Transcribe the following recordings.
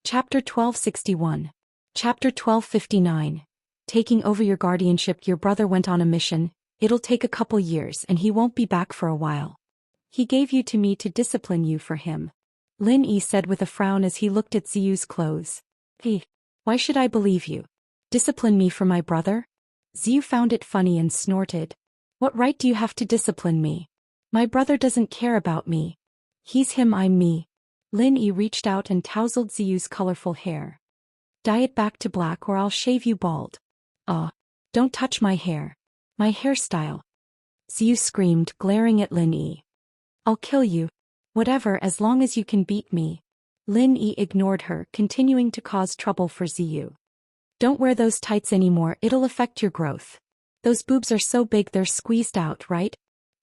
Chapter 1261. Chapter 1259. Taking over your guardianship. Your brother went on a mission. It'll take a couple years and he won't be back for a while. He gave you to me to discipline you for him. Lin Yi said with a frown as he looked at Ziyu's clothes. Hey, why should I believe you? Discipline me for my brother? Ziyu found it funny and snorted. What right do you have to discipline me? My brother doesn't care about me. He's him, I'm me. Lin Yi reached out and tousled Ziyu's colorful hair. Dye it back to black or I'll shave you bald. Don't touch my hair. My hairstyle. Ziyu screamed, glaring at Lin Yi. I'll kill you. Whatever, as long as you can beat me. Lin Yi ignored her, continuing to cause trouble for Ziyu. Don't wear those tights anymore, it'll affect your growth. Those boobs are so big they're squeezed out, right?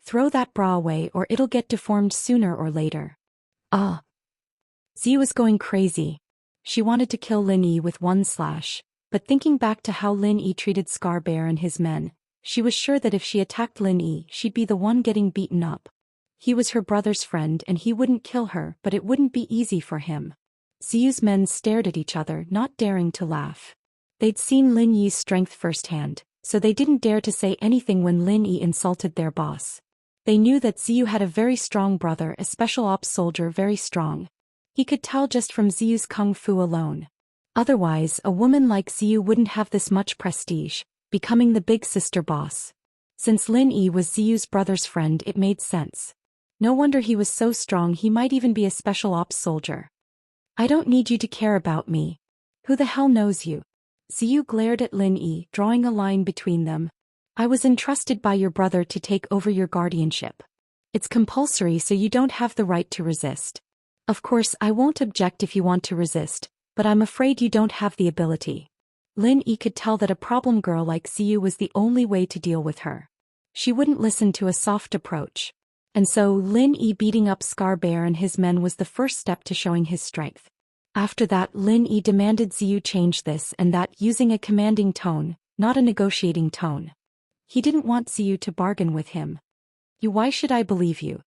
Throw that bra away or it'll get deformed sooner or later. Ziyu was going crazy. She wanted to kill Lin Yi with one slash, but thinking back to how Lin Yi treated Scar Bear and his men, she was sure that if she attacked Lin Yi, she'd be the one getting beaten up. He was her brother's friend and he wouldn't kill her, but it wouldn't be easy for him. Ziyu's men stared at each other, not daring to laugh. They'd seen Lin Yi's strength firsthand, so they didn't dare to say anything when Lin Yi insulted their boss. They knew that Ziyu had a very strong brother, a special ops soldier, very strong. He could tell just from Ziyu's kung fu alone. Otherwise, a woman like Ziyu wouldn't have this much prestige, becoming the big sister boss. Since Lin Yi was Ziyu's brother's friend, it made sense. No wonder he was so strong, he might even be a special ops soldier. I don't need you to care about me. Who the hell knows you? Ziyu glared at Lin Yi, drawing a line between them. I was entrusted by your brother to take over your guardianship. It's compulsory, so you don't have the right to resist. Of course, I won't object if you want to resist, but I'm afraid you don't have the ability. Lin Yi could tell that a problem girl like Ziyu was the only way to deal with her. She wouldn't listen to a soft approach. And so, Lin Yi beating up Scar Bear and his men was the first step to showing his strength. After that, Lin Yi demanded Ziyu change this and that, using a commanding tone, not a negotiating tone. He didn't want Ziyu to bargain with him. Why should I believe you?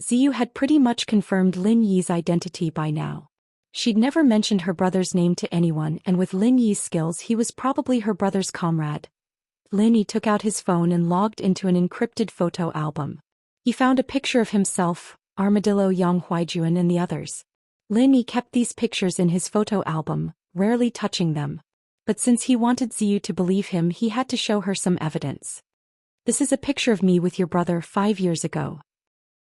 Ziyu had pretty much confirmed Lin Yi's identity by now. She'd never mentioned her brother's name to anyone, and with Lin Yi's skills he was probably her brother's comrade. Lin Yi took out his phone and logged into an encrypted photo album. He found a picture of himself, Armadillo, Yang Huijuan and the others. Lin Yi kept these pictures in his photo album, rarely touching them. But since he wanted Ziyu to believe him, he had to show her some evidence. This is a picture of me with your brother 5 years ago.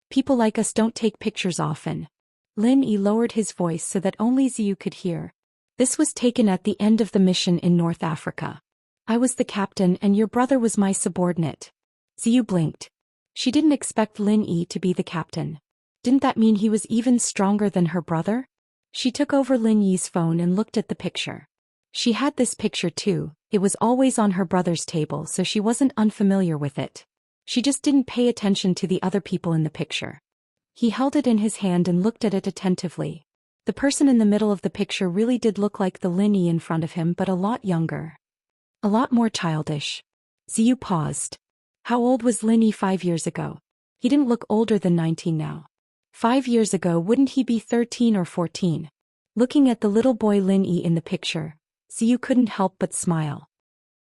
People like us don't take pictures often. Lin Yi lowered his voice so that only Ziyu could hear. This was taken at the end of the mission in North Africa. I was the captain and your brother was my subordinate. Ziyu blinked. She didn't expect Lin Yi to be the captain. Didn't that mean he was even stronger than her brother? She took over Lin Yi's phone and looked at the picture. She had this picture too. It was always on her brother's table, so she wasn't unfamiliar with it. She just didn't pay attention to the other people in the picture. He held it in his hand and looked at it attentively. The person in the middle of the picture really did look like the Lin Yi in front of him, but a lot younger. A lot more childish. Ziyu paused. How old was Lin Yi 5 years ago? He didn't look older than 19 now. 5 years ago, wouldn't he be 13 or 14? Looking at the little boy Lin Yi in the picture, Ziyu couldn't help but smile.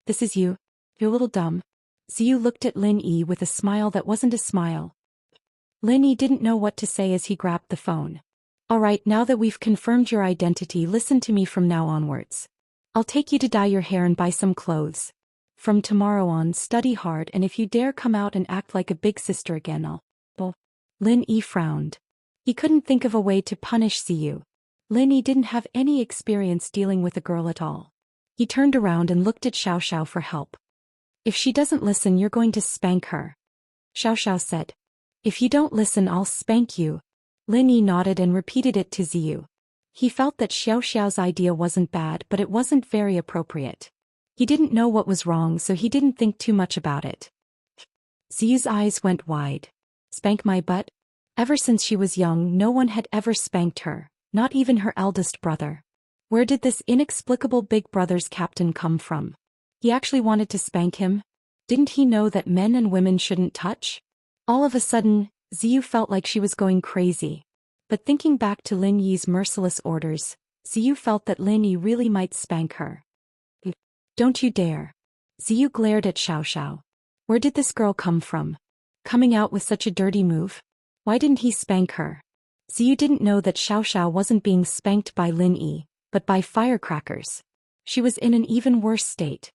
This is you? You're a little dumb. Ziyu looked at Lin Yi with a smile that wasn't a smile. Lin Yi didn't know what to say as he grabbed the phone. Alright, now that we've confirmed your identity, listen to me from now onwards. I'll take you to dye your hair and buy some clothes. From tomorrow on, study hard, and if you dare come out and act like a big sister again, I'll... Lin Yi frowned. He couldn't think of a way to punish Ziyu. Lin Yi didn't have any experience dealing with a girl at all. He turned around and looked at Xiao Xiao for help. If she doesn't listen, you're going to spank her. Xiao Xiao said. If you don't listen, I'll spank you. Lin Yi nodded and repeated it to Ziyu. He felt that Xiao Xiao's idea wasn't bad, but it wasn't very appropriate. He didn't know what was wrong, so he didn't think too much about it. Ziyu's eyes went wide. Spank my butt? Ever since she was young, no one had ever spanked her, not even her eldest brother. Where did this inexplicable big brother's captain come from? He actually wanted to spank him? Didn't he know that men and women shouldn't touch? All of a sudden, Ziyu felt like she was going crazy. But thinking back to Lin Yi's merciless orders, Ziyu felt that Lin Yi really might spank her. Don't you dare. Ziyu glared at Xiao Xiao. Where did this girl come from? Coming out with such a dirty move? Why didn't he spank her? Ziyu didn't know that Xiao Xiao wasn't being spanked by Lin Yi, but by firecrackers. She was in an even worse state.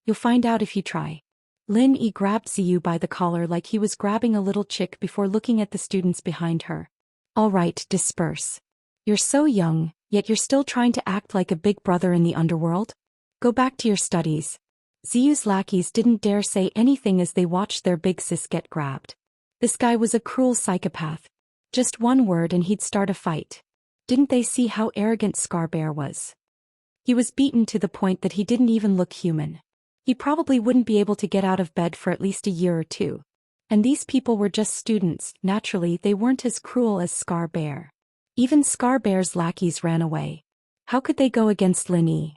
You'll find out if you try. Lin Yi grabbed Ziyu by the collar like he was grabbing a little chick before looking at the students behind her. All right, disperse. You're so young, yet you're still trying to act like a big brother in the underworld? Go back to your studies. Ziyu's lackeys didn't dare say anything as they watched their big sis get grabbed. This guy was a cruel psychopath. Just one word and he'd start a fight. Didn't they see how arrogant Scarbear was? He was beaten to the point that he didn't even look human. He probably wouldn't be able to get out of bed for at least a year or two. And these people were just students, naturally they weren't as cruel as Scarbear. Even Scarbear's lackeys ran away. How could they go against Lin Yi?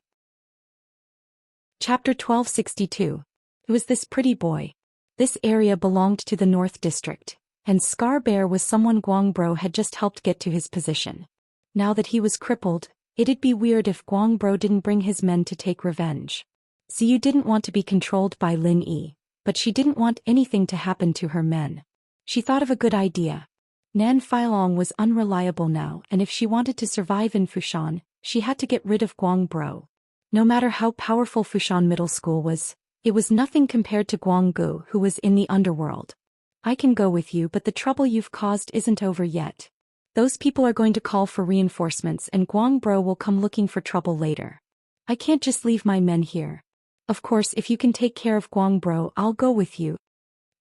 Chapter 1262. It was this pretty boy. This area belonged to the North District, and Scarbear was someone Guangbro had just helped get to his position. Now that he was crippled, it'd be weird if Guangbro didn't bring his men to take revenge. Ziyu didn't want to be controlled by Lin Yi, but she didn't want anything to happen to her men. She thought of a good idea. Nan Feilong was unreliable now, and if she wanted to survive in Fushan, she had to get rid of Guangbro. No matter how powerful Fushan Middle School was, it was nothing compared to Guanggu, who was in the underworld. I can go with you, but the trouble you've caused isn't over yet. Those people are going to call for reinforcements and Guangbro will come looking for trouble later. I can't just leave my men here. Of course, if you can take care of Guangbro, I'll go with you,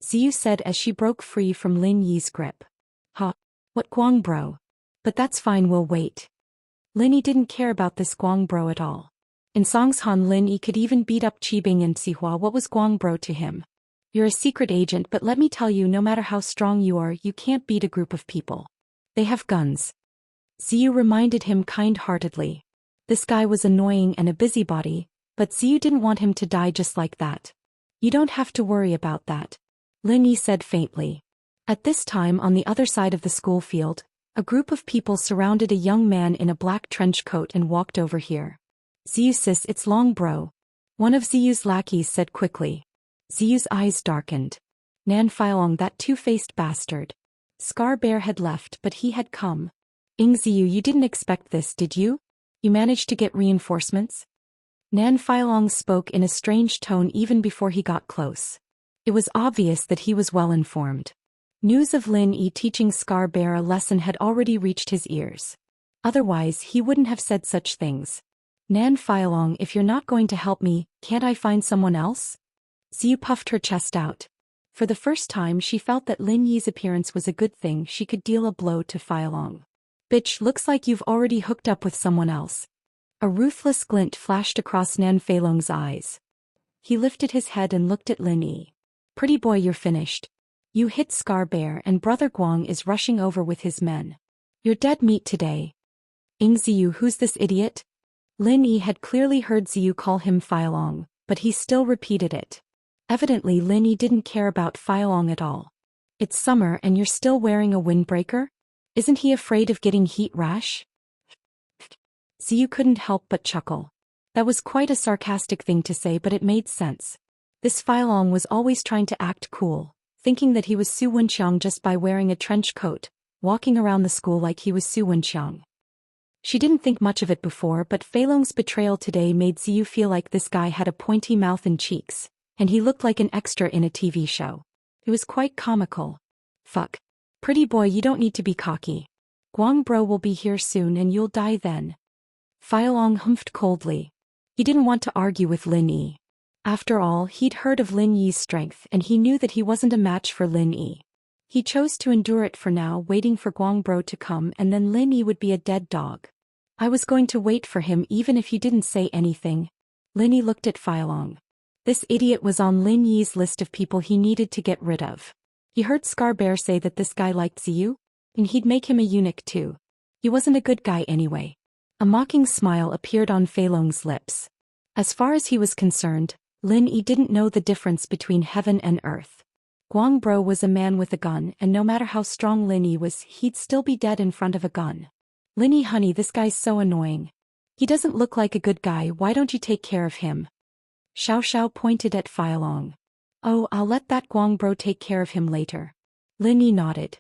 Ziyu said as she broke free from Lin Yi's grip. Ha! What Guangbro? But that's fine, we'll wait. Lin Yi didn't care about this Guangbro at all. In Songshan, Lin Yi could even beat up Qibing and Sihua. What was Guangbro to him? You're a secret agent, but let me tell you, no matter how strong you are, you can't beat a group of people. They have guns. Ziyu reminded him kind-heartedly. This guy was annoying and a busybody, but Ziyu didn't want him to die just like that. You don't have to worry about that, Lin Yi said faintly. At this time, on the other side of the school field, a group of people surrounded a young man in a black trench coat and walked over here. Ziyu sis, it's Long Bro. One of Ziyu's lackeys said quickly. Ziyu's eyes darkened. Nan Feilong, that two-faced bastard. Scarbear had left, but he had come. Ziyu, you didn't expect this, did you? You managed to get reinforcements? Nan Feilong spoke in a strange tone even before he got close. It was obvious that he was well informed. News of Lin Yi teaching Scarbear a lesson had already reached his ears. Otherwise, he wouldn't have said such things. Nan Feilong, if you're not going to help me, can't I find someone else? Ziyu puffed her chest out. For the first time, she felt that Lin Yi's appearance was a good thing. She could deal a blow to Feilong. Bitch, looks like you've already hooked up with someone else. A ruthless glint flashed across Nan Feilong's eyes. He lifted his head and looked at Lin Yi. Pretty boy, you're finished. You hit Scarbear and Brother Guang is rushing over with his men. You're dead meat today. Ziyu, who's this idiot? Lin Yi had clearly heard Ziyu call him Feilong, but he still repeated it. Evidently Lin Yi didn't care about Feilong at all. It's summer and you're still wearing a windbreaker? Isn't he afraid of getting heat rash? Ziyu couldn't help but chuckle. That was quite a sarcastic thing to say, but it made sense. This Feilong was always trying to act cool, thinking that he was Su Wenqiang just by wearing a trench coat, walking around the school like he was Su Wenqiang. She didn't think much of it before, but Feilong's betrayal today made Ziyu feel like this guy had a pointy mouth and cheeks, and he looked like an extra in a TV show. It was quite comical. Fuck. Pretty boy, you don't need to be cocky. Guangbro will be here soon and you'll die then. Feilong humphed coldly. He didn't want to argue with Lin Yi. After all, he'd heard of Lin Yi's strength and he knew that he wasn't a match for Lin Yi. He chose to endure it for now, waiting for Guangbro to come, and then Lin Yi would be a dead dog. I was going to wait for him even if he didn't say anything. Lin Yi looked at Feilong. This idiot was on Lin Yi's list of people he needed to get rid of. He heard Scarbear say that this guy liked Ziyu, and he'd make him a eunuch too. He wasn't a good guy anyway. A mocking smile appeared on Feilong's lips. As far as he was concerned, Lin Yi didn't know the difference between heaven and earth. Guangbro was a man with a gun, and no matter how strong Lin Yi was, he'd still be dead in front of a gun. Lin Yi, honey, this guy's so annoying. He doesn't look like a good guy, why don't you take care of him? Xiao Xiao pointed at Feilong. Oh, I'll let that Guang bro take care of him later. Lin Yi nodded.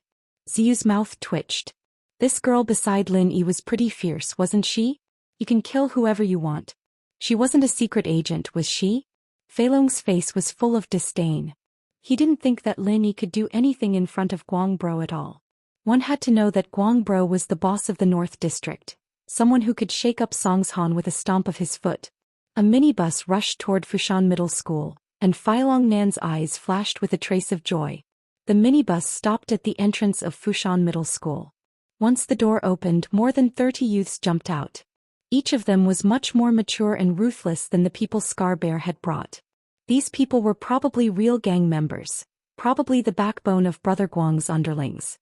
Ziyu's mouth twitched. This girl beside Lin Yi was pretty fierce, wasn't she? You can kill whoever you want. She wasn't a secret agent, was she? Feilong's face was full of disdain. He didn't think that Lin Yi could do anything in front of Guang bro at all. One had to know that Guang bro was the boss of the North District, someone who could shake up Songshan with a stomp of his foot. A minibus rushed toward Fushan Middle School, and Feilong Nan's eyes flashed with a trace of joy. The minibus stopped at the entrance of Fushan Middle School. Once the door opened, more than 30 youths jumped out. Each of them was much more mature and ruthless than the people Scar Bear had brought. These people were probably real gang members, probably the backbone of Brother Guang's underlings.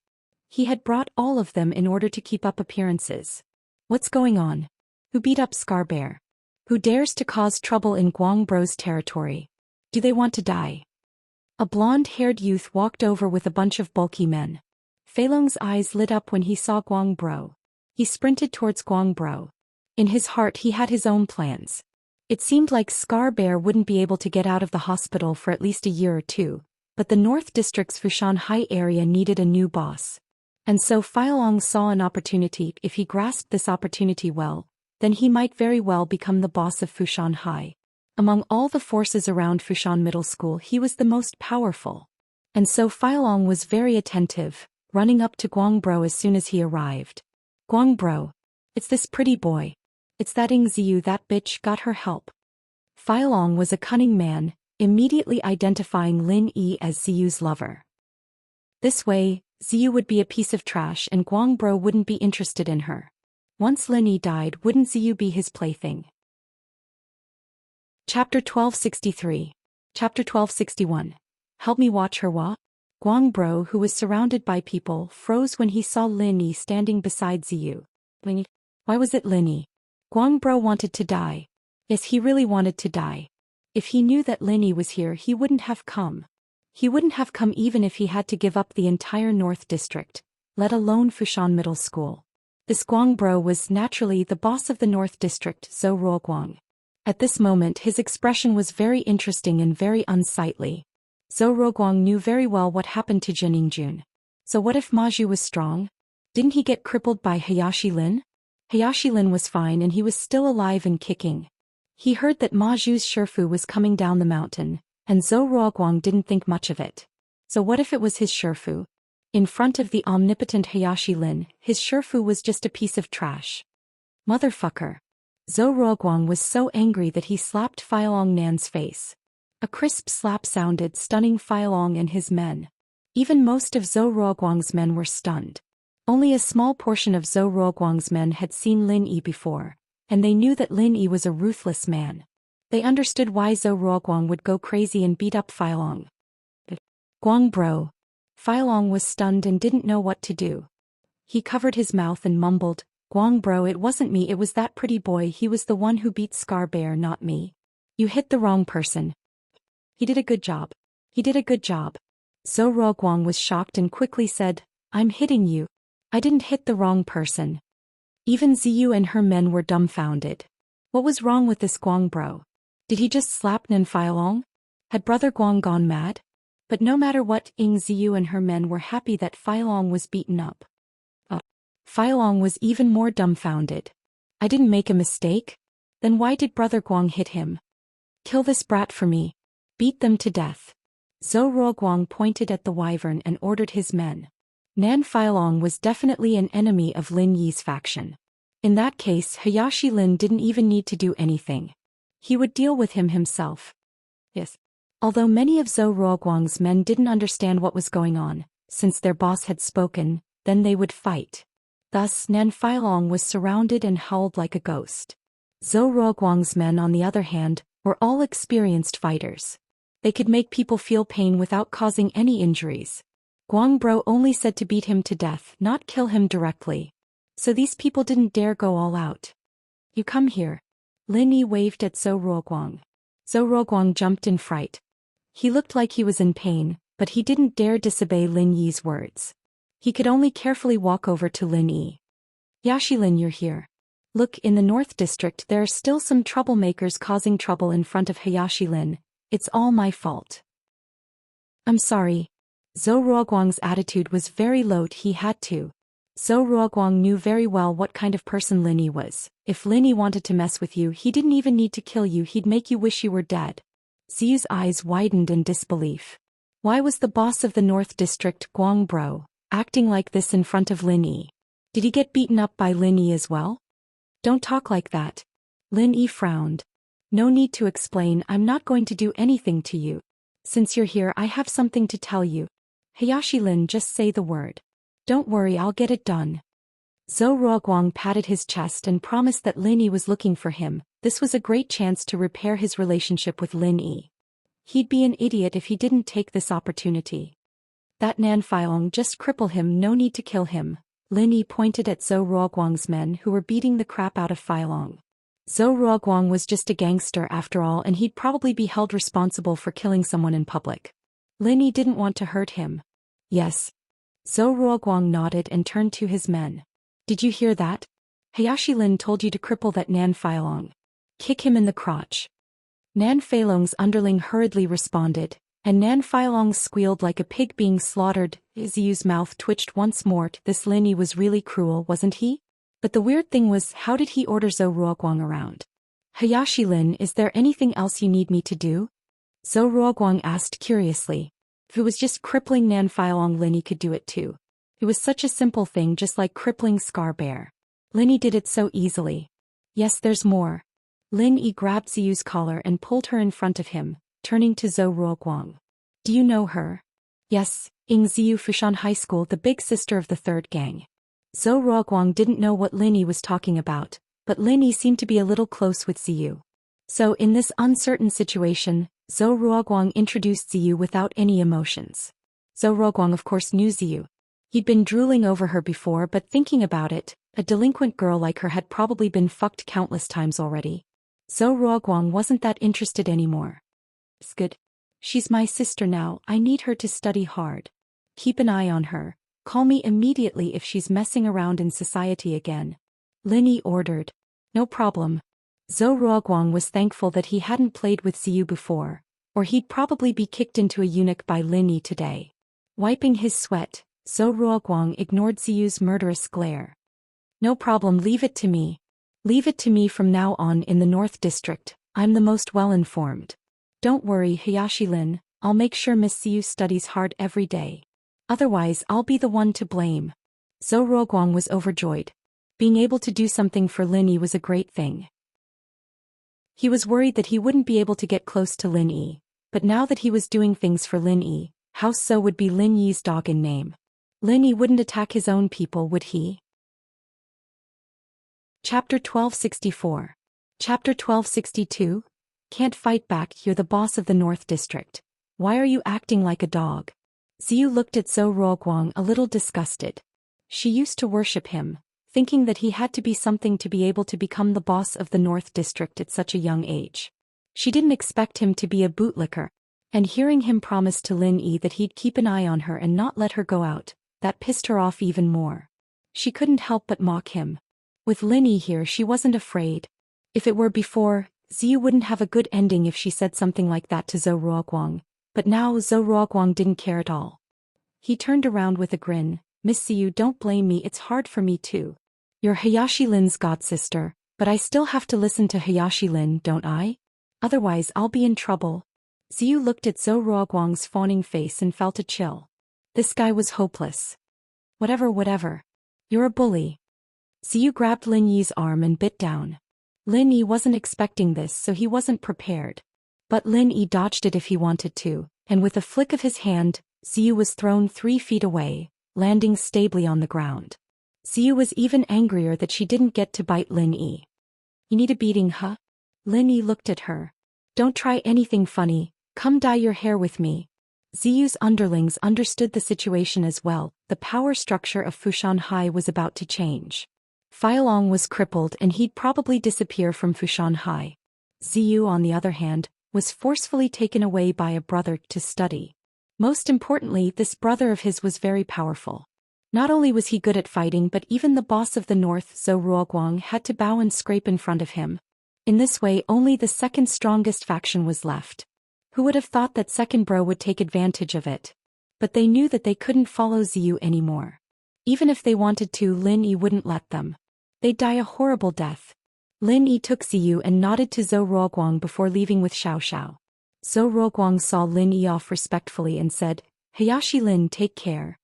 He had brought all of them in order to keep up appearances. What's going on? Who beat up Scar Bear? Who dares to cause trouble in Guang bro's territory? Do they want to die? A blonde-haired youth walked over with a bunch of bulky men. Feilong's eyes lit up when he saw Guang bro. He sprinted towards Guang bro. In his heart he had his own plans. It seemed like Scar Bear wouldn't be able to get out of the hospital for at least a year or two, but the North District's Fushan High area needed a new boss. And so Feilong saw an opportunity. If he grasped this opportunity well, then he might very well become the boss of Fushan High. Among all the forces around Fushan Middle School, he was the most powerful. And so Feilong was very attentive, running up to Guang bro as soon as he arrived. Guang bro. It's this pretty boy. It's that Ing Ziyu, that bitch got her help. Feilong was a cunning man, immediately identifying Lin Yi as Ziyu's lover. This way, Ziyu would be a piece of trash and Guang bro wouldn't be interested in her. Once Lin Yi died, wouldn't Ziyu be his plaything? Chapter 1263. Chapter 1261. Help me watch her wa? Guang bro, who was surrounded by people, froze when he saw Lin Yi standing beside Ziyu. Why was it Lin Yi? Guang bro wanted to die. Yes, he really wanted to die. If he knew that Lin Yi was here, he wouldn't have come. He wouldn't have come even if he had to give up the entire North District, let alone Fushan Middle School. This Guang bro was naturally the boss of the North District, Zhou Ruoguang. At this moment his expression was very interesting and very unsightly. Zhou Ruoguang knew very well what happened to Jiningjun. So what if Maju was strong? Didn't he get crippled by Hayashi Lin? Hayashi Lin was fine and he was still alive and kicking. He heard that Maju's Shifu was coming down the mountain, and Zhou Ruoguang didn't think much of it. So what if it was his Shifu? In front of the omnipotent Hayashi Lin, his Shifu was just a piece of trash. Motherfucker. Zhou Ruoguang was so angry that he slapped Feilong Nan's face. A crisp slap sounded, stunning Feilong and his men. Even most of Zhou Ruoguang's men were stunned. Only a small portion of Zhou Ruoguang's men had seen Lin Yi before, and they knew that Lin Yi was a ruthless man. They understood why Zhou Ruoguang would go crazy and beat up Feilong. Guang bro. Feilong was stunned and didn't know what to do. He covered his mouth and mumbled, Guang bro, it wasn't me, it was that pretty boy, he was the one who beat Scar Bear, not me. You hit the wrong person. He did a good job. He did a good job. Zhou Ruoguang was shocked and quickly said, I'm hitting you. I didn't hit the wrong person. Even Ziyu and her men were dumbfounded. What was wrong with this Guang bro? Did he just slap Nan Feilong? Had Brother Guang gone mad? But no matter what, Ing Ziyu and her men were happy that Feilong was beaten up. Feilong was even more dumbfounded. I didn't make a mistake? Then why did Brother Guang hit him? Kill this brat for me. Beat them to death. Zhou Ruoguang pointed at the wyvern and ordered his men. Nan Feilong was definitely an enemy of Lin Yi's faction. In that case, Hayashi Lin didn't even need to do anything. He would deal with him himself. Yes. Although many of Zhou Ruoguang's men didn't understand what was going on, since their boss had spoken, then they would fight. Thus, Nan Feilong was surrounded and howled like a ghost. Zhou Ruoguang's men, on the other hand, were all experienced fighters. They could make people feel pain without causing any injuries. Guang bro only said to beat him to death, not kill him directly. So these people didn't dare go all out. You come here. Lin Yi waved at Zhou Ruoguang. Zhou Ruoguang jumped in fright. He looked like he was in pain, but he didn't dare disobey Lin Yi's words. He could only carefully walk over to Lin Yi. Yashi Lin, you're here. Look, in the North District there are still some troublemakers causing trouble in front of Hayashi-Lin. It's all my fault. I'm sorry. Zhou Ruoguang's attitude was very low. He had to. Zhou Ruoguang knew very well what kind of person Lin Yi was. If Lin Yi wanted to mess with you, he didn't even need to kill you, he'd make you wish you were dead. Ziyu's eyes widened in disbelief. Why was the boss of the North District, Guang Bro, acting like this in front of Lin Yi? Did he get beaten up by Lin Yi as well? Don't talk like that. Lin Yi frowned. No need to explain, I'm not going to do anything to you. Since you're here, I have something to tell you. Hayashi-Lin, just say the word. Don't worry, I'll get it done. Zhou Ruoguang patted his chest and promised that Lin Yi was looking for him. This was a great chance to repair his relationship with Lin Yi. He'd be an idiot if he didn't take this opportunity. That Nan Feilong, just cripple him, no need to kill him. Lin Yi pointed at Zhou Ruoguang's men who were beating the crap out of Feilong. Zhou Ruoguang was just a gangster after all, and he'd probably be held responsible for killing someone in public. Lin Yi didn't want to hurt him. Yes. Zhou Ruoguang nodded and turned to his men. Did you hear that? Hayashi-Lin told you to cripple that Nan Feilong. Kick him in the crotch. Nan Feilong's underling hurriedly responded, and Nan Feilong squealed like a pig being slaughtered. Ziyu's mouth twitched once more. This Lin Yi was really cruel, wasn't he? But the weird thing was, how did he order Zhou Ruoguang around? Hayashi-Lin, is there anything else you need me to do? Zhou Ruoguang asked curiously. If it was just crippling Nan Feilong, Lin Yi could do it too. It was such a simple thing, just like crippling Scar Bear. Lin Yi did it so easily. Yes, there's more. Lin Yi grabbed Ziyu's collar and pulled her in front of him, turning to Zhou Ruoguang. Do you know her? Yes, Ying Ziyu, Fushan High School, the big sister of the third gang. Zhou Ruoguang didn't know what Lin Yi was talking about, but Lin Yi seemed to be a little close with Ziyu. So in this uncertain situation, Zhou Ruoguang introduced Ziyu without any emotions. Zhou Ruoguang of course knew Ziyu. He'd been drooling over her before, but thinking about it, a delinquent girl like her had probably been fucked countless times already. Zhou Ruoguang wasn't that interested anymore. It's good. She's my sister now, I need her to study hard. Keep an eye on her. Call me immediately if she's messing around in society again. Lin Yi ordered. No problem. Zhou Ruoguang was thankful that he hadn't played with Ziyu before, or he'd probably be kicked into a eunuch by Lin Yi today. Wiping his sweat, Zhou Ruoguang ignored Ziyu's murderous glare. No problem, leave it to me. Leave it to me from now on. In the North District, I'm the most well-informed. Don't worry, Hayashi-Lin, I'll make sure Miss Ziyu studies hard every day. Otherwise, I'll be the one to blame. Zhou Ruoguang was overjoyed. Being able to do something for Lin Yi was a great thing. He was worried that he wouldn't be able to get close to Lin Yi, but now that he was doing things for Lin Yi, Hao So would be Lin Yi's dog in name. Lin Yi wouldn't attack his own people, would he? Chapter 1264. Chapter 1262. Can't fight back, you're the boss of the North District. Why are you acting like a dog? Ziyu looked at Zhou Ruoguang a little disgusted. She used to worship him, thinking that he had to be something to be able to become the boss of the North District at such a young age. She didn't expect him to be a bootlicker, and hearing him promise to Lin Yi that he'd keep an eye on her and not let her go out, that pissed her off even more. She couldn't help but mock him. With Lin Yi here, she wasn't afraid. If it were before, Ziyu wouldn't have a good ending if she said something like that to Zhou Ruoguang, but now Zhou Ruoguang didn't care at all. He turned around with a grin. Miss Ziyu, don't blame me, it's hard for me too. You're Hayashi-Lin's godsister, but I still have to listen to Hayashi-Lin, don't I? Otherwise I'll be in trouble. Ziyu looked at Zhou Ruoguang's fawning face and felt a chill. This guy was hopeless. Whatever. You're a bully. Ziyu grabbed Lin Yi's arm and bit down. Lin Yi wasn't expecting this, so he wasn't prepared. But Lin Yi dodged it if he wanted to, and with a flick of his hand, Ziyu was thrown 3 feet away, landing stably on the ground. Ziyu was even angrier that she didn't get to bite Lin Yi. You need a beating, huh? Lin Yi looked at her. Don't try anything funny, come dye your hair with me. Ziyu's underlings understood the situation as well. The power structure of Fushan High was about to change. Feilong was crippled and he'd probably disappear from Fushan High. Ziyu, on the other hand, was forcefully taken away by a brother to study. Most importantly, this brother of his was very powerful. Not only was he good at fighting, but even the boss of the north, Zhou Ruoguang, had to bow and scrape in front of him. In this way, only the second strongest faction was left. Who would have thought that second bro would take advantage of it? But they knew that they couldn't follow Ziyu anymore. Even if they wanted to, Lin Yi wouldn't let them. They'd die a horrible death. Lin Yi took Ziyu and nodded to Zhou Ruoguang before leaving with Xiao Xiao. Zhou Ruoguang saw Lin Yi off respectfully and said, "Hayashi Lin, take care.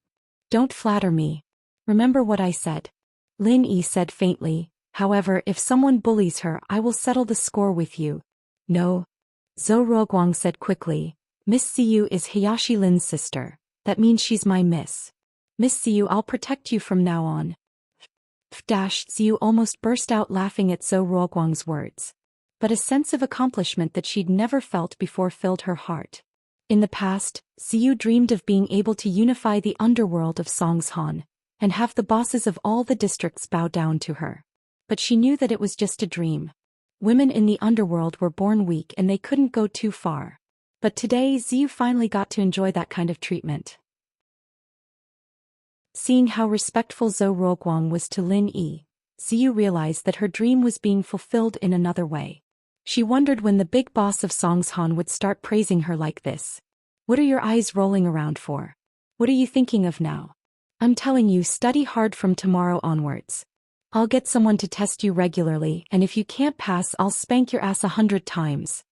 Don't flatter me. Remember what I said." Lin Yi said faintly, "However, if someone bullies her, I will settle the score with you." "No." Zhou Ruoguang said quickly, "Miss Ziyu is Hayashi Lin's sister. That means she's my miss. Miss Ziyu, I'll protect you from now on." Ziyu almost burst out laughing at Zhou Ruoguang's words. But a sense of accomplishment that she'd never felt before filled her heart. In the past, Ziyu dreamed of being able to unify the underworld of Songshan, and have the bosses of all the districts bow down to her. But she knew that it was just a dream. Women in the underworld were born weak and they couldn't go too far. But today Ziyu finally got to enjoy that kind of treatment. Seeing how respectful Zhou Ruoguang was to Lin Yi, Ziyu realized that her dream was being fulfilled in another way. She wondered when the big boss of Songshan would start praising her like this. "What are your eyes rolling around for? What are you thinking of now? I'm telling you, study hard from tomorrow onwards. I'll get someone to test you regularly, and if you can't pass, I'll spank your ass 100 times.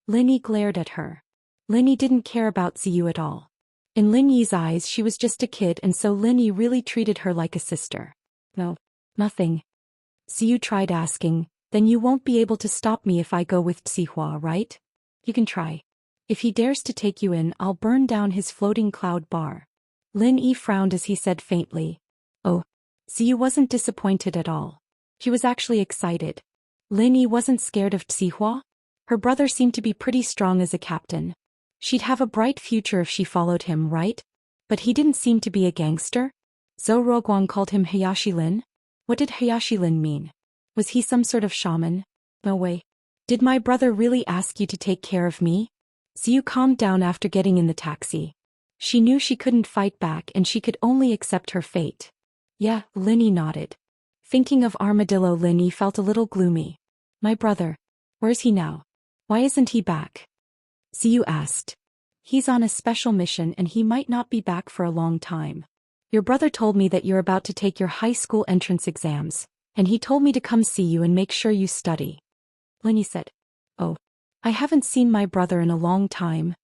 Lin Yi glared at her. Lin Yi didn't care about Ziyu at all. In Lin Yi's eyes, she was just a kid, and so Lin Yi really treated her like a sister. "No, nothing." Ziyu tried asking, "Then you won't be able to stop me if I go with Xihua, right? You can try. If he dares to take you in, I'll burn down his floating cloud bar." Lin Yi frowned as he said faintly, "Oh." Ziyu wasn't disappointed at all. She was actually excited. Lin Yi wasn't scared of Xihua. Her brother seemed to be pretty strong as a captain. She'd have a bright future if she followed him, right? But he didn't seem to be a gangster. Zhou Ruoguang called him Hayashi Lin. What did Hayashi Lin mean? Was he some sort of shaman? No way. Did my brother really ask you to take care of me? Ziyu calmed down after getting in the taxi. She knew she couldn't fight back and she could only accept her fate. Yeah, Lin Yi nodded. Thinking of Armadillo, Lin Yi felt a little gloomy. My brother. Where's he now? Why isn't he back? Ziyu asked. He's on a special mission and he might not be back for a long time. Your brother told me that you're about to take your high school entrance exams, and he told me to come see you and make sure you study. Lin Yi said. Oh. I haven't seen my brother in a long time.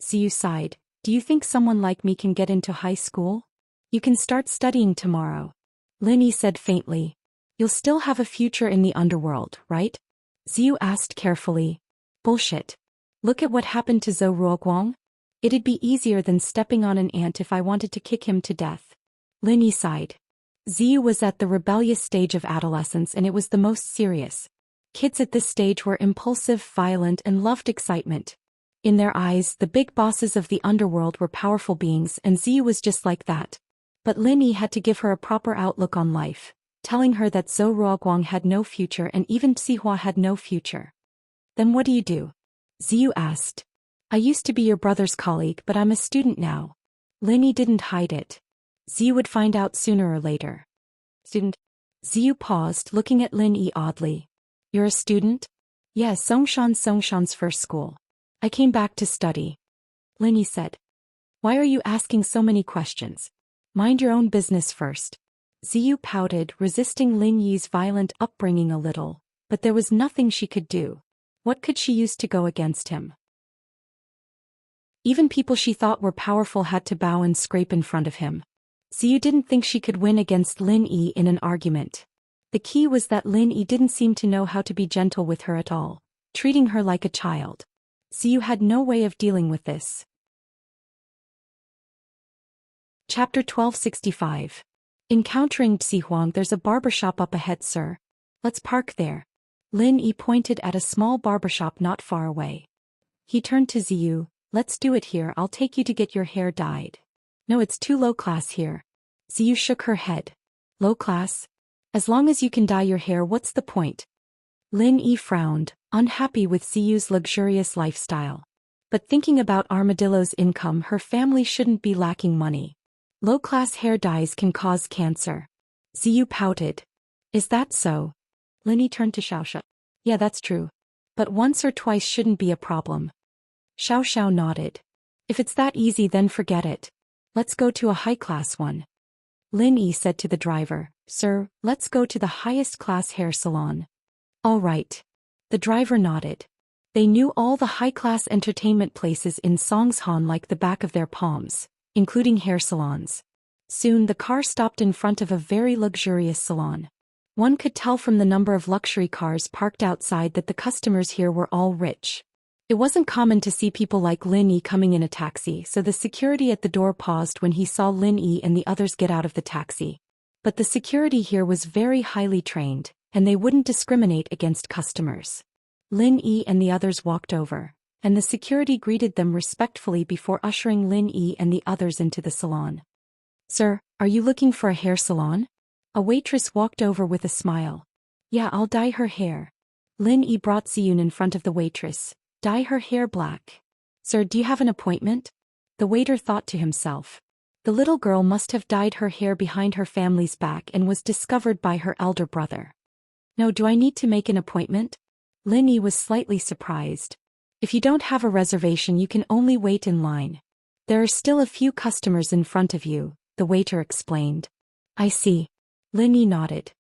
Ziyu sighed. Do you think someone like me can get into high school? You can start studying tomorrow. Lin Yi said faintly. You'll still have a future in the underworld, right? Ziyu asked carefully. Bullshit. Look at what happened to Zhou Ruoguang. It'd be easier than stepping on an ant if I wanted to kick him to death. Lin Yi sighed. Ziyu was at the rebellious stage of adolescence and it was the most serious. Kids at this stage were impulsive, violent, and loved excitement. In their eyes, the big bosses of the underworld were powerful beings, and Ziyu was just like that. But Lin Yi had to give her a proper outlook on life, telling her that Zhou Ruoguang had no future and even Xihua had no future. Then what do you do? Ziyu asked. I used to be your brother's colleague, but I'm a student now. Lin Yi didn't hide it. Ziyu would find out sooner or later. Student? Ziyu paused, looking at Lin Yi oddly. You're a student? Yes, Songshan's first school. I came back to study. Lin Yi said. Why are you asking so many questions? Mind your own business first. Ziyu pouted, resisting Lin Yi's violent upbringing a little, but there was nothing she could do. What could she use to go against him? Even people she thought were powerful had to bow and scrape in front of him. Ziyu didn't think she could win against Lin Yi in an argument. The key was that Lin Yi didn't seem to know how to be gentle with her at all, treating her like a child. Ziyu had no way of dealing with this. Chapter 1265. Encountering Xihuang. There's a barbershop up ahead, sir. Let's park there. Lin Yi pointed at a small barbershop not far away. He turned to Ziyu. Let's do it here. I'll take you to get your hair dyed. No, it's too low class here. Ziyu shook her head. Low class? As long as you can dye your hair, what's the point? Lin Yi frowned, unhappy with Ziyu's luxurious lifestyle. But thinking about Armadillo's income, her family shouldn't be lacking money. Low-class hair dyes can cause cancer. Ziyu pouted. Is that so? Linny turned to Xiaoxiao. Yeah, that's true. But once or twice shouldn't be a problem. Xiaoxiao nodded. If it's that easy, then forget it. Let's go to a high-class one. Lin Yi said to the driver, Sir, let's go to the highest-class hair salon. All right. The driver nodded. They knew all the high-class entertainment places in Songshan like the back of their palms, including hair salons. Soon the car stopped in front of a very luxurious salon. One could tell from the number of luxury cars parked outside that the customers here were all rich. It wasn't common to see people like Lin Yi coming in a taxi, so the security at the door paused when he saw Lin Yi and the others get out of the taxi. But the security here was very highly trained, and they wouldn't discriminate against customers. Lin Yi and the others walked over, and the security greeted them respectfully before ushering Lin Yi and the others into the salon. Sir, are you looking for a hair salon? A waitress walked over with a smile. Yeah, I'll dye her hair. Lin Yi brought Ziyun in front of the waitress. Dye her hair black. Sir, do you have an appointment? The waiter thought to himself. The little girl must have dyed her hair behind her family's back and was discovered by her elder brother. No, do I need to make an appointment? Lin Yi was slightly surprised. If you don't have a reservation, you can only wait in line. There are still a few customers in front of you, the waiter explained. I see. Lin Yi nodded.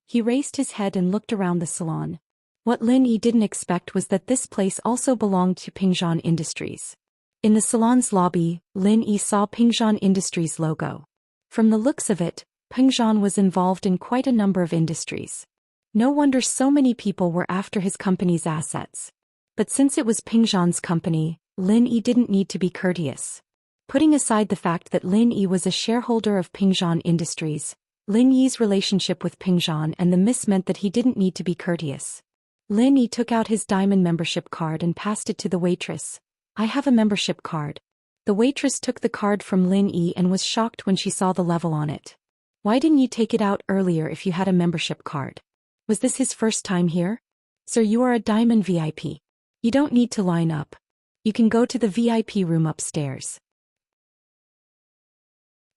He raised his head and looked around the salon. What Lin Yi didn't expect was that this place also belonged to Pingshan Industries. In the salon's lobby, Lin Yi saw Pingshan Industries logo. From the looks of it, Pingshan was involved in quite a number of industries. No wonder so many people were after his company's assets. But since it was Pingshan's company, Lin Yi didn't need to be courteous. Putting aside the fact that Lin Yi was a shareholder of Pingshan Industries, Lin Yi's relationship with Pingshan and the miss meant that he didn't need to be courteous. Lin Yi took out his diamond membership card and passed it to the waitress. I have a membership card. The waitress took the card from Lin Yi and was shocked when she saw the level on it. Why didn't you take it out earlier if you had a membership card? Was this his first time here? Sir, you are a diamond VIP. You don't need to line up. You can go to the VIP room upstairs.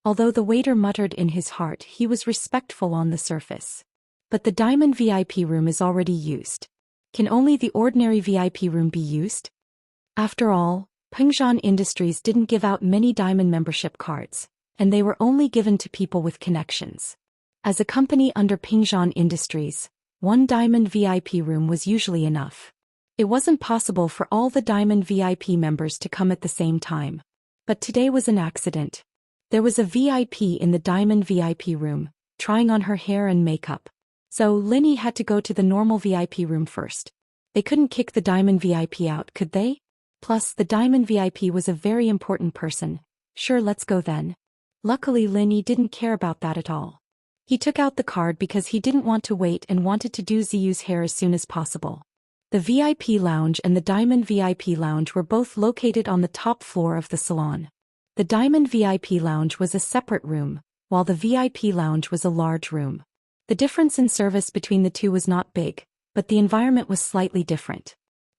Although the waiter muttered in his heart, he was respectful on the surface. But the diamond VIP room is already used. Can only the ordinary VIP room be used? After all, Pingshan Industries didn't give out many diamond membership cards, and they were only given to people with connections. As a company under Pingshan Industries, one diamond VIP room was usually enough. It wasn't possible for all the diamond VIP members to come at the same time. But today was an accident. There was a VIP in the diamond VIP room, trying on her hair and makeup. So Lin Yi had to go to the normal VIP room first. They couldn't kick the diamond VIP out, could they? Plus, the diamond VIP was a very important person. Sure, let's go then. Luckily, Lin Yi didn't care about that at all. He took out the card because he didn't want to wait and wanted to do Ziyu's hair as soon as possible. The VIP lounge and the diamond VIP lounge were both located on the top floor of the salon. The diamond VIP lounge was a separate room, while the VIP lounge was a large room. The difference in service between the two was not big, but the environment was slightly different.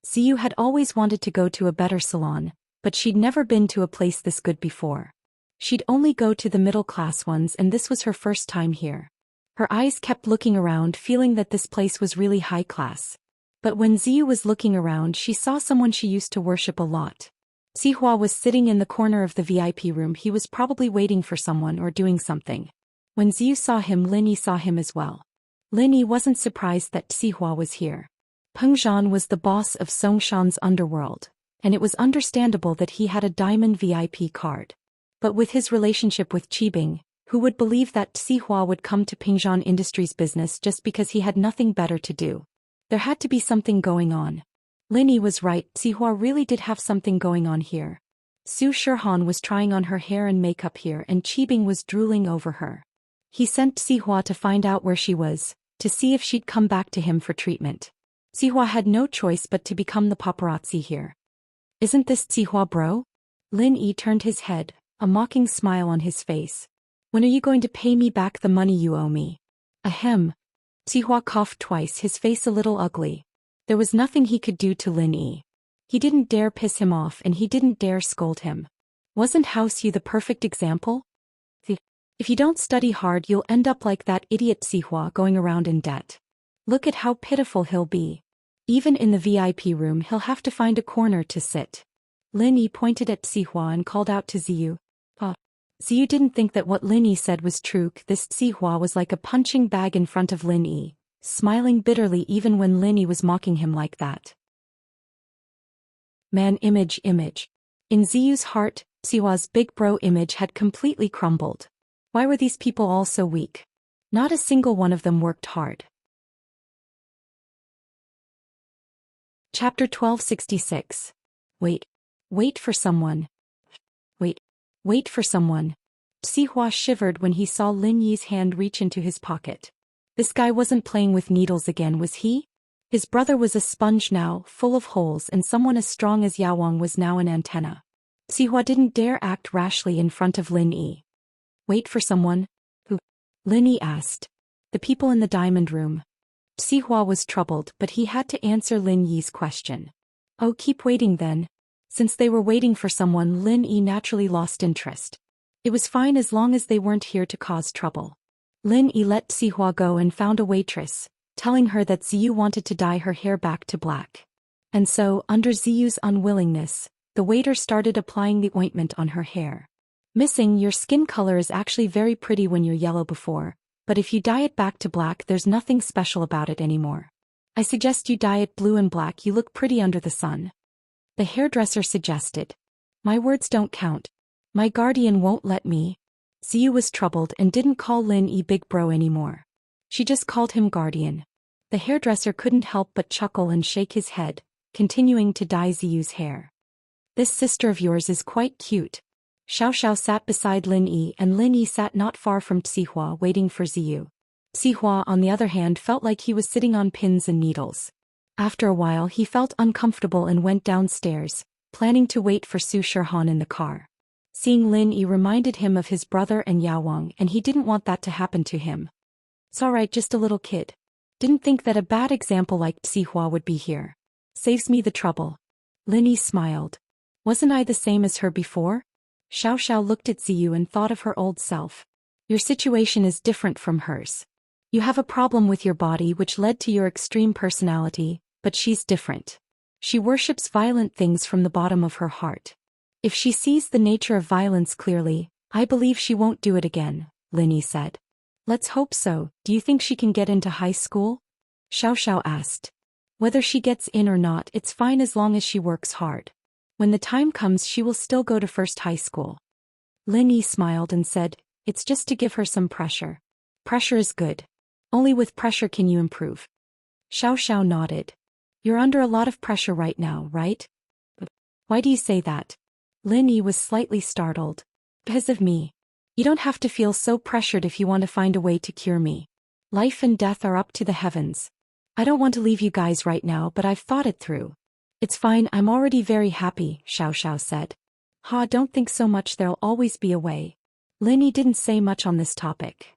Ziyu had always wanted to go to a better salon, but she'd never been to a place this good before. She'd only go to the middle-class ones, and this was her first time here. Her eyes kept looking around, feeling that this place was really high class. But when Ziyu was looking around, she saw someone she used to worship a lot. Sihua was sitting in the corner of the VIP room. He was probably waiting for someone or doing something. When Ziyu saw him, Lin Yi saw him as well. Lin Yi wasn't surprised that Sihua was here. Pingshan was the boss of Songshan's underworld, and it was understandable that he had a diamond VIP card. But with his relationship with Qibing, who would believe that Sihua would come to Pingshan Industries business just because he had nothing better to do? There had to be something going on. Lin Yi was right, Sihua really did have something going on here. Su Shirhan was trying on her hair and makeup here, and Qibing was drooling over her. He sent Sihua to find out where she was, to see if she'd come back to him for treatment. Sihua had no choice but to become the paparazzi here. Isn't this Sihua, bro? Lin Yi turned his head, a mocking smile on his face. When are you going to pay me back the money you owe me? Ahem. Sihua coughed twice, his face a little ugly. There was nothing he could do to Lin Yi. He didn't dare piss him off and he didn't dare scold him. Wasn't House Yu the perfect example? If you don't study hard, you'll end up like that idiot Sihua going around in debt. Look at how pitiful he'll be. Even in the VIP room he'll have to find a corner to sit. Lin Yi pointed at Sihua and called out to Ziyu. Ziyu didn't think that what Lin Yi said was true. This Sihua was like a punching bag in front of Lin Yi, smiling bitterly even when Lin Yi was mocking him like that. Man image. In Ziyu's heart, Sihua's big bro image had completely crumbled. Why were these people all so weak? Not a single one of them worked hard. Chapter 1266. Wait for someone. Wait for someone. Sihua shivered when he saw Lin Yi's hand reach into his pocket. This guy wasn't playing with needles again, was he? His brother was a sponge now, full of holes, and someone as strong as Yao was now an antenna. Sihua didn't dare act rashly in front of Lin Yi. Wait for someone? Who? Lin Yi asked. The people in the diamond room. Sihua was troubled, but he had to answer Lin Yi's question. Oh, keep waiting then. Since they were waiting for someone, Lin Yi naturally lost interest. It was fine as long as they weren't here to cause trouble. Lin Yi let Sihua go and found a waitress, telling her that Ziyu wanted to dye her hair back to black. And so, under Ziyu's unwillingness, the waiter started applying the ointment on her hair. Missing, your skin color is actually very pretty when you're yellow before, but if you dye it back to black, there's nothing special about it anymore. I suggest you dye it blue and black. You look pretty under the sun. The hairdresser suggested. My words don't count. My guardian won't let me. Ziyu was troubled and didn't call Lin Yi big bro anymore. She just called him guardian. The hairdresser couldn't help but chuckle and shake his head, continuing to dye Ziyu's hair. This sister of yours is quite cute. Xiao sat beside Lin Yi, and Lin Yi sat not far from Sihua waiting for Ziyu. Sihua, on the other hand, felt like he was sitting on pins and needles. After a while he felt uncomfortable and went downstairs, planning to wait for Su Shirhan in the car. Seeing Lin Yi reminded him of his brother and Yao, and he didn't want that to happen to him. It's alright, just a little kid. Didn't think that a bad example like Sihua would be here. Saves me the trouble. Lin Yi smiled. Wasn't I the same as her before? Xiao looked at Ziyu and thought of her old self. Your situation is different from hers. You have a problem with your body which led to your extreme personality, but she's different. She worships violent things from the bottom of her heart. If she sees the nature of violence clearly, I believe she won't do it again, Lin Yi said. Let's hope so. Do you think she can get into high school? Xiao asked. Whether she gets in or not, it's fine as long as she works hard. When the time comes, she will still go to first high school. Lin Yi smiled and said, it's just to give her some pressure. Pressure is good. Only with pressure can you improve. Xiao nodded. You're under a lot of pressure right now, right? Why do you say that? Lin Yi was slightly startled. Because of me. You don't have to feel so pressured if you want to find a way to cure me. Life and death are up to the heavens. I don't want to leave you guys right now, but I've thought it through. It's fine, I'm already very happy, Xiao said. Don't think so much, there'll always be a way. Lin Yi didn't say much on this topic.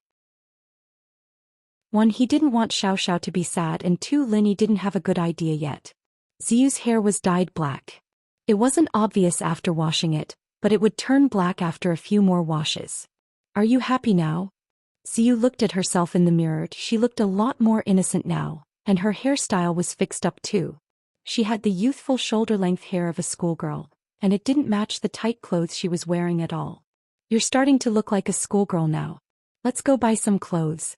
1. He didn't want Xiao to be sad, and 2. Lin Yi didn't have a good idea yet. Ziyu's hair was dyed black. It wasn't obvious after washing it, but it would turn black after a few more washes. Are you happy now? Ziyu looked at herself in the mirror. She looked a lot more innocent now, and her hairstyle was fixed up too. She had the youthful shoulder-length hair of a schoolgirl, and it didn't match the tight clothes she was wearing at all. You're starting to look like a schoolgirl now. Let's go buy some clothes.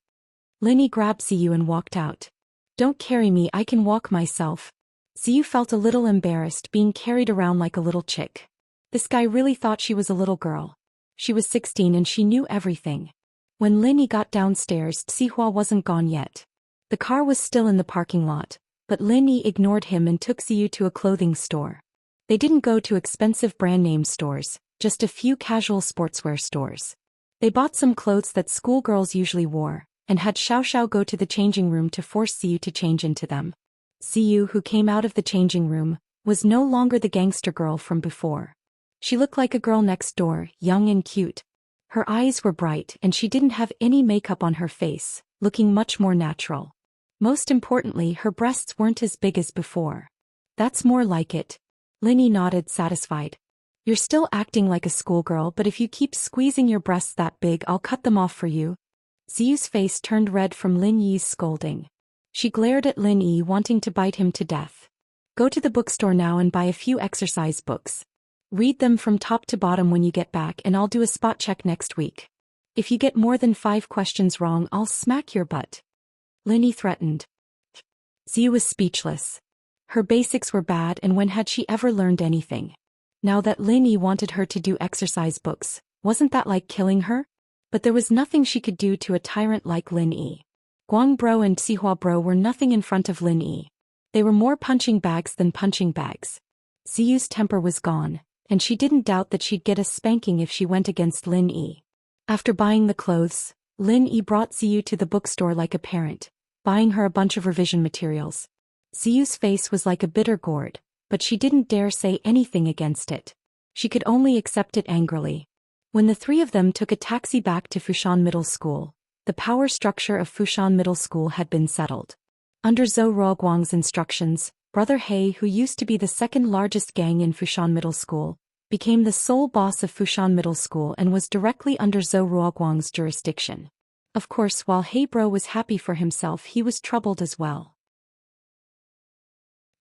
Lin Yi grabbed Ziyu and walked out. Don't carry me, I can walk myself. Ziyu felt a little embarrassed being carried around like a little chick. This guy really thought she was a little girl. She was 16 and she knew everything. When Lin Yi got downstairs, Sihua wasn't gone yet. The car was still in the parking lot, but Lin Yi ignored him and took Ziyu to a clothing store. They didn't go to expensive brand-name stores, just a few casual sportswear stores. They bought some clothes that schoolgirls usually wore, and had Xiao go to the changing room to force Ziyu to change into them. Ziyu, who came out of the changing room, was no longer the gangster girl from before. She looked like a girl next door, young and cute. Her eyes were bright and she didn't have any makeup on her face, looking much more natural. Most importantly, her breasts weren't as big as before. That's more like it. Lin Yi nodded, satisfied. You're still acting like a schoolgirl, but if you keep squeezing your breasts that big, I'll cut them off for you. Ziyu's face turned red from Lin Yi's scolding. She glared at Lin Yi, wanting to bite him to death. Go to the bookstore now and buy a few exercise books. Read them from top to bottom when you get back, and I'll do a spot check next week. If you get more than 5 questions wrong, I'll smack your butt. Lin Yi threatened. Ziyu was speechless. Her basics were bad, and when had she ever learned anything? Now that Lin Yi wanted her to do exercise books, wasn't that like killing her? But there was nothing she could do to a tyrant like Lin Yi. Guang Bro and Xihua Bro were nothing in front of Lin Yi. They were more punching bags than punching bags. Ziyu's temper was gone, and she didn't doubt that she'd get a spanking if she went against Lin Yi. After buying the clothes, Lin Yi brought Ziyu to the bookstore like a parent, buying her a bunch of revision materials. Ziyu's face was like a bitter gourd, but she didn't dare say anything against it. She could only accept it angrily. When the 3 of them took a taxi back to Fushan Middle School, the power structure of Fushan Middle School had been settled. Under Zhou Ruoguang's instructions, Brother He, who used to be the second largest gang in Fushan Middle School, became the sole boss of Fushan Middle School and was directly under Zhou Ruoguang's jurisdiction. Of course, while He Bro was happy for himself, he was troubled as well.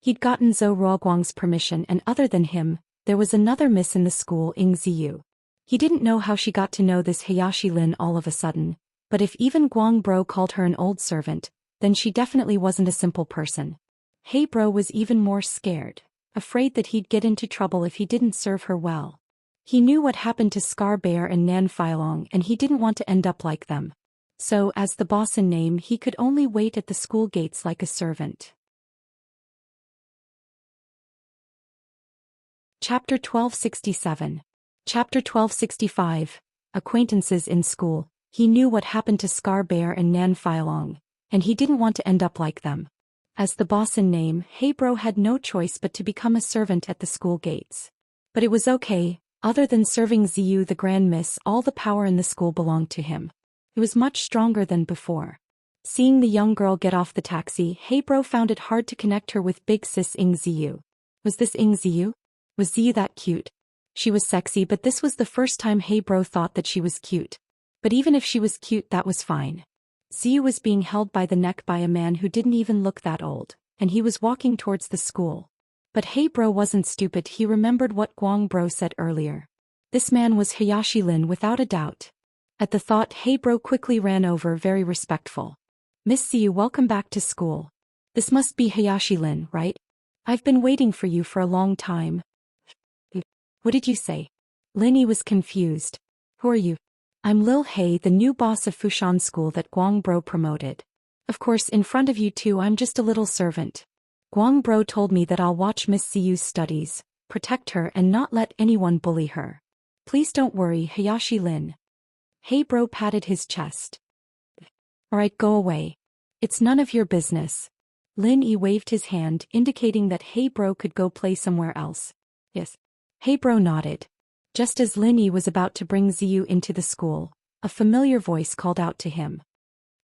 He'd gotten Zhou Ruoguang's permission, and other than him, there was another miss in the school, Ying Ziyu. He didn't know how she got to know this Hayashi Lin all of a sudden, but if even Guang Bro called her an old servant, then she definitely wasn't a simple person. He Bro was even more scared, afraid that he'd get into trouble if he didn't serve her well. He knew what happened to Scar Bear and Nan Filong, and he didn't want to end up like them. So, as the boss in name, he could only wait at the school gates like a servant. Chapter 1267. Chapter 1265. Acquaintances in school. He knew what happened to Scar Bear and Nan Filong, and he didn't want to end up like them. As the boss in name, He Bro had no choice but to become a servant at the school gates. But it was okay, other than serving Ziyu the Grand Miss, all the power in the school belonged to him. It was much stronger than before. Seeing the young girl get off the taxi, He Bro found it hard to connect her with big sis Ying Ziyu. Was this Ying Ziyu? Was Ziyu that cute? She was sexy, but this was the first time He Bro thought that she was cute. But even if she was cute, that was fine. Ziyu was being held by the neck by a man who didn't even look that old, and he was walking towards the school. But He Bro wasn't stupid. He remembered what Guang Bro said earlier. This man was Hayashi Lin without a doubt. At the thought, He Bro quickly ran over, very respectful. Miss Ziyu, welcome back to school. This must be Hayashi Lin, right? I've been waiting for you for a long time. What did you say? Lin Yi was confused. Who are you? I'm Lil He, the new boss of Fushan School that Guang Bro promoted. Of course, in front of you two, I'm just a little servant. Guang Bro told me that I'll watch Miss Ziyu's studies, protect her, and not let anyone bully her. Please don't worry, Hayashi Lin. He Bro patted his chest. Alright, go away. It's none of your business. Lin Yi waved his hand, indicating that He Bro could go play somewhere else. Yes. He Bro nodded. Just as Lin Yi was about to bring Ziyu into the school, a familiar voice called out to him.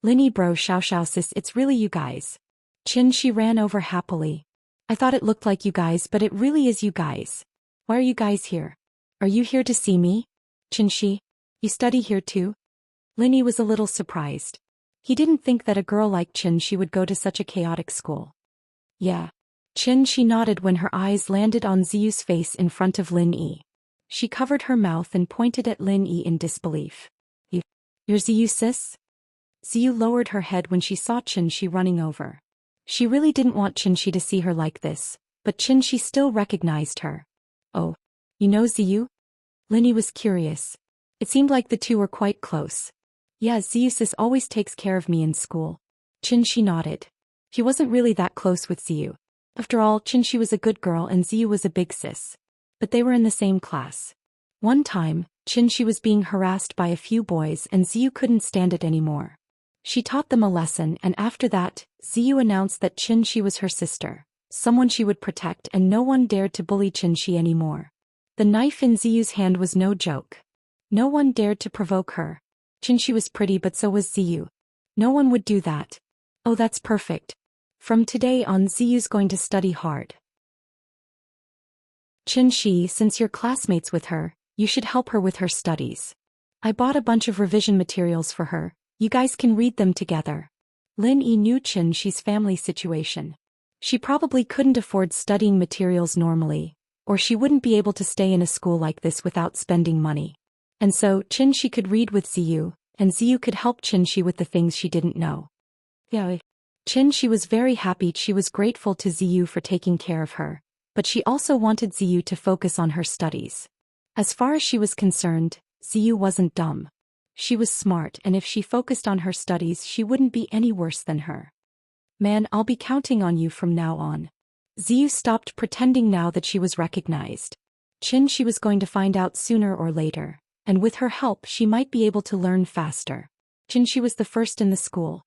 Lin Yi Bro, Xiao sis, it's really you guys. She ran over happily. I thought it looked like you guys, but it really is you guys. Why are you guys here? Are you here to see me? Shi, you study here too? Lin Yi was a little surprised. He didn't think that a girl like Shi would go to such a chaotic school. Yeah. Shi nodded when her eyes landed on Ziyu's face in front of Lin Yi. She covered her mouth and pointed at Lin Yi in disbelief. You're Ziyu, sis? Ziyu lowered her head when she saw Shi running over. She really didn't want Shi to see her like this, but Shi still recognized her. Oh, you know Ziyu? Lin Yi was curious. It seemed like the two were quite close. Yeah, Ziyu sis always takes care of me in school. Shi nodded. She wasn't really that close with Ziyu. After all, Shi was a good girl and Ziyu was a big sis. But they were in the same class. One time, Shi was being harassed by a few boys and Ziyu couldn't stand it anymore. She taught them a lesson, and after that, Ziyu announced that Shi was her sister, someone she would protect, and no one dared to bully Shi anymore. The knife in Ziyu's hand was no joke. No one dared to provoke her. Shi was pretty, but so was Ziyu. No one would do that. Oh, that's perfect. From today on, Ziyu's going to study hard. Qin, since you're classmates with her, you should help her with her studies. I bought a bunch of revision materials for her, you guys can read them together. Lin Yi knew Qin's family situation. She probably couldn't afford studying materials normally, or she wouldn't be able to stay in a school like this without spending money. And so, Qin could read with Ziyu, and Ziyu could help Qin with the things she didn't know. Yeah. Qin was very happy. She was grateful to Ziyu for taking care of her, but she also wanted Ziyu to focus on her studies. As far as she was concerned, Ziyu wasn't dumb. She was smart, and if she focused on her studies she wouldn't be any worse than her. Man, I'll be counting on you from now on. Ziyu stopped pretending now that she was recognized. She was going to find out sooner or later, and with her help she might be able to learn faster. She was the first in the school.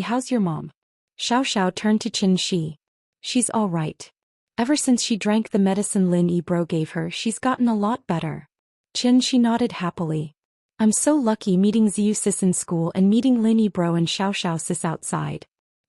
How's your mom? Xiao turned to Qin. She's all right. Ever since she drank the medicine Lin Yi bro gave her, she's gotten a lot better. Qin nodded happily. I'm so lucky meeting Ziyu sis in school and meeting Lin Yi bro and Xiao sis outside.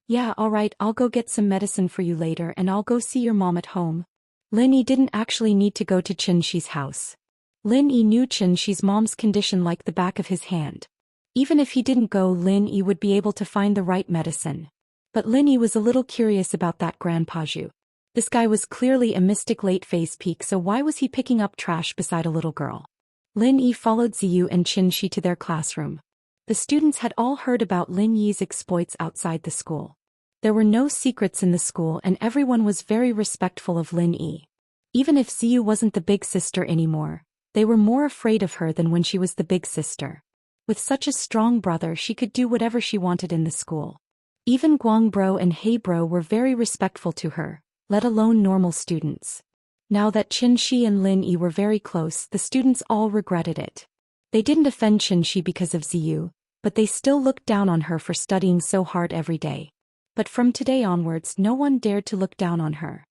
Yeah, alright, I'll go get some medicine for you later and I'll go see your mom at home. Lin Yi didn't actually need to go to Qin's house. Lin Yi knew Qin's mom's condition like the back of his hand. Even if he didn't go, Lin Yi would be able to find the right medicine. But Lin Yi was a little curious about that Grandpa Zhu. This guy was clearly a mystic late-phase peak, so why was he picking up trash beside a little girl? Lin Yi followed Ziyu and Qin to their classroom. The students had all heard about Lin Yi's exploits outside the school. There were no secrets in the school and everyone was very respectful of Lin Yi. Even if Ziyu wasn't the big sister anymore, they were more afraid of her than when she was the big sister. With such a strong brother, she could do whatever she wanted in the school. Even Guang bro and Hei bro were very respectful to her, let alone normal students. Now that Qin and Lin Yi were very close, the students all regretted it. They didn't offend Qin because of Ziyu, but they still looked down on her for studying so hard every day. But from today onwards, no one dared to look down on her.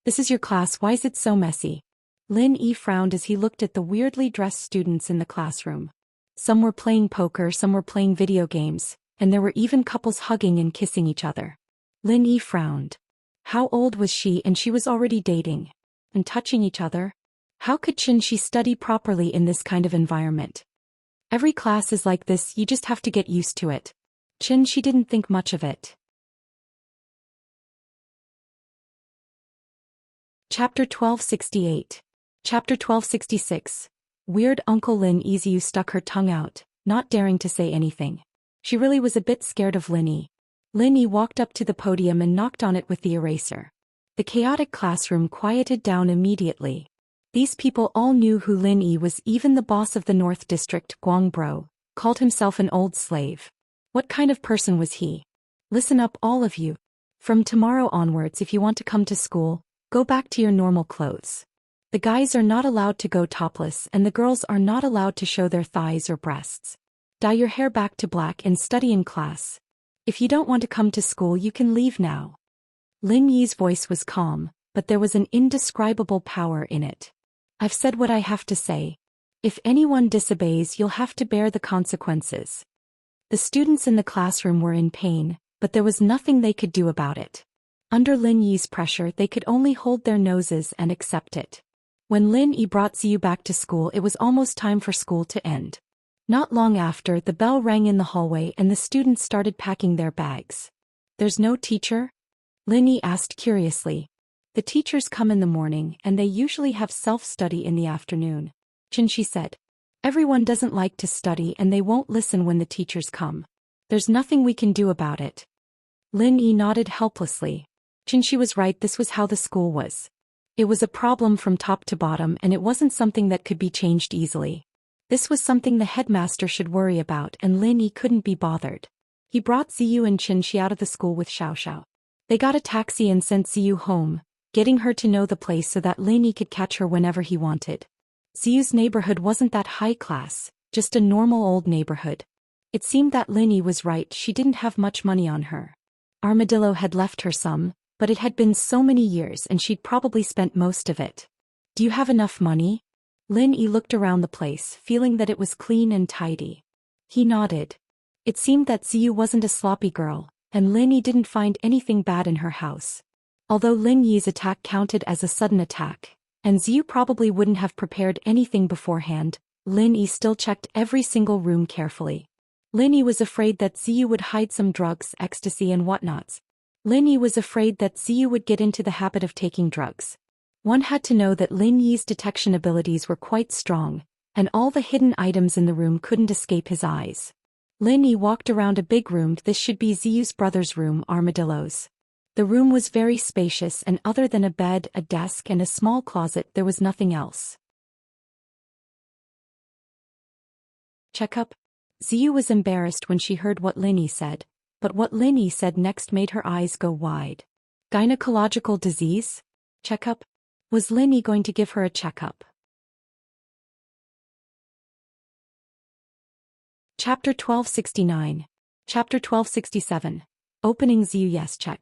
This is your class, why is it so messy? Lin Yi frowned as he looked at the weirdly dressed students in the classroom. Some were playing poker, some were playing video games, and there were even couples hugging and kissing each other. Lin Yi frowned. How old was she, and she was already dating and touching each other? How could Qin study properly in this kind of environment? Every class is like this, you just have to get used to it. Qin didn't think much of it. Chapter 1268. Chapter 1266. Weird Uncle Lin Yi's stuck her tongue out, not daring to say anything. She really was a bit scared of Lin Yi. Lin Yi walked up to the podium and knocked on it with the eraser. The chaotic classroom quieted down immediately. These people all knew who Lin Yi was. Even the boss of the North District, Guang bro, called himself an old slave. What kind of person was he? Listen up, all of you. From tomorrow onwards, if you want to come to school, go back to your normal clothes. The guys are not allowed to go topless and the girls are not allowed to show their thighs or breasts. Dye your hair back to black and study in class. If you don't want to come to school, you can leave now. Lin Yi's voice was calm, but there was an indescribable power in it. I've said what I have to say. If anyone disobeys, you'll have to bear the consequences. The students in the classroom were in pain, but there was nothing they could do about it. Under Lin Yi's pressure, they could only hold their noses and accept it. When Lin Yi brought Ziyu back to school, it was almost time for school to end. Not long after, the bell rang in the hallway and the students started packing their bags. There's no teacher? Lin Yi asked curiously. The teachers come in the morning and they usually have self-study in the afternoon. Qin said. Everyone doesn't like to study and they won't listen when the teachers come. There's nothing we can do about it. Lin Yi nodded helplessly. Qin was right, this was how the school was. It was a problem from top to bottom and it wasn't something that could be changed easily. This was something the headmaster should worry about and Lin Yi couldn't be bothered. He brought Ziyu and Qin out of the school with Xiao. They got a taxi and sent Ziyu home, getting her to know the place so that Lin Yi could catch her whenever he wanted. Ziyu's neighborhood wasn't that high class, just a normal old neighborhood. It seemed that Lin Yi was right, she didn't have much money on her. Armadillo had left her some, but it had been so many years and she'd probably spent most of it. Do you have enough money? Lin Yi looked around the place, feeling that it was clean and tidy. He nodded. It seemed that Ziyu wasn't a sloppy girl, and Lin Yi didn't find anything bad in her house. Although Lin Yi's attack counted as a sudden attack, And Ziyu probably wouldn't have prepared anything beforehand. Lin Yi still checked every single room carefully. Lin Yi was afraid that Ziyu would hide some drugs, ecstasy and whatnots. Lin Yi was afraid that Ziyu would get into the habit of taking drugs. One had to know that Lin Yi's detection abilities were quite strong, and all the hidden items in the room couldn't escape his eyes. Lin Yi walked around a big room. This should be Ziyu's brother's room, Armadillo's. The room was very spacious, and other than a bed, a desk and a small closet, there was nothing else. Checkup? Ziyu was embarrassed when she heard what Lin Yi said, but what Lin Yi said next made her eyes go wide. Gynecological disease? Checkup? Was Lin Yi going to give her a checkup? Chapter 1269. Chapter 1267. Opening Ziyu. Yes, check.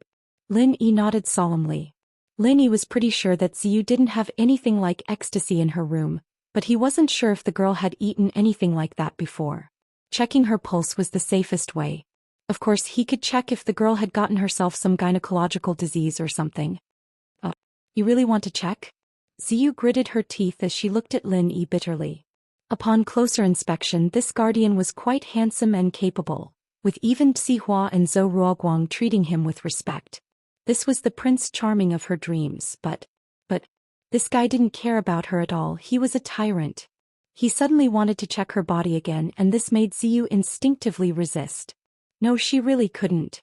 Lin Yi nodded solemnly. Lin Yi was pretty sure that Ziyu didn't have anything like ecstasy in her room, but he wasn't sure if the girl had eaten anything like that before. Checking her pulse was the safest way. Of course, he could check if the girl had gotten herself some gynecological disease or something. Oh, you really want to check? Ziyu gritted her teeth as she looked at Lin Yi bitterly. Upon closer inspection, this guardian was quite handsome and capable, with even Xihua and Zhou Ruoguang treating him with respect. This was the Prince Charming of her dreams, but this guy didn't care about her at all. He was a tyrant. He suddenly wanted to check her body again, and this made Ziyu instinctively resist. No, she really couldn't.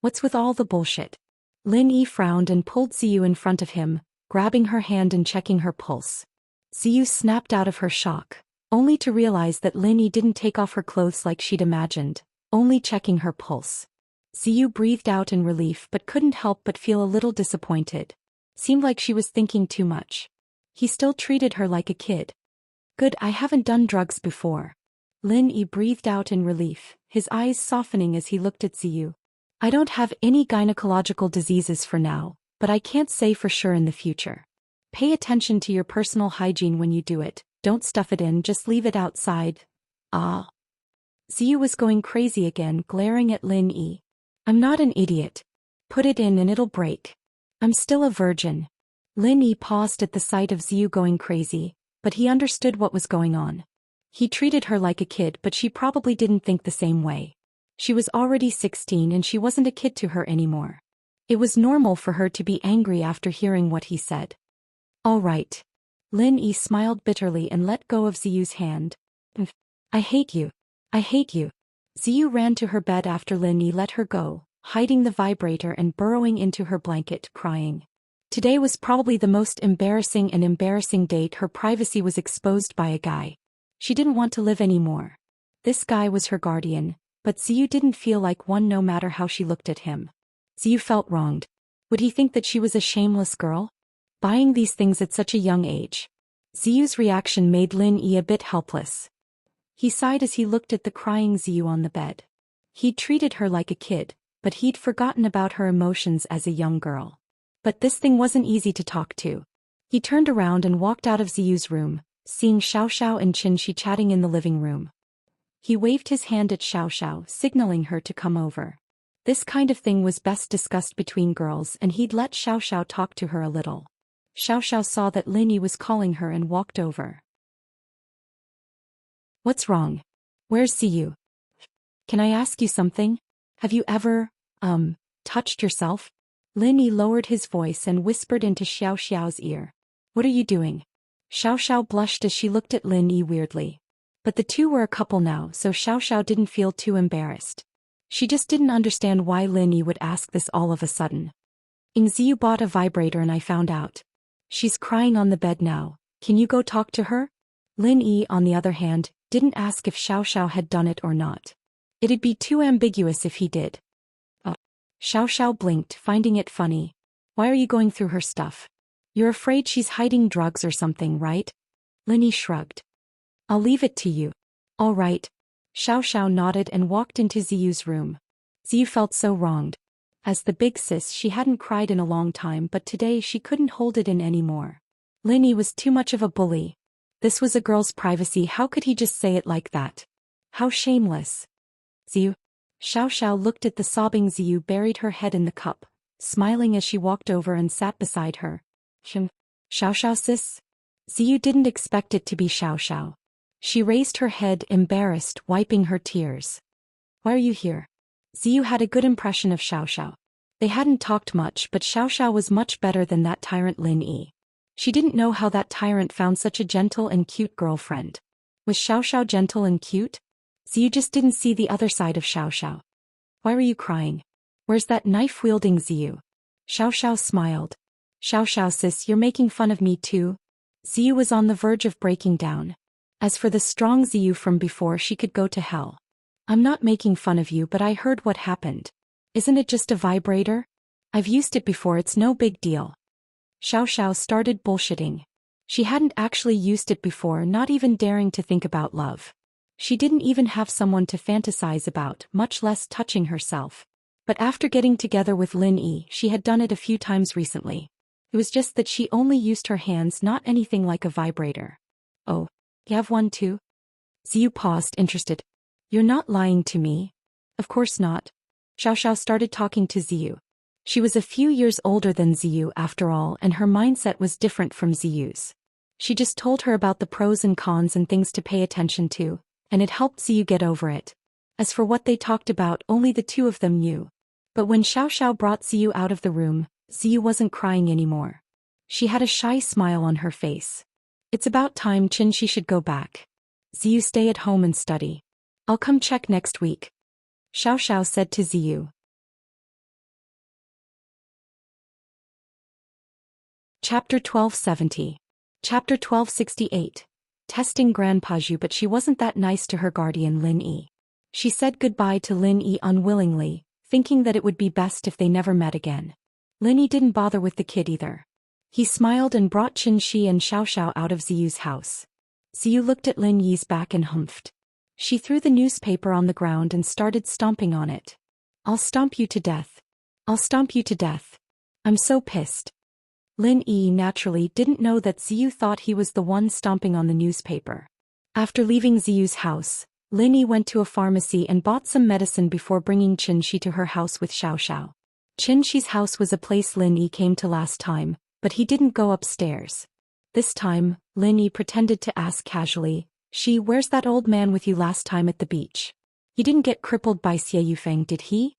What's with all the bullshit? Lin Yi frowned and pulled Ziyu in front of him, grabbing her hand and checking her pulse. Ziyu snapped out of her shock, only to realize that Lin Yi didn't take off her clothes like she'd imagined, only checking her pulse. Ziyu breathed out in relief but couldn't help but feel a little disappointed. Seemed like she was thinking too much. He still treated her like a kid. Good, I haven't done drugs before. Lin Yi breathed out in relief, his eyes softening as he looked at Ziyu. I don't have any gynecological diseases for now, but I can't say for sure in the future. Pay attention to your personal hygiene when you do it, don't stuff it in, just leave it outside. Ah. Ziyu was going crazy again, glaring at Lin Yi. I'm not an idiot. Put it in and it'll break. I'm still a virgin. Lin Yi paused at the sight of Ziyu going crazy, but he understood what was going on. He treated her like a kid, but she probably didn't think the same way. She was already 16 and she wasn't a kid to her anymore. It was normal for her to be angry after hearing what he said. All right. Lin Yi smiled bitterly and let go of Ziyu's hand. I hate you. I hate you. Ziyu ran to her bed after Lin Yi let her go, hiding the vibrator and burrowing into her blanket, crying. Today was probably the most embarrassing date. Her privacy was exposed by a guy. She didn't want to live anymore. This guy was her guardian, but Ziyu didn't feel like one no matter how she looked at him. Ziyu felt wronged. Would he think that she was a shameless girl? Buying these things at such a young age. Ziyu's reaction made Lin Yi a bit helpless. He sighed as he looked at the crying Ziyu on the bed. He'd treated her like a kid, but he'd forgotten about her emotions as a young girl. But this thing wasn't easy to talk to. He turned around and walked out of Ziyu's room, seeing Xiaoxiao and Qinshi chatting in the living room. He waved his hand at Xiaoxiao, signaling her to come over. This kind of thing was best discussed between girls, and he'd let Xiaoxiao talk to her a little. Xiaoxiao saw that Lin Yi was calling her and walked over. What's wrong? Where's Ziyu? Can I ask you something? Have you ever, touched yourself? Lin Yi lowered his voice and whispered into Xiaoxiao's ear. What are you doing? Xiaoxiao blushed as she looked at Lin Yi weirdly. But the two were a couple now, so Xiaoxiao didn't feel too embarrassed. She just didn't understand why Lin Yi would ask this all of a sudden. Ziyu bought a vibrator and I found out. She's crying on the bed now. Can you go talk to her? Lin Yi, on the other hand, didn't ask if Xiaoxiao had done it or not. It'd be too ambiguous if he did. Oh. Xiaoxiao blinked, finding it funny. Why are you going through her stuff? You're afraid she's hiding drugs or something, right? Lin Yi shrugged. I'll leave it to you. All right. Xiaoxiao nodded and walked into Ziyu's room. Ziyu felt so wronged. As the big sis, she hadn't cried in a long time, but today she couldn't hold it in anymore. Lin Yi was too much of a bully. This was a girl's privacy. How could he just say it like that? How shameless. Ziyu. Xiaoxiao looked at the sobbing Ziyu, buried her head in the cup, smiling as she walked over and sat beside her. Xiao Xiao sis? Ziyu didn't expect it to be Xiao Xiao. She raised her head, embarrassed, wiping her tears. Why are you here? Ziyu had a good impression of Xiao Xiao. They hadn't talked much, but Xiao Xiao was much better than that tyrant Lin Yi. She didn't know how that tyrant found such a gentle and cute girlfriend. Was Xiao Xiao gentle and cute? Ziyu just didn't see the other side of Xiao Xiao. Why were you crying? Where's that knife-wielding Ziyu? Xiao Xiao smiled. Xiao Xiao sis, you're making fun of me too? Ziyu was on the verge of breaking down. As for the strong Ziyu from before, she could go to hell. I'm not making fun of you, but I heard what happened. Isn't it just a vibrator? I've used it before, it's no big deal. Xiao Xiao started bullshitting. She hadn't actually used it before, not even daring to think about love. She didn't even have someone to fantasize about, much less touching herself. But after getting together with Lin Yi, she had done it a few times recently. It was just that she only used her hands, not anything like a vibrator. Oh, you have one too? Ziyu paused, interested. You're not lying to me? Of course not. Xiao Xiao started talking to Ziyu. She was a few years older than Ziyu after all, and her mindset was different from Ziyu's. She just told her about the pros and cons and things to pay attention to, and it helped Ziyu get over it. As for what they talked about, only the two of them knew. But when Xiao Xiao brought Ziyu out of the room, Ziyu wasn't crying anymore. She had a shy smile on her face. It's about time, Chin, she should go back. Ziyu, stay at home and study. I'll come check next week. Xiao Xiao said to Ziyu. Chapter 1270. Chapter 1268. Testing Grandpa Zhu, but she wasn't that nice to her guardian Lin Yi. She said goodbye to Lin Yi unwillingly, thinking that it would be best if they never met again. Lin Yi didn't bother with the kid either. He smiled and brought Qin Shi and Xiao Xiao out of Ziyu's house. Ziyu looked at Lin Yi's back and humphed. She threw the newspaper on the ground and started stomping on it. I'll stomp you to death. I'll stomp you to death. I'm so pissed. Lin Yi naturally didn't know that Ziyu thought he was the one stomping on the newspaper. After leaving Ziyu's house, Lin Yi went to a pharmacy and bought some medicine before bringing Qin Shi to her house with Xiao Xiao. Qin Shi's house was a place Lin Yi came to last time, but he didn't go upstairs. This time, Lin Yi pretended to ask casually, where's that old man with you last time at the beach? He didn't get crippled by Xie Yufeng, did he?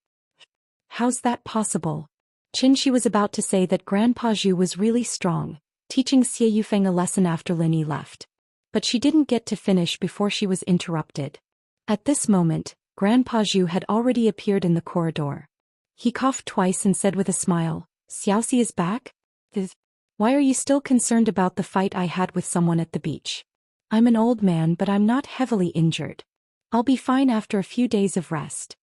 How's that possible? Qin Shi was about to say that Grandpa Zhu was really strong, teaching Xie Yufeng a lesson after Lin Yi left. But she didn't get to finish before she was interrupted. At this moment, Grandpa Zhu had already appeared in the corridor. He coughed twice and said with a smile, Xiaoxi is back? Why are you still concerned about the fight I had with someone at the beach? I'm an old man, but I'm not heavily injured. I'll be fine after a few days of rest.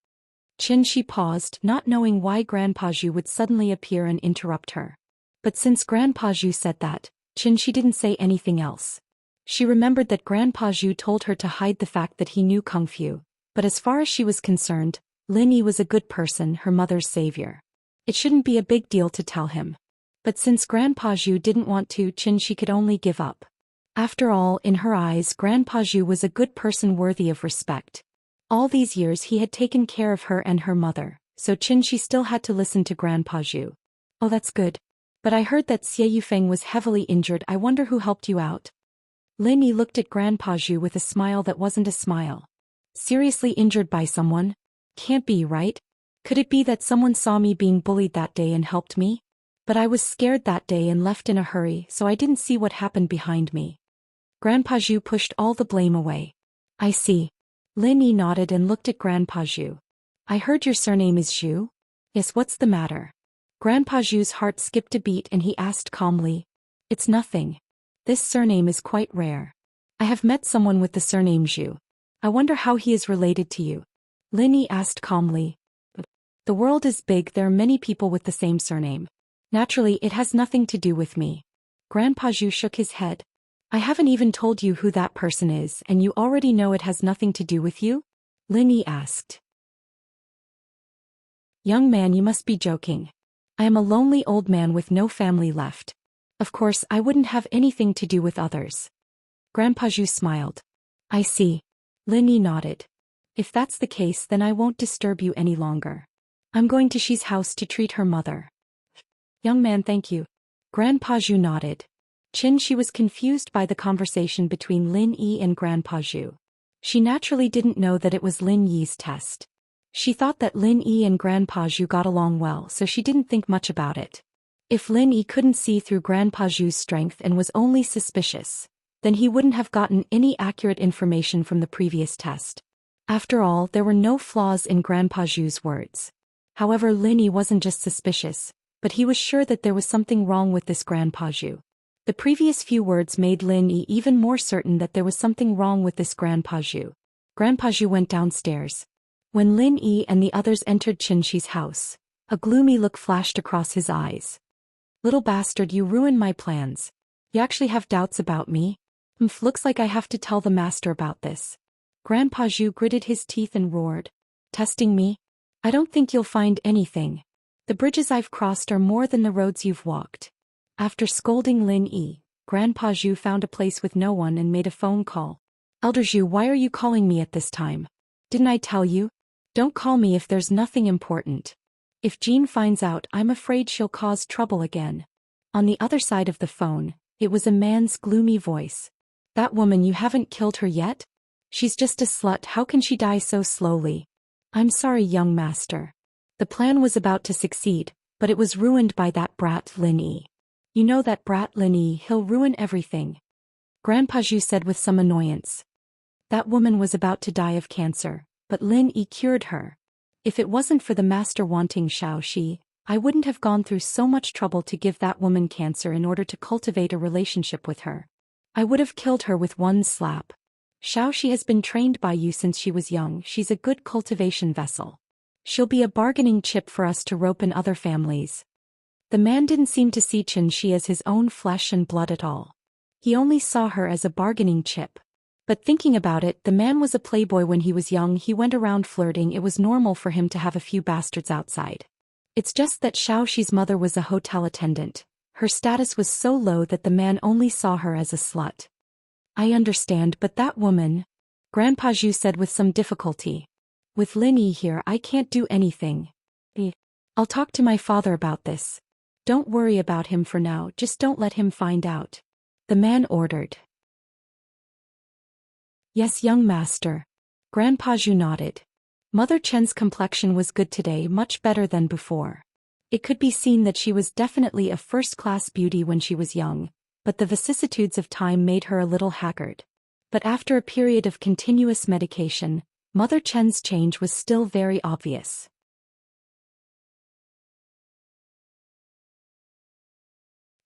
Qin Shi paused, not knowing why Grandpa Zhu would suddenly appear and interrupt her. But since Grandpa Zhu said that, Qin Shi didn't say anything else. She remembered that Grandpa Zhu told her to hide the fact that he knew Kung Fu, but as far as she was concerned, Lin Yi was a good person, her mother's savior. It shouldn't be a big deal to tell him. But since Grandpa Zhu didn't want to, Qin Shi could only give up. After all, in her eyes, Grandpa Zhu was a good person worthy of respect. All these years he had taken care of her and her mother, so Qin Shi still had to listen to Grandpa Zhu. Oh, that's good. But I heard that Xie Yufeng was heavily injured. I wonder who helped you out. Lin Yi looked at Grandpa Zhu with a smile that wasn't a smile. Seriously injured by someone? Can't be, right? Could it be that someone saw me being bullied that day and helped me? But I was scared that day and left in a hurry, so I didn't see what happened behind me. Grandpa Zhu pushed all the blame away. I see. Lin Yi nodded and looked at Grandpa Zhu. I heard your surname is Zhu? Yes, what's the matter? Grandpa Zhu's heart skipped a beat and he asked calmly. It's nothing. This surname is quite rare. I have met someone with the surname Zhu. I wonder how he is related to you. Lin Yi asked calmly. The world is big, there are many people with the same surname. Naturally, it has nothing to do with me. Grandpa Zhu shook his head. I haven't even told you who that person is, and you already know it has nothing to do with you? Lin Yi asked. Young man, you must be joking. I am a lonely old man with no family left. Of course, I wouldn't have anything to do with others. Grandpa Zhu smiled. I see. Lin Yi nodded. If that's the case, then I won't disturb you any longer. I'm going to Xi's house to treat her mother. Young man, thank you. Grandpa Zhu nodded. She was confused by the conversation between Lin Yi and Grandpa Zhu. She naturally didn't know that it was Lin Yi's test. She thought that Lin Yi and Grandpa Zhu got along well, so she didn't think much about it. If Lin Yi couldn't see through Grandpa Zhu's strength and was only suspicious, then he wouldn't have gotten any accurate information from the previous test. After all, there were no flaws in Grandpa Zhu's words. However, Lin Yi wasn't just suspicious, but he was sure that there was something wrong with this Grandpa Zhu. The previous few words made Lin Yi even more certain that there was something wrong with this Grandpa Zhu. Grandpa Zhu went downstairs. When Lin Yi and the others entered Qinshi's house, a gloomy look flashed across his eyes. "Little bastard, you ruined my plans. You actually have doubts about me? Looks like I have to tell the master about this." Grandpa Zhu gritted his teeth and roared. "Testing me? I don't think you'll find anything. The bridges I've crossed are more than the roads you've walked." After scolding Lin Yi, Grandpa Zhu found a place with no one and made a phone call. "Elder Zhu, why are you calling me at this time? Didn't I tell you? Don't call me if there's nothing important. If Jean finds out, I'm afraid she'll cause trouble again." On the other side of the phone, it was a man's gloomy voice. "That woman, you haven't killed her yet? She's just a slut, how can she die so slowly?" "I'm sorry, young master. The plan was about to succeed, but it was ruined by that brat Lin Yi. You know that brat Lin Yi, he'll ruin everything." Grandpa Zhu said with some annoyance. "That woman was about to die of cancer, but Lin Yi cured her. If it wasn't for the master wanting Xiaoxi, I wouldn't have gone through so much trouble to give that woman cancer in order to cultivate a relationship with her. I would have killed her with one slap. Xiaoxi has been trained by you since she was young, she's a good cultivation vessel. She'll be a bargaining chip for us to rope in other families." The man didn't seem to see Qinshi as his own flesh and blood at all. He only saw her as a bargaining chip. But thinking about it, the man was a playboy when he was young, he went around flirting, it was normal for him to have a few bastards outside. It's just that Xiaoxi's mother was a hotel attendant. Her status was so low that the man only saw her as a slut. "I understand, but that woman," Grandpa Zhu said with some difficulty. "With Lin Yi here, I can't do anything. I'll talk to my father about this. Don't worry about him for now, just don't let him find out," the man ordered. "Yes, young master." Grandpa Zhu nodded. Mother Chen's complexion was good today, much better than before. It could be seen that she was definitely a first-class beauty when she was young, but the vicissitudes of time made her a little haggard. But after a period of continuous medication, Mother Chen's change was still very obvious.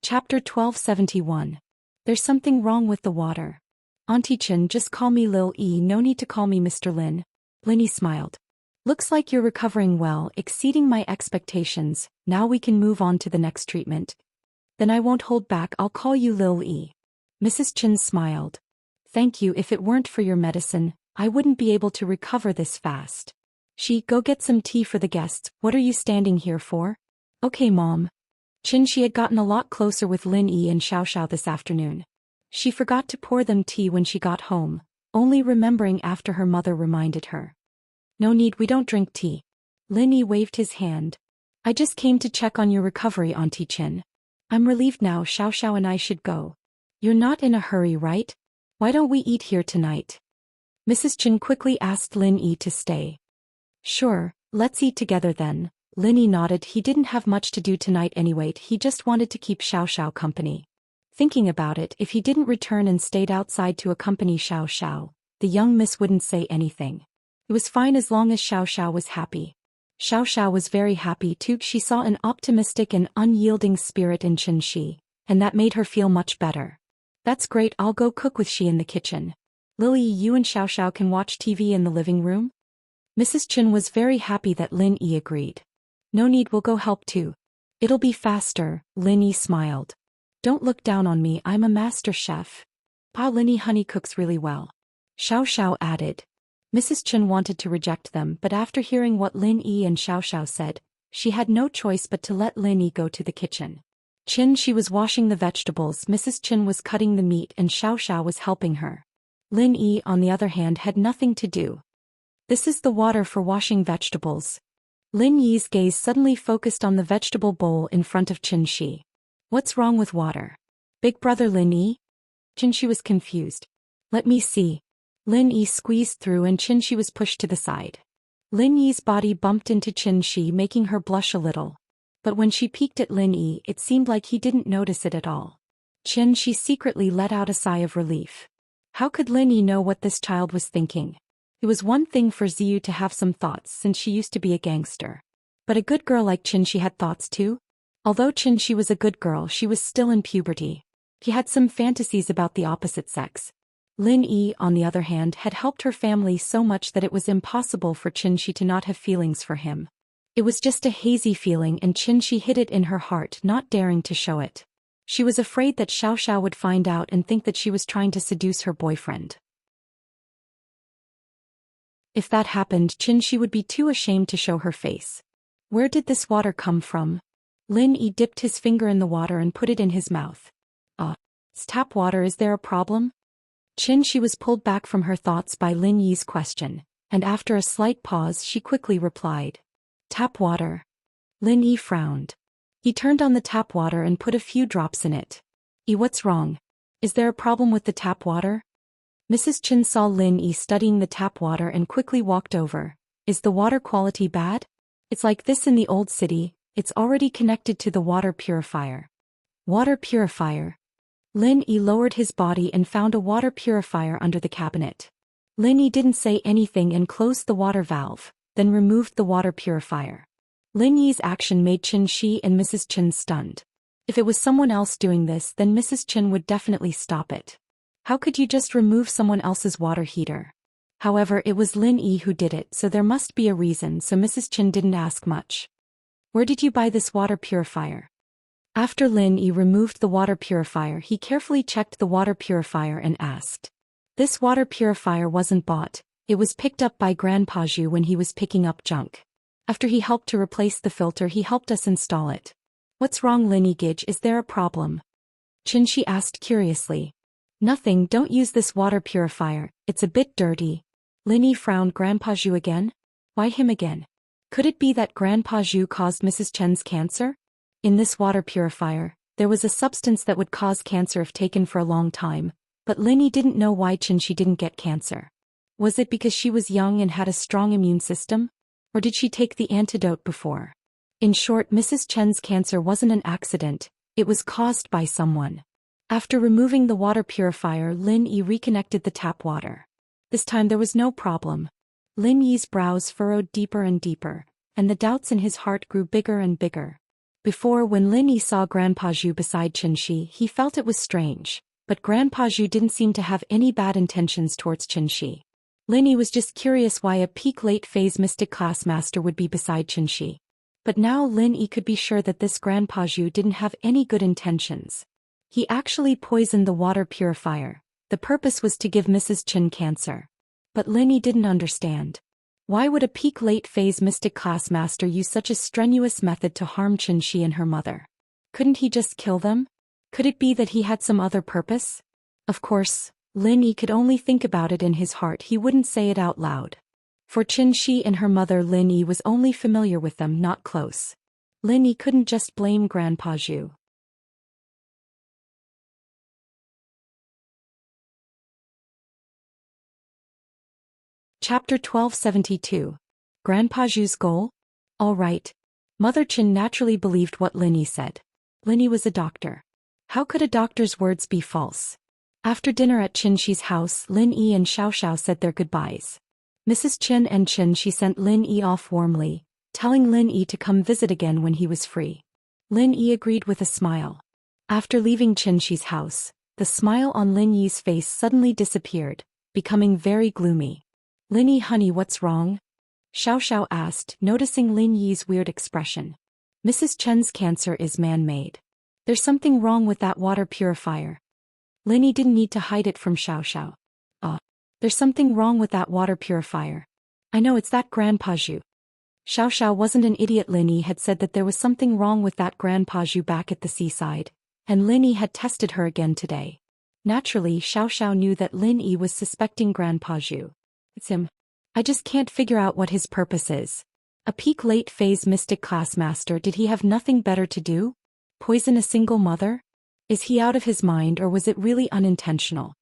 Chapter 1271. There's something wrong with the water. "Auntie Chen, just call me Lil E, no need to call me Mr. Lin." Lin Yi smiled. "Looks like you're recovering well, exceeding my expectations, now we can move on to the next treatment." "Then I won't hold back, I'll call you Lil E." Mrs. Chen smiled. "Thank you, if it weren't for your medicine, I wouldn't be able to recover this fast." Go get some tea for the guests, what are you standing here for?" "Okay, Mom." She had gotten a lot closer with Lin Yi and Xiao this afternoon. She forgot to pour them tea when she got home, only remembering after her mother reminded her. "No need, we don't drink tea." Lin Yi waved his hand. "I just came to check on your recovery, Auntie Chen. I'm relieved now, Xiao and I should go." "You're not in a hurry, right? Why don't we eat here tonight?" Mrs. Chen quickly asked Lin Yi to stay. "Sure, let's eat together then." Lin Yi nodded, he didn't have much to do tonight anyway, he just wanted to keep Xiao company. Thinking about it, if he didn't return and stayed outside to accompany Xiao, the young miss wouldn't say anything. It was fine as long as Xiao was happy. Xiao was very happy too, she saw an optimistic and unyielding spirit in Qinshi, and that made her feel much better. "That's great, I'll go cook with she in the kitchen. Lily, you and Xiao can watch TV in the living room?" Mrs. Chen was very happy that Lin Yi agreed. "No need, we'll go help too. It'll be faster," Lin Yi smiled. "Don't look down on me, I'm a master chef. Pa Lin Yi honey cooks really well." Xiao added. Mrs. Chen wanted to reject them, but after hearing what Lin Yi and Xiao said, she had no choice but to let Lin Yi go to the kitchen. She was washing the vegetables, Mrs. Chen was cutting the meat and Xiao was helping her. Lin Yi, on the other hand, had nothing to do. "This is the water for washing vegetables." Lin Yi's gaze suddenly focused on the vegetable bowl in front of Qinshi. "What's wrong with water?" Big brother Lin Yi? Chin-shi was confused. Let me see. Lin Yi squeezed through and Chin-shi was pushed to the side. Lin Yi's body bumped into Chin-shi, making her blush a little. But when she peeked at Lin Yi, it seemed like he didn't notice it at all. Chin-shi secretly let out a sigh of relief. How could Lin Yi know what this child was thinking? It was one thing for Ziyu to have some thoughts since she used to be a gangster. But a good girl like Chin-shi had thoughts too? Although Chin-shi was a good girl, she was still in puberty. She had some fantasies about the opposite sex. Lin Yi, on the other hand, had helped her family so much that it was impossible for Chin-shi to not have feelings for him. It was just a hazy feeling and Chin-shi hid it in her heart, not daring to show it. She was afraid that Xiao Xiao would find out and think that she was trying to seduce her boyfriend. If that happened, Chin-shi would be too ashamed to show her face. Where did this water come from? Lin Yi dipped his finger in the water and put it in his mouth. It's tap water, is there a problem? Chin-shi was pulled back from her thoughts by Lin Yi's question, and after a slight pause she quickly replied. Tap water. Lin Yi frowned. He turned on the tap water and put a few drops in it. What's wrong? Is there a problem with the tap water? Mrs. Chin saw Lin Yi studying the tap water and quickly walked over. Is the water quality bad? It's like this in the old city, it's already connected to the water purifier. Water purifier. Lin Yi lowered his body and found a water purifier under the cabinet. Lin Yi didn't say anything and closed the water valve, then removed the water purifier. Lin Yi's action made Chin-shi and Mrs. Chin stunned. If it was someone else doing this, then Mrs. Chin would definitely stop it. How could you just remove someone else's water heater? However, it was Lin Yi who did it, so there must be a reason, so Mrs. Chin didn't ask much. Where did you buy this water purifier? After Lin Yi removed the water purifier, he carefully checked the water purifier and asked. This water purifier wasn't bought, it was picked up by Grandpa Zhu when he was picking up junk. After he helped to replace the filter, he helped us install it. What's wrong, Lin Yi Gage, is there a problem? Chin-shi asked curiously. Nothing, don't use this water purifier, it's a bit dirty. Lin Yi frowned. Grandpa Zhu again? Why him again? Could it be that Grandpa Zhu caused Mrs. Chen's cancer? In this water purifier, there was a substance that would cause cancer if taken for a long time, but Lin Yi didn't know why Chin-shi didn't get cancer. Was it because she was young and had a strong immune system? Or did she take the antidote before? In short, Mrs. Chen's cancer wasn't an accident, it was caused by someone. After removing the water purifier, Lin Yi reconnected the tap water. This time there was no problem. Lin Yi's brows furrowed deeper and deeper, and the doubts in his heart grew bigger and bigger. Before, when Lin Yi saw Grandpa Zhu beside Chin-shi, he felt it was strange, but Grandpa Zhu didn't seem to have any bad intentions towards Chin-shi. Lin Yi was just curious why a peak late-phase mystic class master would be beside Chin-shi. But now Lin Yi could be sure that this Grandpa Zhu didn't have any good intentions. He actually poisoned the water purifier. The purpose was to give Mrs. Chin cancer. But Lin Yi didn't understand. Why would a peak late-phase mystic class master use such a strenuous method to harm Chin-shi and her mother? Couldn't he just kill them? Could it be that he had some other purpose? Of course, Lin Yi could only think about it in his heart, he wouldn't say it out loud. For Chin-shi and her mother, Lin Yi was only familiar with them, not close. Lin Yi couldn't just blame Grandpa Zhu. Chapter 1272. Grandpa Zhu's goal? All right. Mother Chin naturally believed what Lin Yi said. Lin Yi was a doctor. How could a doctor's words be false? After dinner at Chin-shi's house, Lin Yi and Xiao Xiao said their goodbyes. Mrs. Chin and Chin-shi sent Lin Yi off warmly, telling Lin Yi to come visit again when he was free. Lin Yi agreed with a smile. After leaving Chin-shi's house, the smile on Lin Yi's face suddenly disappeared, becoming very gloomy. Lin Yi, honey, what's wrong? Xiao Xiao asked, noticing Lin Yi's weird expression. Mrs. Chen's cancer is man-made. There's something wrong with that water purifier. Lin Yi didn't need to hide it from Xiao Xiao. There's something wrong with that water purifier. I know, it's that Grandpa Zhu. Xiao Xiao wasn't an idiot. Lin Yi had said that there was something wrong with that Grandpa Zhu back at the seaside, and Lin Yi had tested her again today. Naturally, Xiao Xiao knew that Lin Yi was suspecting Grandpa Zhu. It's him. I just can't figure out what his purpose is. A peak late-phase mystic class master, did he have nothing better to do? Poison a single mother? Is he out of his mind or was it really unintentional?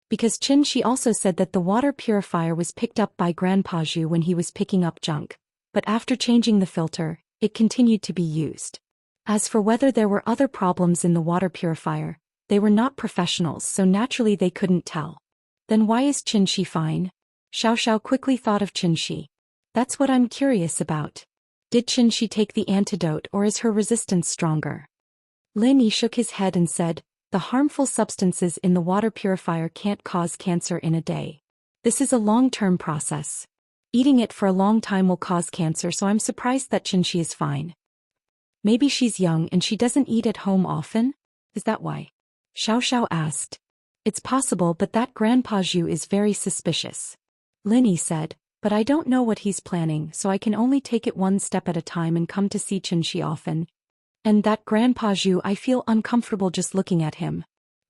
Because Qin also said that the water purifier was picked up by Grandpa Zhu when he was picking up junk, but after changing the filter, it continued to be used. As for whether there were other problems in the water purifier, they were not professionals so naturally they couldn't tell. Then why is Qin fine? Xiao quickly thought of Qin. That's what I'm curious about. Did Qin take the antidote or is her resistance stronger? Lin Yi shook his head and said, the harmful substances in the water purifier can't cause cancer in a day. This is a long-term process. Eating it for a long time will cause cancer, so I'm surprised that Qin is fine. Maybe she's young and she doesn't eat at home often? Is that why? Xiao asked. It's possible, but that Grandpa Zhu is very suspicious. Lin Yi said, but I don't know what he's planning, so I can only take it one step at a time and come to see Qin often. And that Grandpa Zhu, I feel uncomfortable just looking at him.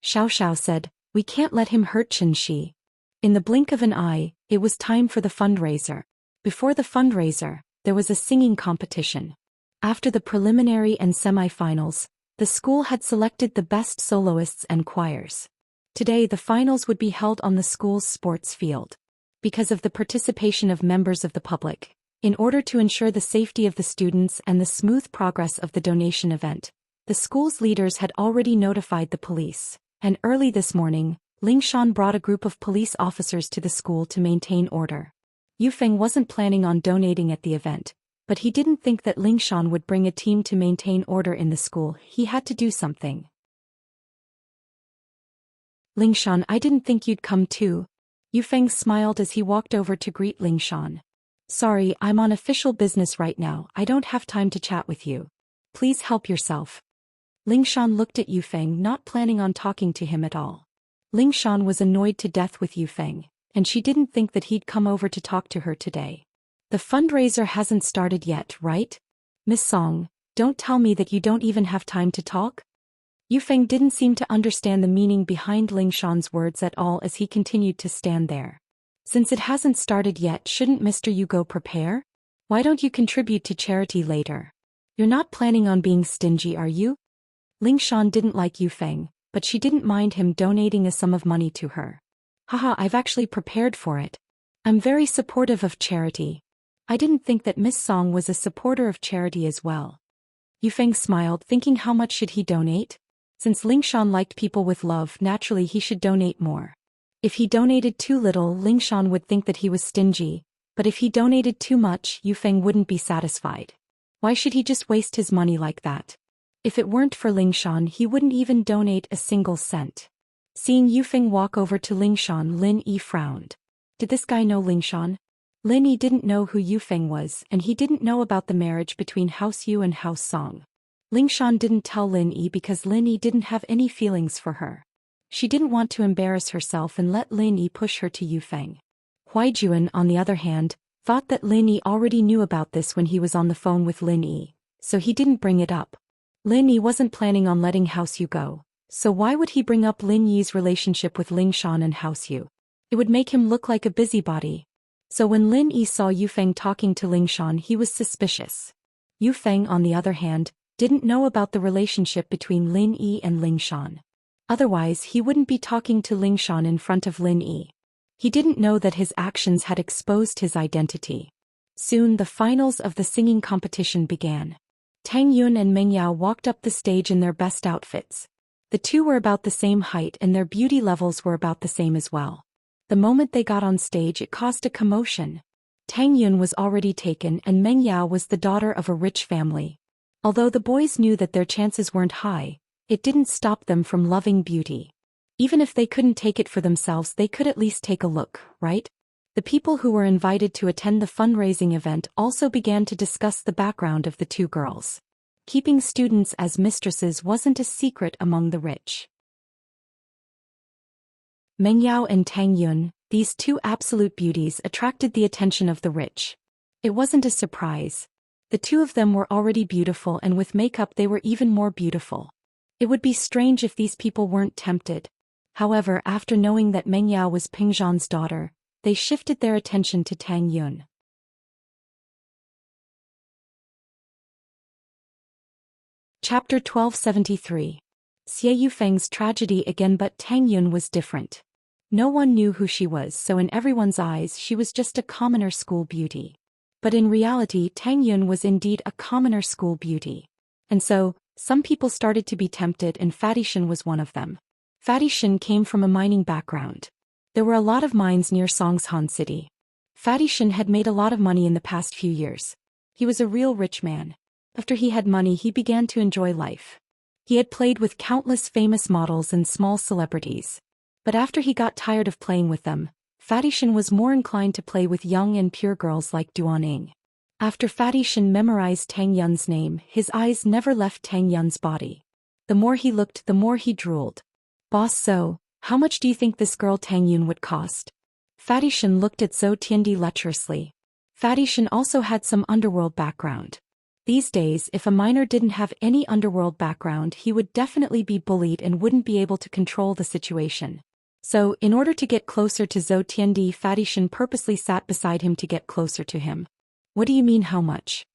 Xiao said, we can't let him hurt Qin. In the blink of an eye, it was time for the fundraiser. Before the fundraiser, there was a singing competition. After the preliminary and semi-finals, the school had selected the best soloists and choirs. Today the finals would be held on the school's sports field. Because of the participation of members of the public, in order to ensure the safety of the students and the smooth progress of the donation event, the school's leaders had already notified the police, and early this morning, Lingshan brought a group of police officers to the school to maintain order. Yufeng wasn't planning on donating at the event, but he didn't think that Lingshan would bring a team to maintain order in the school. He had to do something. Lingshan, I didn't think you'd come too. Yufeng smiled as he walked over to greet Lingshan. Sorry, I'm on official business right now, I don't have time to chat with you. Please help yourself. Lingshan looked at Yufeng, not planning on talking to him at all. Lingshan was annoyed to death with Yufeng, and she didn't think that he'd come over to talk to her today. The fundraiser hasn't started yet, right? Miss Song, don't tell me that you don't even have time to talk? Yufeng didn't seem to understand the meaning behind Lingshan's words at all as he continued to stand there. Since it hasn't started yet, shouldn't Mr. Yu go prepare? Why don't you contribute to charity later? You're not planning on being stingy, are you? Lingshan didn't like Yufeng, but she didn't mind him donating a sum of money to her. Haha, I've actually prepared for it. I'm very supportive of charity. I didn't think that Miss Song was a supporter of charity as well. Yufeng smiled, thinking how much should he donate? Since Lingshan liked people with love, naturally he should donate more. If he donated too little, Lingshan would think that he was stingy, but if he donated too much, Yufeng wouldn't be satisfied. Why should he just waste his money like that? If it weren't for Lingshan, he wouldn't even donate a single cent. Seeing Yufeng walk over to Lingshan, Lin Yi frowned. Did this guy know Lingshan? Lin Yi didn't know who Yufeng was, and he didn't know about the marriage between House Yu and House Song. Lingshan didn't tell Lin Yi because Lin Yi didn't have any feelings for her. She didn't want to embarrass herself and let Lin Yi push her to Yufeng. Huaijuan, on the other hand, thought that Lin Yi already knew about this when he was on the phone with Lin Yi, so he didn't bring it up. Lin Yi wasn't planning on letting House Yu go, so why would he bring up Lin Yi's relationship with Lingshan and House Yu? It would make him look like a busybody. So when Lin Yi saw Yufeng talking to Lingshan, he was suspicious. Yufeng, on the other hand, didn't know about the relationship between Lin Yi and Lingshan. Otherwise, he wouldn't be talking to Lingshan in front of Lin Yi. He didn't know that his actions had exposed his identity. Soon the finals of the singing competition began. Tang Yun and Meng Yao walked up the stage in their best outfits. The two were about the same height and their beauty levels were about the same as well. The moment they got on stage, it caused a commotion. Tang Yun was already taken and Meng Yao was the daughter of a rich family. Although the boys knew that their chances weren't high, it didn't stop them from loving beauty. Even if they couldn't take it for themselves, they could at least take a look, right? The people who were invited to attend the fundraising event also began to discuss the background of the two girls. Keeping students as mistresses wasn't a secret among the rich. Meng Yao and Tang Yun, these two absolute beauties, attracted the attention of the rich. It wasn't a surprise. The two of them were already beautiful, and with makeup they were even more beautiful. It would be strange if these people weren't tempted. However, after knowing that Meng Yao was Ping Zhan's daughter, they shifted their attention to Tang Yun. Chapter 1273. Xie Yufeng's tragedy again, but Tang Yun was different. No one knew who she was, so in everyone's eyes she was just a commoner school beauty. But in reality Tang Yun was indeed a commoner school beauty. And so, some people started to be tempted, and Fatty Shin was one of them. Fatty Shin came from a mining background. There were a lot of mines near Songshan City. Fatty Shin had made a lot of money in the past few years. He was a real rich man. After he had money he began to enjoy life. He had played with countless famous models and small celebrities. But after he got tired of playing with them, Fatty Shin was more inclined to play with young and pure girls like Duan Ing. After Fatty Shin memorized Tang Yun's name, his eyes never left Tang Yun's body. The more he looked, the more he drooled. Boss So, how much do you think this girl Tang Yun would cost? Fatty Shin looked at Zhou Tiandi lecherously. Fatty Shin also had some underworld background. These days, if a miner didn't have any underworld background, he would definitely be bullied and wouldn't be able to control the situation. So, in order to get closer to Zhou Tiandi, Fatty Shin purposely sat beside him to get closer to him. What do you mean how much?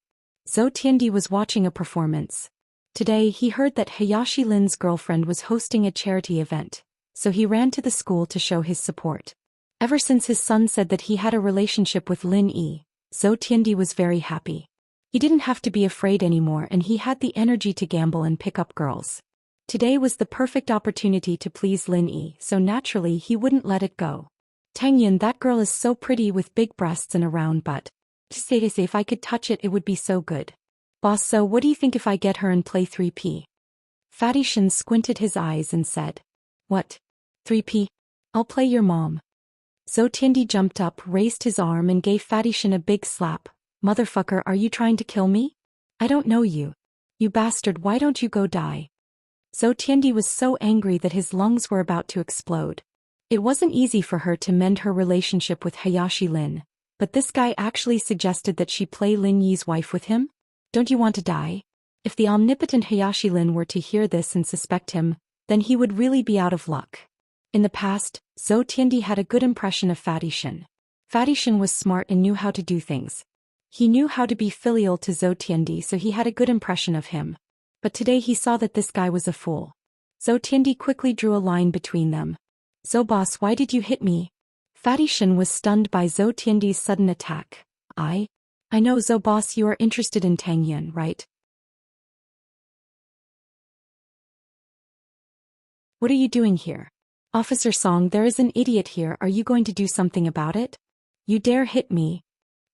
Zhou Tiandi was watching a performance. Today he heard that Hayashi Lin's girlfriend was hosting a charity event, so he ran to the school to show his support. Ever since his son said that he had a relationship with Lin Yi, Zhou Tiandi was very happy. He didn't have to be afraid anymore, and he had the energy to gamble and pick up girls. Today was the perfect opportunity to please Lin Yi, so naturally he wouldn't let it go. Tang Yun, that girl is so pretty with big breasts and a round butt. Say if I could touch it, it would be so good. Boss So, what do you think if I get her and play 3P? Fatty Shin squinted his eyes and said, What? 3P? I'll play your mom. Zhou Tiandi jumped up, raised his arm and gave Fatty Shin a big slap. Motherfucker, are you trying to kill me? I don't know you. You bastard, why don't you go die? Zhou Tiandi was so angry that his lungs were about to explode. It wasn't easy for her to mend her relationship with Hayashi Lin, but this guy actually suggested that she play Lin Yi's wife with him? Don't you want to die? If the omnipotent Hayashi Lin were to hear this and suspect him, then he would really be out of luck. In the past, Zhou Tiandi had a good impression of Fatty Shin. Fatty Shin was smart and knew how to do things. He knew how to be filial to Zhou Tiandi, so he had a good impression of him. But today he saw that this guy was a fool. Zhou Tiandi quickly drew a line between them. Zhou boss, why did you hit me? Fatty Shin was stunned by Zhou Tiandi's sudden attack. I know, Zhou boss, you are interested in Tang Yun, right? What are you doing here? Officer Song, there is an idiot here, are you going to do something about it? You dare hit me?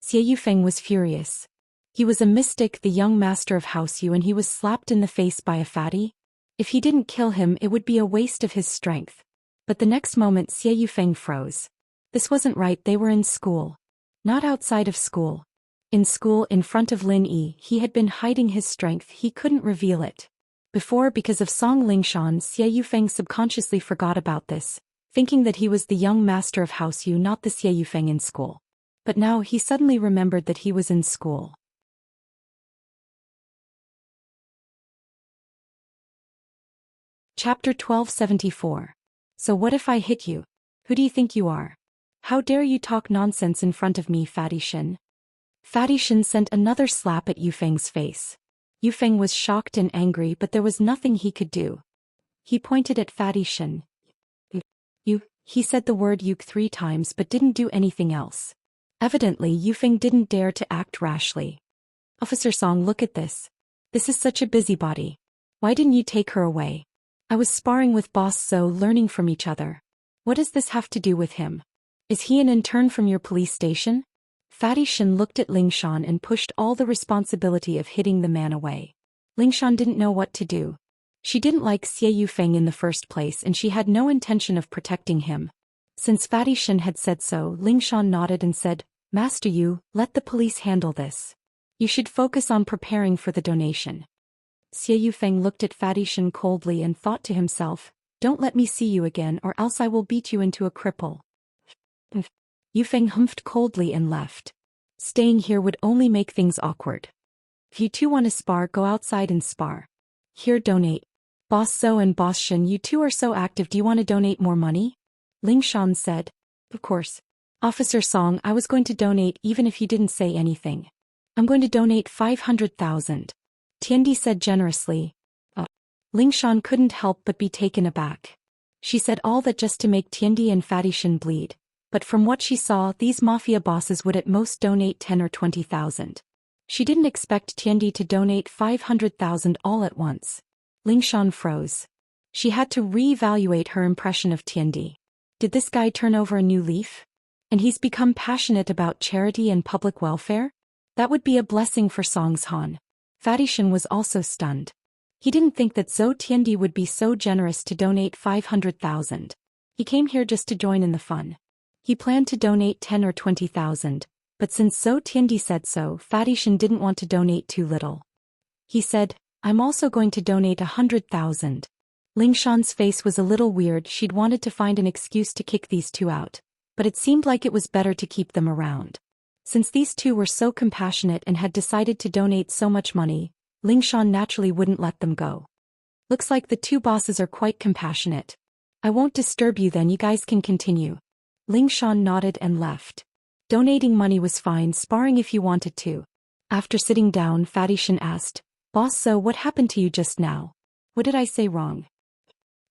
Xie Yufeng was furious. He was a mystic, the young master of House Yu, and he was slapped in the face by a fatty. If he didn't kill him, it would be a waste of his strength. But the next moment Xie Yufeng froze. This wasn't right, they were in school. Not outside of school. In school, in front of Lin Yi, he had been hiding his strength, he couldn't reveal it. Before, because of Song Lingshan, Xie Yufeng subconsciously forgot about this, thinking that he was the young master of House Yu, not the Xie Yufeng in school. But now he suddenly remembered that he was in school. Chapter 1274. So what if I hit you? Who do you think you are? How dare you talk nonsense in front of me, Fatty Shin? Fatty Shin sent another slap at Yufeng's face. Yufeng was shocked and angry, but there was nothing he could do. He pointed at Fatty Shin. He said the word yuk 3 times but didn't do anything else. Evidently Yufeng didn't dare to act rashly. Officer Song, look at this. This is such a busybody. Why didn't you take her away? I was sparring with Boss So, learning from each other. What does this have to do with him? Is he an intern from your police station? Fatty Shin looked at Lingshan and pushed all the responsibility of hitting the man away. Lingshan didn't know what to do. She didn't like Xie Yufeng in the first place and she had no intention of protecting him. Since Fatty Shin had said so, Lingshan nodded and said, Master Yu, let the police handle this. You should focus on preparing for the donation. Xie Yufeng looked at Fatty Shin coldly and thought to himself, don't let me see you again or else I will beat you into a cripple. Yufeng humphed coldly and left. Staying here would only make things awkward. If you two want to spar, go outside and spar. Here, donate. Boss So and Boss Shin, you two are so active, do you want to donate more money? Lingshan said. Of course. Officer Song, I was going to donate even if you didn't say anything. I'm going to donate 500,000. Tiandi said generously. Lingshan couldn't help but be taken aback. She said all that just to make Tiandi and Fatishan bleed, but from what she saw, these mafia bosses would at most donate 10 or 20,000. She didn't expect Tiandi to donate 500,000 all at once. Lingshan froze. She had to re-evaluate her impression of Tiandi. Did this guy turn over a new leaf? And he's become passionate about charity and public welfare? That would be a blessing for Songshan. Fatishan was also stunned. He didn't think that Zhou Tiandi would be so generous to donate 500,000. He came here just to join in the fun. He planned to donate 10 or 20,000, but since Zhou Tiandi said so, Fatishan didn't want to donate too little. He said, I'm also going to donate 100,000. Lingshan's face was a little weird. She'd wanted to find an excuse to kick these two out, but it seemed like it was better to keep them around. Since these two were so compassionate and had decided to donate so much money, Lingshan naturally wouldn't let them go. Looks like the two bosses are quite compassionate. I won't disturb you then, you guys can continue. Lingshan nodded and left. Donating money was fine, sparring if you wanted to. After sitting down, Fatishan asked, Boss, so what happened to you just now? What did I say wrong?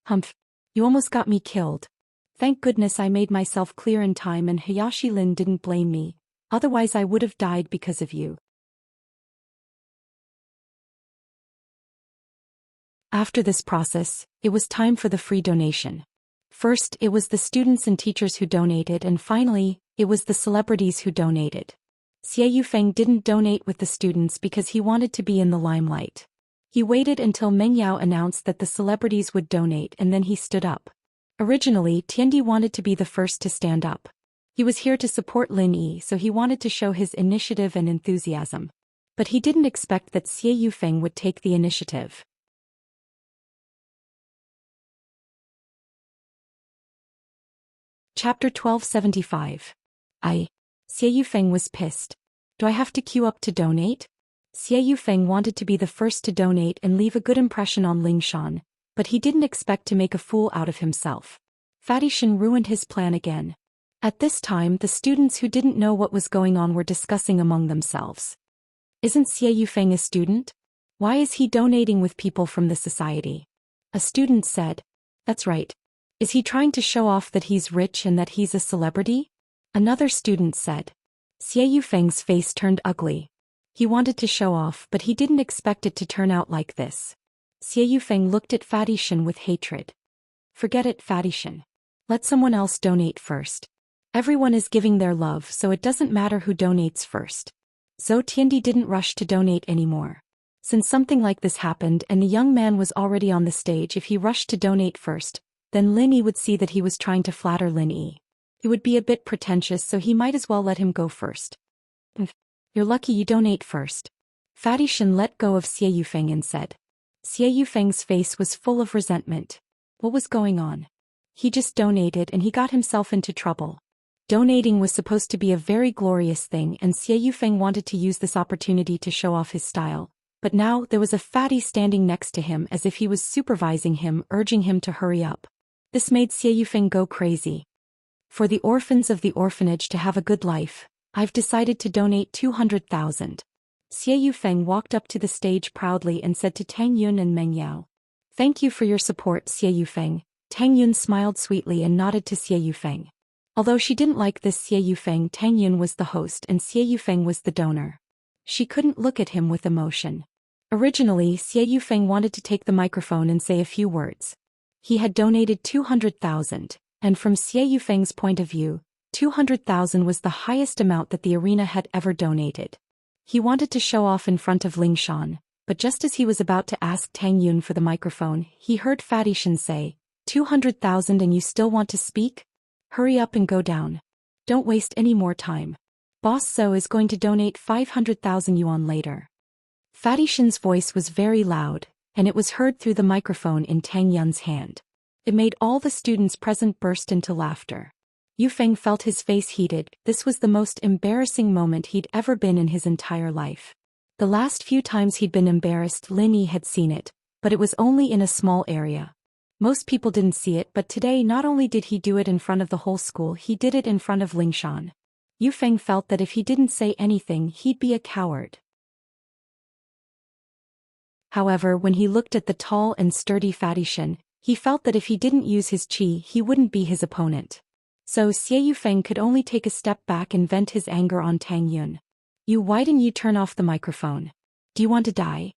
Humph. You almost got me killed. Thank goodness I made myself clear in time and Hayashi Lin didn't blame me. Otherwise I would have died because of you. After this process, it was time for the free donation. First, it was the students and teachers who donated, and finally, it was the celebrities who donated. Xie Yufeng didn't donate with the students because he wanted to be in the limelight. He waited until Meng Yao announced that the celebrities would donate and then he stood up. Originally, Tiandi wanted to be the first to stand up. He was here to support Lin Yi, so he wanted to show his initiative and enthusiasm. But he didn't expect that Xie Yufeng would take the initiative. Chapter 1275. Xie Yufeng was pissed. Do I have to queue up to donate? Xie Yufeng wanted to be the first to donate and leave a good impression on Lingshan, but he didn't expect to make a fool out of himself. Fatishan ruined his plan again. At this time, the students who didn't know what was going on were discussing among themselves. Isn't Xie Yufeng a student? Why is he donating with people from the society? A student said. That's right. Is he trying to show off that he's rich and that he's a celebrity? Another student said. Xie Yufeng's face turned ugly. He wanted to show off, but he didn't expect it to turn out like this. Xie Yufeng looked at Fatishan with hatred. Forget it, Fatishan. Let someone else donate first. Everyone is giving their love, so it doesn't matter who donates first. Zhou Tiandi didn't rush to donate anymore. Since something like this happened and the young man was already on the stage, if he rushed to donate first, then Lin Yi would see that he was trying to flatter Lin Yi. It would be a bit pretentious, so he might as well let him go first. You're lucky you donate first. Fatishan let go of Xie Yufeng and said. Xie Yufeng's face was full of resentment. What was going on? He just donated and he got himself into trouble. Donating was supposed to be a very glorious thing, and Xie Yufeng wanted to use this opportunity to show off his style. But now there was a fatty standing next to him as if he was supervising him, urging him to hurry up. This made Xie Yufeng go crazy. For the orphans of the orphanage to have a good life, I've decided to donate 200,000. Xie Yufeng walked up to the stage proudly and said to Tang Yun and Meng Yao. Thank you for your support, Xie Yufeng. Tang Yun smiled sweetly and nodded to Xie Yufeng. Although she didn't like this Xie Yufeng, Tang Yun was the host and Xie Yufeng was the donor. She couldn't look at him with emotion. Originally, Xie Yufeng wanted to take the microphone and say a few words. He had donated 200,000, and from Xie Yufeng's point of view, 200,000 was the highest amount that the arena had ever donated. He wanted to show off in front of Lingshan, but just as he was about to ask Tang Yun for the microphone, he heard Fatishan say, 200,000 and you still want to speak? Hurry up and go down. Don't waste any more time. Boss Zhou is going to donate 500,000 yuan later. Fatishan's voice was very loud, and it was heard through the microphone in Tang Yun's hand. It made all the students present burst into laughter. Yufeng felt his face heated. This was the most embarrassing moment he'd ever been in his entire life. The last few times he'd been embarrassed, Lin Yi had seen it, but it was only in a small area. Most people didn't see it, but today not only did he do it in front of the whole school, he did it in front of Lingshan. Yufeng felt that if he didn't say anything, he'd be a coward. However, when he looked at the tall and sturdy Fatty Shin, he felt that if he didn't use his chi, he wouldn't be his opponent. So Xie Yufeng could only take a step back and vent his anger on Tang Yun. Why didn't you turn off the microphone? Do you want to die?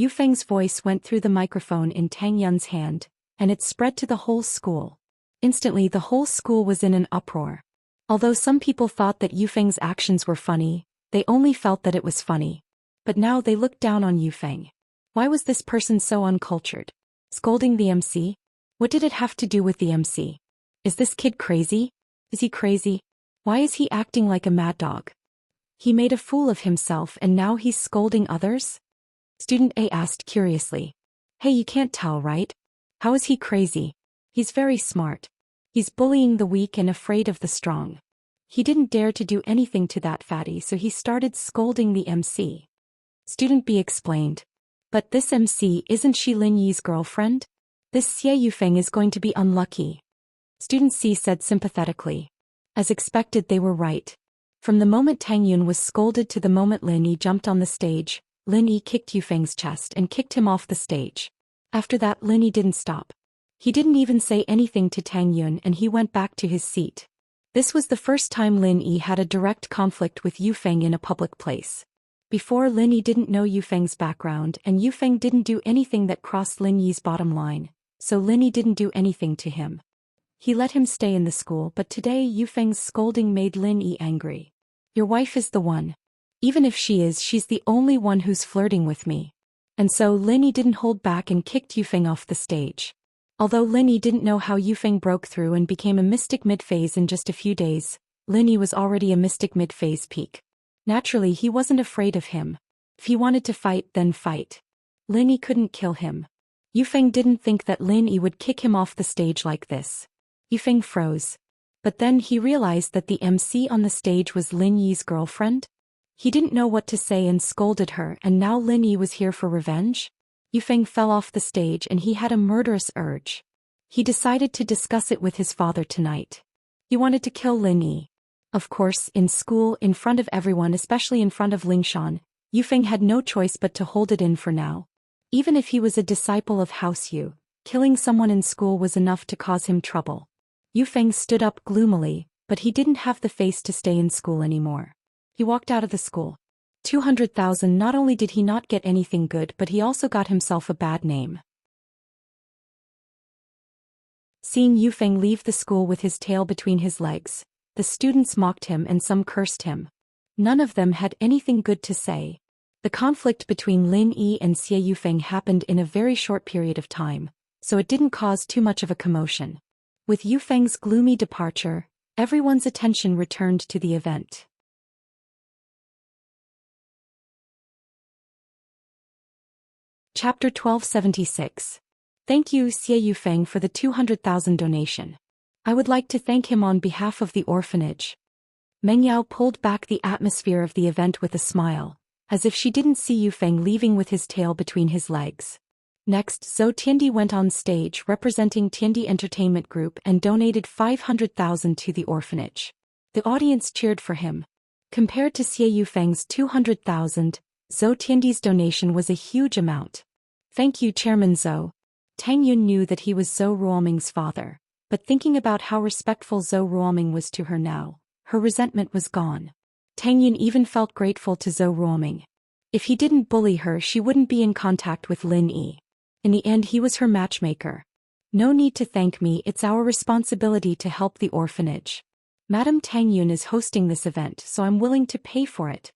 Yufeng's voice went through the microphone in Tang Yun's hand, and it spread to the whole school. Instantly the whole school was in an uproar. Although some people thought that Yufeng's actions were funny, they only felt that it was funny. But now they looked down on Yufeng. Why was this person so uncultured? Scolding the MC? What did it have to do with the MC? Is this kid crazy? Is he crazy? Why is he acting like a mad dog? He made a fool of himself and now he's scolding others? Student A asked curiously. Hey, you can't tell, right? How is he crazy? He's very smart. He's bullying the weak and afraid of the strong. He didn't dare to do anything to that fatty, so he started scolding the MC. Student B explained. But this MC, isn't she Lin Yi's girlfriend? This Xie Yufeng is going to be unlucky. Student C said sympathetically. As expected, they were right. From the moment Tang Yun was scolded to the moment Lin Yi jumped on the stage, Lin Yi kicked Yufeng's chest and kicked him off the stage. After that, Lin Yi didn't stop. He didn't even say anything to Tang Yun and he went back to his seat. This was the first time Lin Yi had a direct conflict with Yufeng in a public place. Before, Lin Yi didn't know Yufeng's background and Yufeng didn't do anything that crossed Lin Yi's bottom line, so Lin Yi didn't do anything to him. He let him stay in the school, but today Yufeng's scolding made Lin Yi angry. Your wife is the one. Even if she is, she's the only one who's flirting with me. And so Lin Yi didn't hold back and kicked Yufeng off the stage. Although Lin Yi didn't know how Yufeng broke through and became a mystic mid-phase in just a few days, Lin Yi was already a mystic mid-phase peak. Naturally, he wasn't afraid of him. If he wanted to fight, then fight. Lin Yi couldn't kill him. Yufeng didn't think that Lin Yi would kick him off the stage like this. Yufeng froze. But then he realized that the MC on the stage was Lin Yi's girlfriend. He didn't know what to say and scolded her, and now Lin Yi was here for revenge? Yufeng fell off the stage and he had a murderous urge. He decided to discuss it with his father tonight. He wanted to kill Lin Yi. Of course, in school, in front of everyone, especially in front of Lingshan, Yufeng had no choice but to hold it in for now. Even if he was a disciple of House Yu, killing someone in school was enough to cause him trouble. Yufeng stood up gloomily, but he didn't have the face to stay in school anymore. He walked out of the school. 200,000. Not only did he not get anything good, but he also got himself a bad name. Seeing Yufeng leave the school with his tail between his legs, the students mocked him and some cursed him. None of them had anything good to say. The conflict between Lin Yi and Xie Yufeng happened in a very short period of time, so it didn't cause too much of a commotion. With Yufeng's gloomy departure, everyone's attention returned to the event. Chapter 1276. Thank you, Xie Yufeng, for the 200,000 donation. I would like to thank him on behalf of the orphanage. Meng Yao pulled back the atmosphere of the event with a smile, as if she didn't see Yufeng leaving with his tail between his legs. Next, Zhou Tiandi went on stage representing Tiandi Entertainment Group and donated 500,000 to the orphanage. The audience cheered for him. Compared to Xie Yufeng's 200,000, Zhou Tiandi's donation was a huge amount. Thank you, Chairman Zhou. Tang Yun knew that he was Zhou Ruoming's father, but thinking about how respectful Zhou Ruoming was to her now, her resentment was gone. Tang Yun even felt grateful to Zhou Ruoming. If he didn't bully her, she wouldn't be in contact with Lin Yi. In the end, he was her matchmaker. No need to thank me, it's our responsibility to help the orphanage. Madam Tang Yun is hosting this event, so I'm willing to pay for it.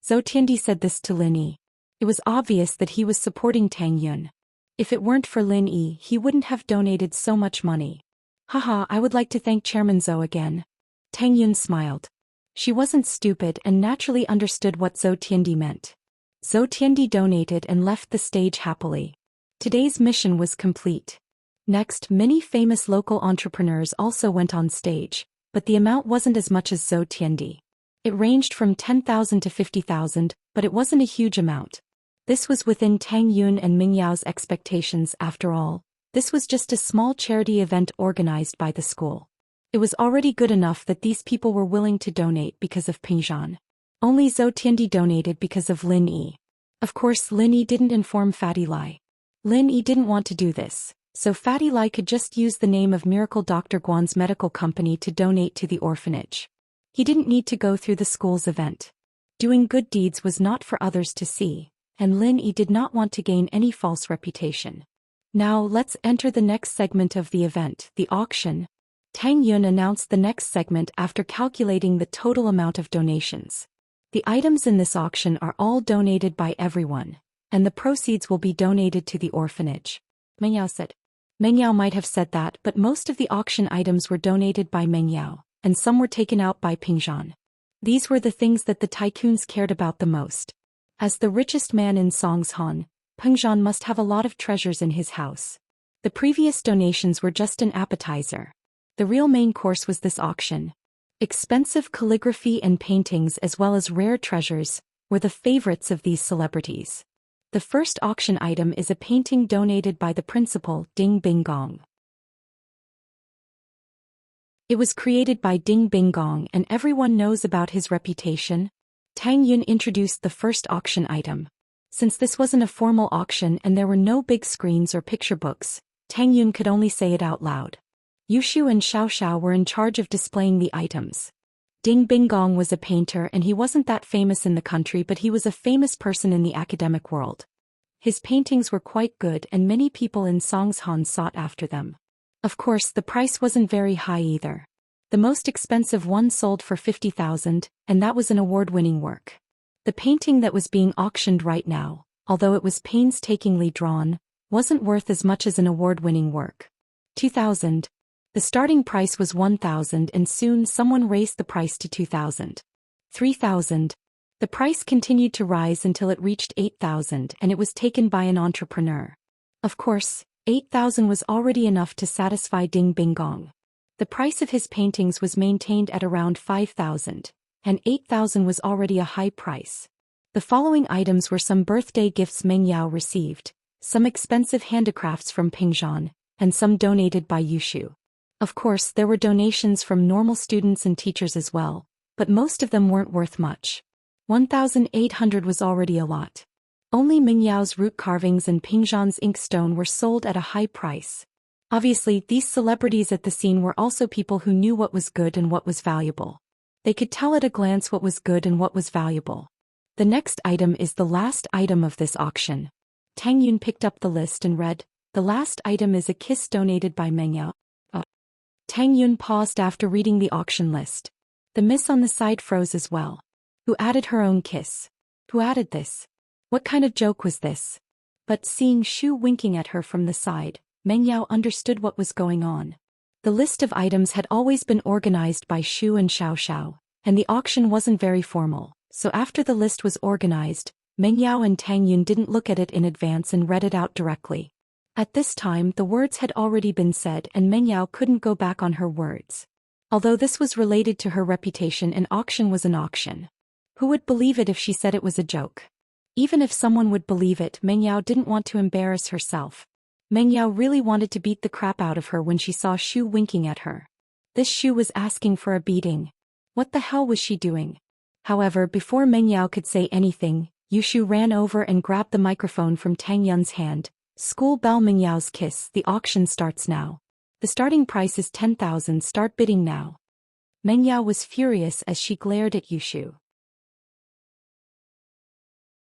Zhou Tiandi said this to Lin Yi. It was obvious that he was supporting Tang Yun. If it weren't for Lin Yi, he wouldn't have donated so much money. Haha, I would like to thank Chairman Zhou again. Tang Yun smiled. She wasn't stupid and naturally understood what Zhou Tiandi meant. Zhou Tiandi donated and left the stage happily. Today's mission was complete. Next, many famous local entrepreneurs also went on stage, but the amount wasn't as much as Zhou Tiandi. It ranged from 10,000 to 50,000, but it wasn't a huge amount. This was within Tang Yun and Ming Yao's expectations. After all, this was just a small charity event organized by the school. It was already good enough that these people were willing to donate because of Pingzhan. Only Zhou Tiandi donated because of Lin Yi. Of course Lin Yi didn't inform Fatty Lai. Lin Yi didn't want to do this, so Fatty Lai could just use the name of Miracle Dr. Guan's medical company to donate to the orphanage. He didn't need to go through the school's event. Doing good deeds was not for others to see, and Lin Yi did not want to gain any false reputation. Now let's enter the next segment of the event, the auction. Tang Yun announced the next segment after calculating the total amount of donations. The items in this auction are all donated by everyone, and the proceeds will be donated to the orphanage. Meng Yao said. Meng Yao might have said that, but most of the auction items were donated by Meng Yao, and some were taken out by Ping Zhan. These were the things that the tycoons cared about the most. As the richest man in Songshan, Peng Zhan must have a lot of treasures in his house. The previous donations were just an appetizer. The real main course was this auction. Expensive calligraphy and paintings as well as rare treasures were the favorites of these celebrities. The first auction item is a painting donated by the principal, Ding Binggong. It was created by Ding Binggong and everyone knows about his reputation. Tang Yun introduced the first auction item. Since this wasn't a formal auction and there were no big screens or picture books, Tang Yun could only say it out loud. Yushu and Xiao Xiao were in charge of displaying the items. Ding Binggong was a painter and he wasn't that famous in the country, but he was a famous person in the academic world. His paintings were quite good and many people in Songshan sought after them. Of course the price wasn't very high either. The most expensive one sold for 50,000, and that was an award-winning work. The painting that was being auctioned right now, although it was painstakingly drawn, wasn't worth as much as an award-winning work. 2,000. The starting price was 1,000 and soon someone raised the price to 2,000. 3,000. The price continued to rise until it reached 8,000 and it was taken by an entrepreneur. Of course, 8,000 was already enough to satisfy Ding Binggong. The price of his paintings was maintained at around 5,000, and 8,000 was already a high price. The following items were some birthday gifts Meng Yao received, some expensive handicrafts from Ping Zhan, and some donated by Yushu. Of course there were donations from normal students and teachers as well, but most of them weren't worth much. 1,800 was already a lot. Only Meng Yao's root carvings and Ping Zhan's inkstone were sold at a high price. Obviously these celebrities at the scene were also people who knew what was good and what was valuable. They could tell at a glance what was good and what was valuable. The next item is the last item of this auction. Tang Yun picked up the list and read, "The last item is a kiss donated by Meng Yao." Tang Yun paused after reading the auction list. The miss on the side froze as well. Who added her own kiss? Who added this? What kind of joke was this? But seeing Shu winking at her from the side, Meng Yao understood what was going on. The list of items had always been organized by Shu and Xiao Xiao, and the auction wasn't very formal, so after the list was organized, Meng Yao and Tang Yun didn't look at it in advance and read it out directly. At this time the words had already been said and Meng Yao couldn't go back on her words. Although this was related to her reputation, an auction was an auction. Who would believe it if she said it was a joke? Even if someone would believe it, Meng Yao didn't want to embarrass herself. Meng Yao really wanted to beat the crap out of her when she saw Shu winking at her. This Shu was asking for a beating. What the hell was she doing? However, before Meng Yao could say anything, Yushu ran over and grabbed the microphone from Tang Yun's hand. "School bell, Meng Yao's kiss, the auction starts now. The starting price is 10,000, start bidding now." Meng Yao was furious as she glared at Yushu.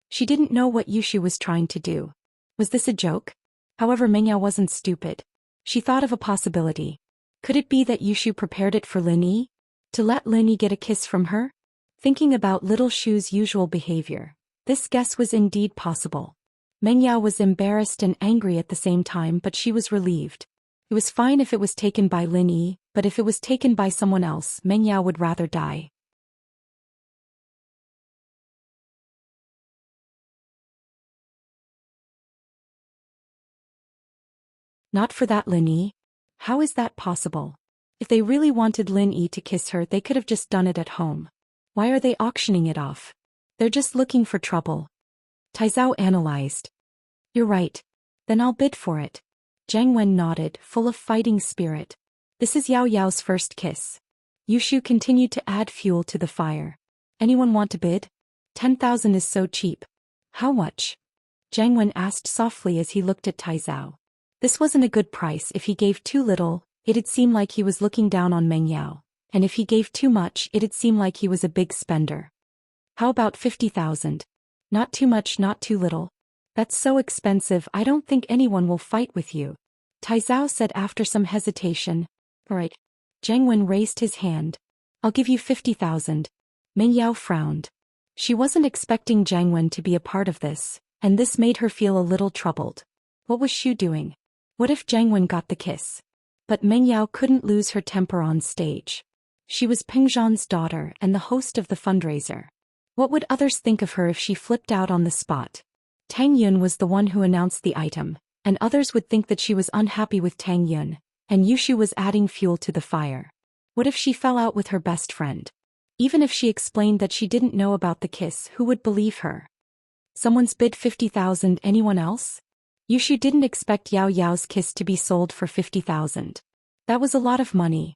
She didn't know what Yushu was trying to do. Was this a joke? However, Meng Yao wasn't stupid. She thought of a possibility. Could it be that Yushu prepared it for Lin Yi? To let Lin Yi get a kiss from her? Thinking about little Shu's usual behavior, this guess was indeed possible. Meng Yao was embarrassed and angry at the same time, but she was relieved. It was fine if it was taken by Lin Yi, but if it was taken by someone else, Meng Yao would rather die. Not for that Lin Yi. How is that possible? If they really wanted Lin Yi to kiss her, they could have just done it at home. Why are they auctioning it off? They're just looking for trouble. Taizao analyzed. You're right. Then I'll bid for it. Zhang Wen nodded, full of fighting spirit. This is Yao Yao's first kiss. Yushu continued to add fuel to the fire. Anyone want to bid? 10,000 is so cheap. How much? Jiang Wen asked softly as he looked at Tai Zhao. This wasn't a good price. If he gave too little, it'd seem like he was looking down on Meng Yao, and if he gave too much, it'd seem like he was a big spender. How about 50,000? Not too much, not too little. That's so expensive, I don't think anyone will fight with you. Tai Zhao said after some hesitation. All right. Jiang Wen raised his hand. I'll give you 50,000. Meng Yao frowned. She wasn't expecting Jiang Wen to be a part of this, and this made her feel a little troubled. What was she doing? What if Jiang Wen got the kiss? But Meng Yao couldn't lose her temper on stage. She was Peng Zhan's daughter and the host of the fundraiser. What would others think of her if she flipped out on the spot? Tang Yun was the one who announced the item, and others would think that she was unhappy with Tang Yun, and Yushu was adding fuel to the fire. What if she fell out with her best friend? Even if she explained that she didn't know about the kiss, who would believe her? Someone's bid 50,000, anyone else? Yushu didn't expect Yao Yao's kiss to be sold for 50,000. That was a lot of money.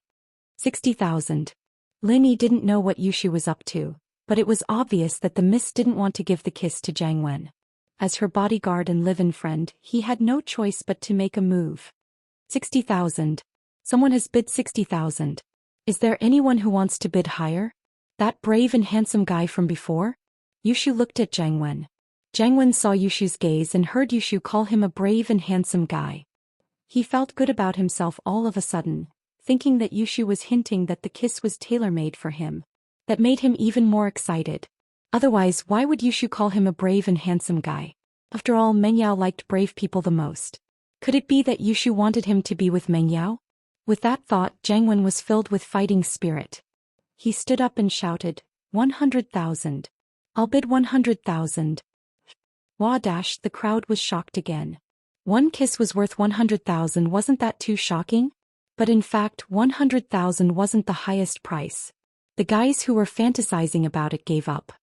60,000. Lin Yi didn't know what Yushu was up to, but it was obvious that the miss didn't want to give the kiss to Jiang Wen. As her bodyguard and live-in friend, he had no choice but to make a move. 60,000. Someone has bid 60,000. Is there anyone who wants to bid higher? That brave and handsome guy from before? Yushu looked at Jiang Wen. Jiang Wen saw Yushu's gaze and heard Yushu call him a brave and handsome guy. He felt good about himself all of a sudden, thinking that Yushu was hinting that the kiss was tailor-made for him. That made him even more excited. Otherwise, why would Yushu call him a brave and handsome guy? After all, Meng Yao liked brave people the most. Could it be that Yushu wanted him to be with Meng Yao? With that thought, Jiang Wen was filled with fighting spirit. He stood up and shouted, 100,000. I'll bid 100,000. Wah dash, the crowd was shocked again. One kiss was worth 100,000, wasn't that too shocking? But in fact, 100,000 wasn't the highest price. The guys who were fantasizing about it gave up.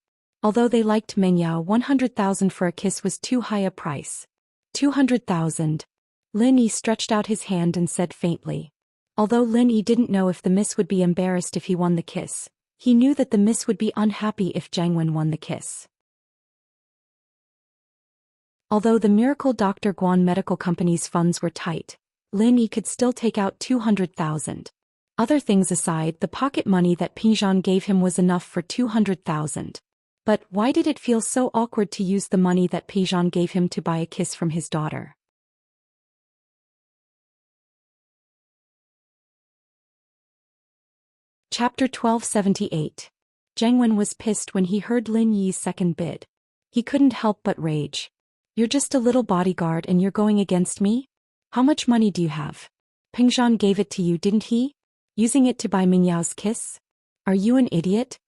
Although they liked Meng Yao, 100,000 for a kiss was too high a price. 200,000. Lin Yi stretched out his hand and said faintly. Although Lin Yi didn't know if the miss would be embarrassed if he won the kiss, he knew that the miss would be unhappy if Jiang Wen won the kiss. Although the Miracle Dr. Guan Medical Company's funds were tight, Lin Yi could still take out 200,000. Other things aside, the pocket money that Peng Zhan gave him was enough for 200,000. But why did it feel so awkward to use the money that Peng Zhan gave him to buy a kiss from his daughter? Chapter 1278. Jiang Wen was pissed when he heard Lin Yi's second bid. He couldn't help but rage. You're just a little bodyguard and you're going against me? How much money do you have? Peng Zhan gave it to you, didn't he? Using it to buy Meng Yao's kiss? Are you an idiot?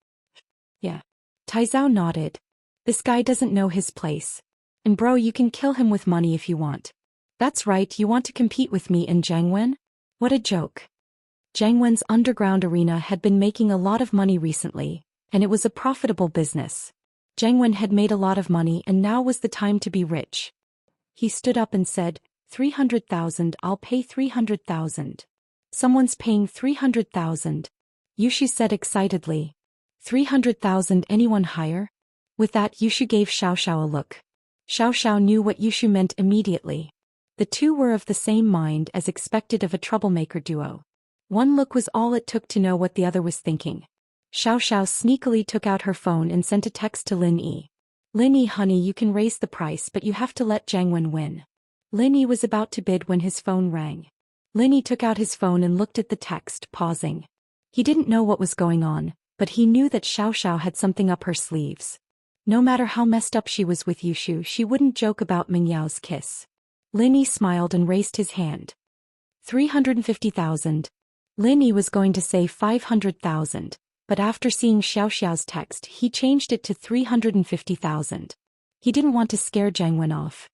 Yeah. Tai Zhao nodded. This guy doesn't know his place. And bro, you can kill him with money if you want. That's right, you want to compete with me and Jiang Wen? What a joke. Jiang Wen's underground arena had been making a lot of money recently, and it was a profitable business. Jiang Wen had made a lot of money and now was the time to be rich. He stood up and said, 300,000, I'll pay 300,000. Someone's paying 300,000. Yushu said excitedly. 300,000, anyone higher? With that, Yushu gave Xiao Xiao a look. Xiao Xiao knew what Yushu meant immediately. The two were of the same mind as expected of a troublemaker duo. One look was all it took to know what the other was thinking. Xiao Xiao sneakily took out her phone and sent a text to Lin Yi. Lin Yi, honey, you can raise the price, but you have to let Jiang Wen win. Lin Yi was about to bid when his phone rang. Lin Yi took out his phone and looked at the text, pausing. He didn't know what was going on, but he knew that Xiao Xiao had something up her sleeves. No matter how messed up she was with Yushu, she wouldn't joke about Meng Yao's kiss. Lin Yi smiled and raised his hand. 350,000. Lin Yi was going to say 500,000, but after seeing Xiao Xiao's text, he changed it to 350,000. He didn't want to scare Jiang Wen off.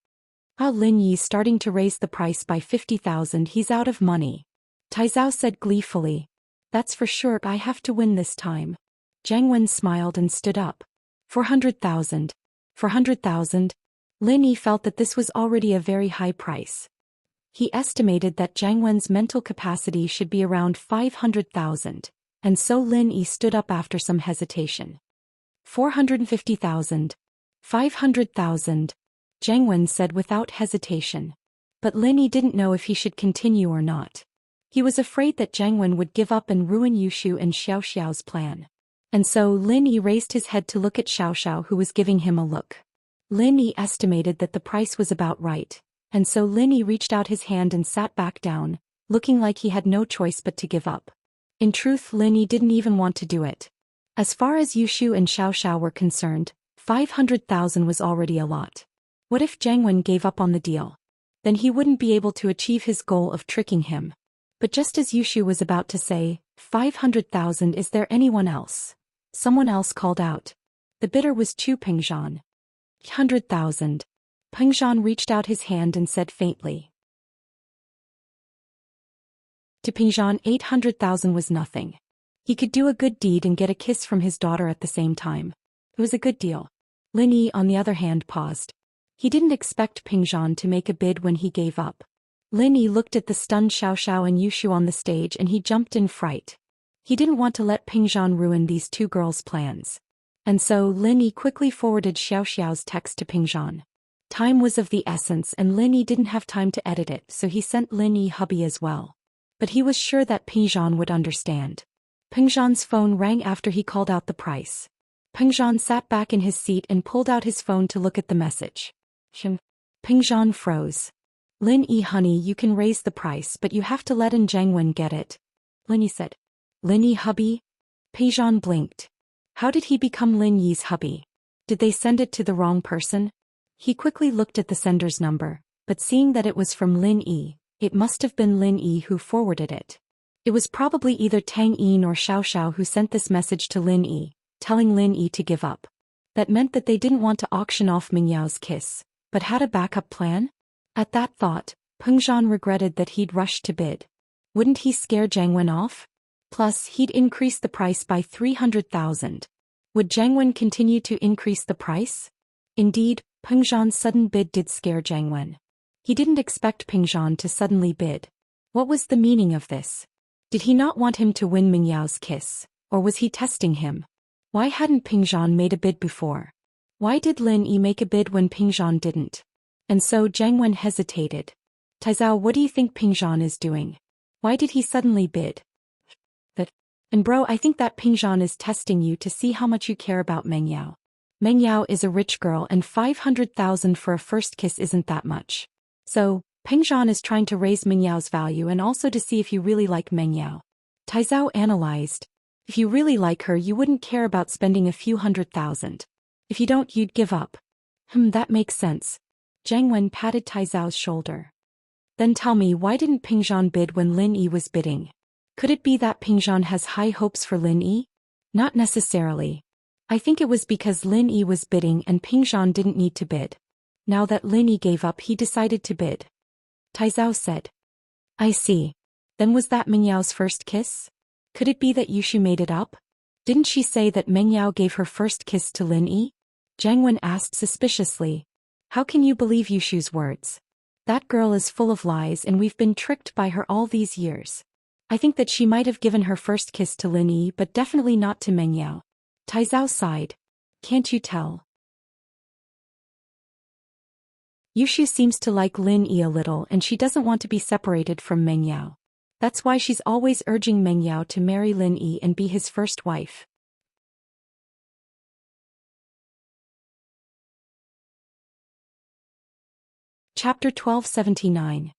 Lin Yi's starting to raise the price by 50,000, he's out of money. Tai Zhao said gleefully. That's for sure, I have to win this time. Jiang Wen smiled and stood up. 400,000. 400,000. Lin Yi felt that this was already a very high price. He estimated that Jiang Wen's mental capacity should be around 500,000, and so Lin Yi stood up after some hesitation. 450,000. 500,000. Zhang Wen said without hesitation. But Lin Yi didn't know if he should continue or not. He was afraid that Zhang Wen would give up and ruin Yushu and Xiao Xiao's plan. And so Lin Yi raised his head to look at Xiao Xiao, who was giving him a look. Lin Yi estimated that the price was about right, and so Lin Yi reached out his hand and sat back down, looking like he had no choice but to give up. In truth, Lin Yi didn't even want to do it. As far as Yushu and Xiao Xiao were concerned, 500,000 was already a lot. What if Zhang Wen gave up on the deal? Then he wouldn't be able to achieve his goal of tricking him. But just as Yushu was about to say, 500,000, is there anyone else? Someone else called out. The bidder was Chu Pingzhan. 100,000. Pingzhan reached out his hand and said faintly. To Pingzhan, 800,000 was nothing. He could do a good deed and get a kiss from his daughter at the same time. It was a good deal. Lin Yi, on the other hand, paused. He didn't expect Pingzhan to make a bid when he gave up. Lin Yi looked at the stunned Xiao Xiao and Yushu on the stage and he jumped in fright. He didn't want to let Pingzhan ruin these two girls' plans. And so Lin Yi quickly forwarded Xiao Xiao's text to Pingzhan. Time was of the essence and Lin Yi didn't have time to edit it, so he sent Lin Yi hubby as well. But he was sure that Pingzhan would understand. Pingzhan's phone rang after he called out the price. Pingzhan sat back in his seat and pulled out his phone to look at the message. Pingzhan froze. Lin Yi, honey, you can raise the price, but you have to let Zhang Wen get it. Lin Yi said. Lin Yi hubby? Pingzhan blinked. How did he become Lin Yi's hubby? Did they send it to the wrong person? He quickly looked at the sender's number, but seeing that it was from Lin Yi, it must have been Lin Yi who forwarded it. It was probably either Tang Yin or Xiao Xiao who sent this message to Lin Yi, telling Lin Yi to give up. That meant that they didn't want to auction off Mingyao's kiss, but had a backup plan? At that thought, Pingzhan regretted that he'd rushed to bid. Wouldn't he scare Zhang Wen off? Plus, he'd increase the price by 300,000. Would Zhang Wen continue to increase the price? Indeed, Pingzhan's sudden bid did scare Zhang Wen. He didn't expect Pingzhan to suddenly bid. What was the meaning of this? Did he not want him to win Mingyao's kiss, or was he testing him? Why hadn't Pingzhan made a bid before? Why did Lin Yi make a bid when Pingzhan didn't? And so Zhang Wen hesitated. Taizao, what do you think Pingzhan is doing? Why did he suddenly bid? And bro, I think that Pingzhan is testing you to see how much you care about Meng Yao. Meng Yao is a rich girl and 500,000 for a first kiss isn't that much. So, Pingzhan is trying to raise Meng Yao's value and also to see if you really like Meng Yao. Taizao analyzed. If you really like her, you wouldn't care about spending a few 100,000. If you don't, you'd give up. That makes sense. Zhang Wen patted Taizao's shoulder. Then tell me, why didn't Pingzhan bid when Lin Yi was bidding? Could it be that Pingzhan has high hopes for Lin Yi? Not necessarily. I think it was because Lin Yi was bidding and Pingzhan didn't need to bid. Now that Lin Yi gave up, he decided to bid. Taizao said. I see. Then was that Meng Yao's first kiss? Could it be that Yushu made it up? Didn't she say that Meng Yao gave her first kiss to Lin Yi? Zhang Wen asked suspiciously. How can you believe Yushu's words? That girl is full of lies and we've been tricked by her all these years. I think that she might have given her first kiss to Lin Yi, but definitely not to Meng Yao. Taizao sighed. Can't you tell? Yushu seems to like Lin Yi a little and she doesn't want to be separated from Meng Yao. That's why she's always urging Meng Yao to marry Lin Yi and be his first wife. Chapter 1279.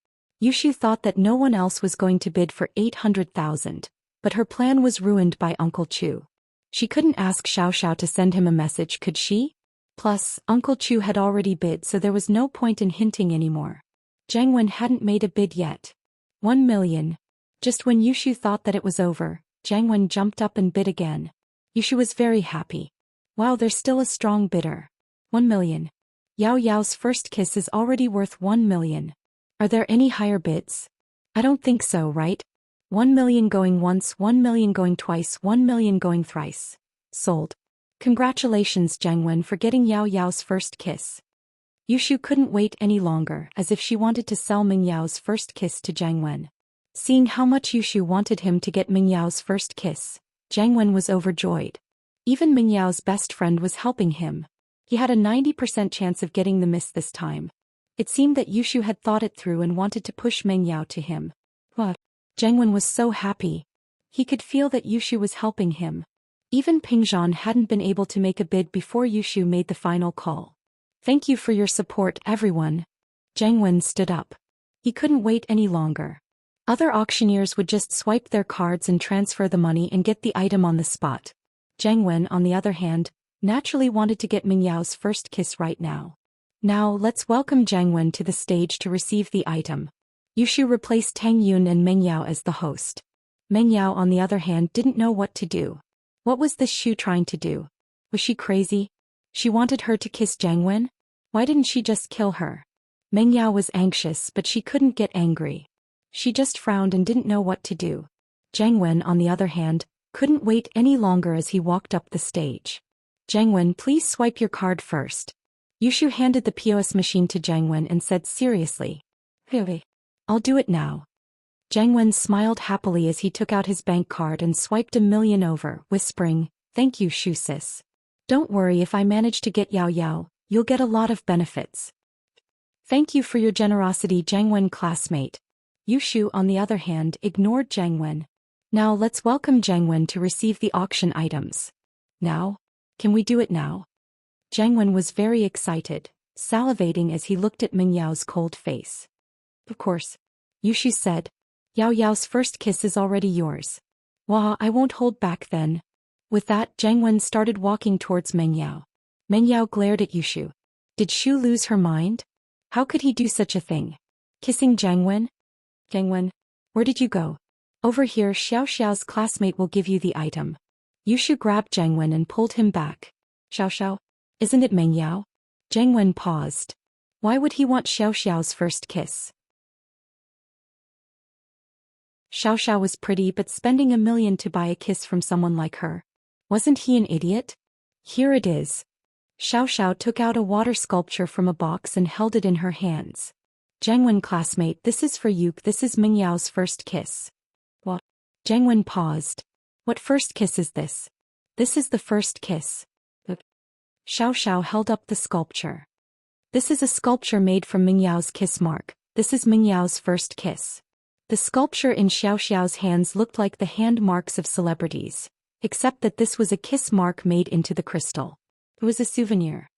Yushu thought that no one else was going to bid for 800,000, but her plan was ruined by Uncle Chu. She couldn't ask Xiao Xiao to send him a message, could she? Plus, Uncle Chu had already bid, so there was no point in hinting anymore. Zhang Wen hadn't made a bid yet. 1 million. Just when Yushu thought that it was over, Zhang Wen jumped up and bid again. Yushu was very happy. Wow, there's still a strong bidder. 1 million. Yao Yao's first kiss is already worth 1 million. Are there any higher bids? I don't think so, right? 1 million going once, 1 million going twice, 1 million going thrice. Sold. Congratulations, Zhang Wen, for getting Yao Yao's first kiss. Yushu couldn't wait any longer, as if she wanted to sell Meng Yao's first kiss to Zhang Wen. Seeing how much Yushu wanted him to get Meng Yao's first kiss, Zhang Wen was overjoyed. Even Meng Yao's best friend was helping him. He had a 90% chance of getting the miss this time. It seemed that Yushu had thought it through and wanted to push Meng Yao to him. What? Jengwen was so happy. He could feel that Yushu was helping him. Even Pingzhan hadn't been able to make a bid before Yushu made the final call. Thank you for your support, everyone. Jengwen stood up. He couldn't wait any longer. Other auctioneers would just swipe their cards and transfer the money and get the item on the spot. Jengwen, on the other hand, naturally wanted to get Meng Yao's first kiss right now. Now let's welcome Jengwen to the stage to receive the item. Yushu replaced Tang Yun and Meng Yao as the host. Meng Yao, on the other hand, didn't know what to do. What was this Shu trying to do? Was she crazy? She wanted her to kiss Jengwen? Why didn't she just kill her? Meng Yao was anxious, but she couldn't get angry. She just frowned and didn't know what to do. Jengwen, on the other hand, couldn't wait any longer as he walked up the stage. Jengwen, please swipe your card first. Yushu handed the POS machine to Jengwen and said seriously. Really? I'll do it now. Jengwen smiled happily as he took out his bank card and swiped 1,000,000 over, whispering, "Thank you, Shu sis. Don't worry, if I manage to get Yao Yao, you'll get a lot of benefits." Thank you for your generosity, Jengwen classmate. Yushu, on the other hand, ignored Jengwen. Now let's welcome Jengwen to receive the auction items. Now? Can we do it now? Jengwen was very excited, salivating as he looked at Meng Yao's cold face. Of course. Yushu said. Yao Yao's first kiss is already yours. Wah, I won't hold back then. With that, Jengwen started walking towards Meng Yao. Meng Yao glared at Yushu. Did Shu lose her mind? How could he do such a thing? Kissing Jengwen? Jengwen, where did you go? Over here, Xiao Xiao's classmate will give you the item. Yushu grabbed Jengwen and pulled him back. Xiao Xiao? Isn't it Meng Yao? Jengwen paused. Why would he want Xiao Xiao's first kiss? Xiao Xiao was pretty, but spending 1,000,000 to buy a kiss from someone like her. Wasn't he an idiot? Here it is. Xiao Xiao took out a water sculpture from a box and held it in her hands. Jengwen classmate, this is for you, this is Meng Yao's first kiss. What? Jengwen paused. What first kiss is this? This is the first kiss. Xiao Xiao held up the sculpture. This is a sculpture made from Meng Yao's kiss mark. This is Meng Yao's first kiss. The sculpture in Xiao Xiao's hands looked like the hand marks of celebrities, except that this was a kiss mark made into the crystal. It was a souvenir.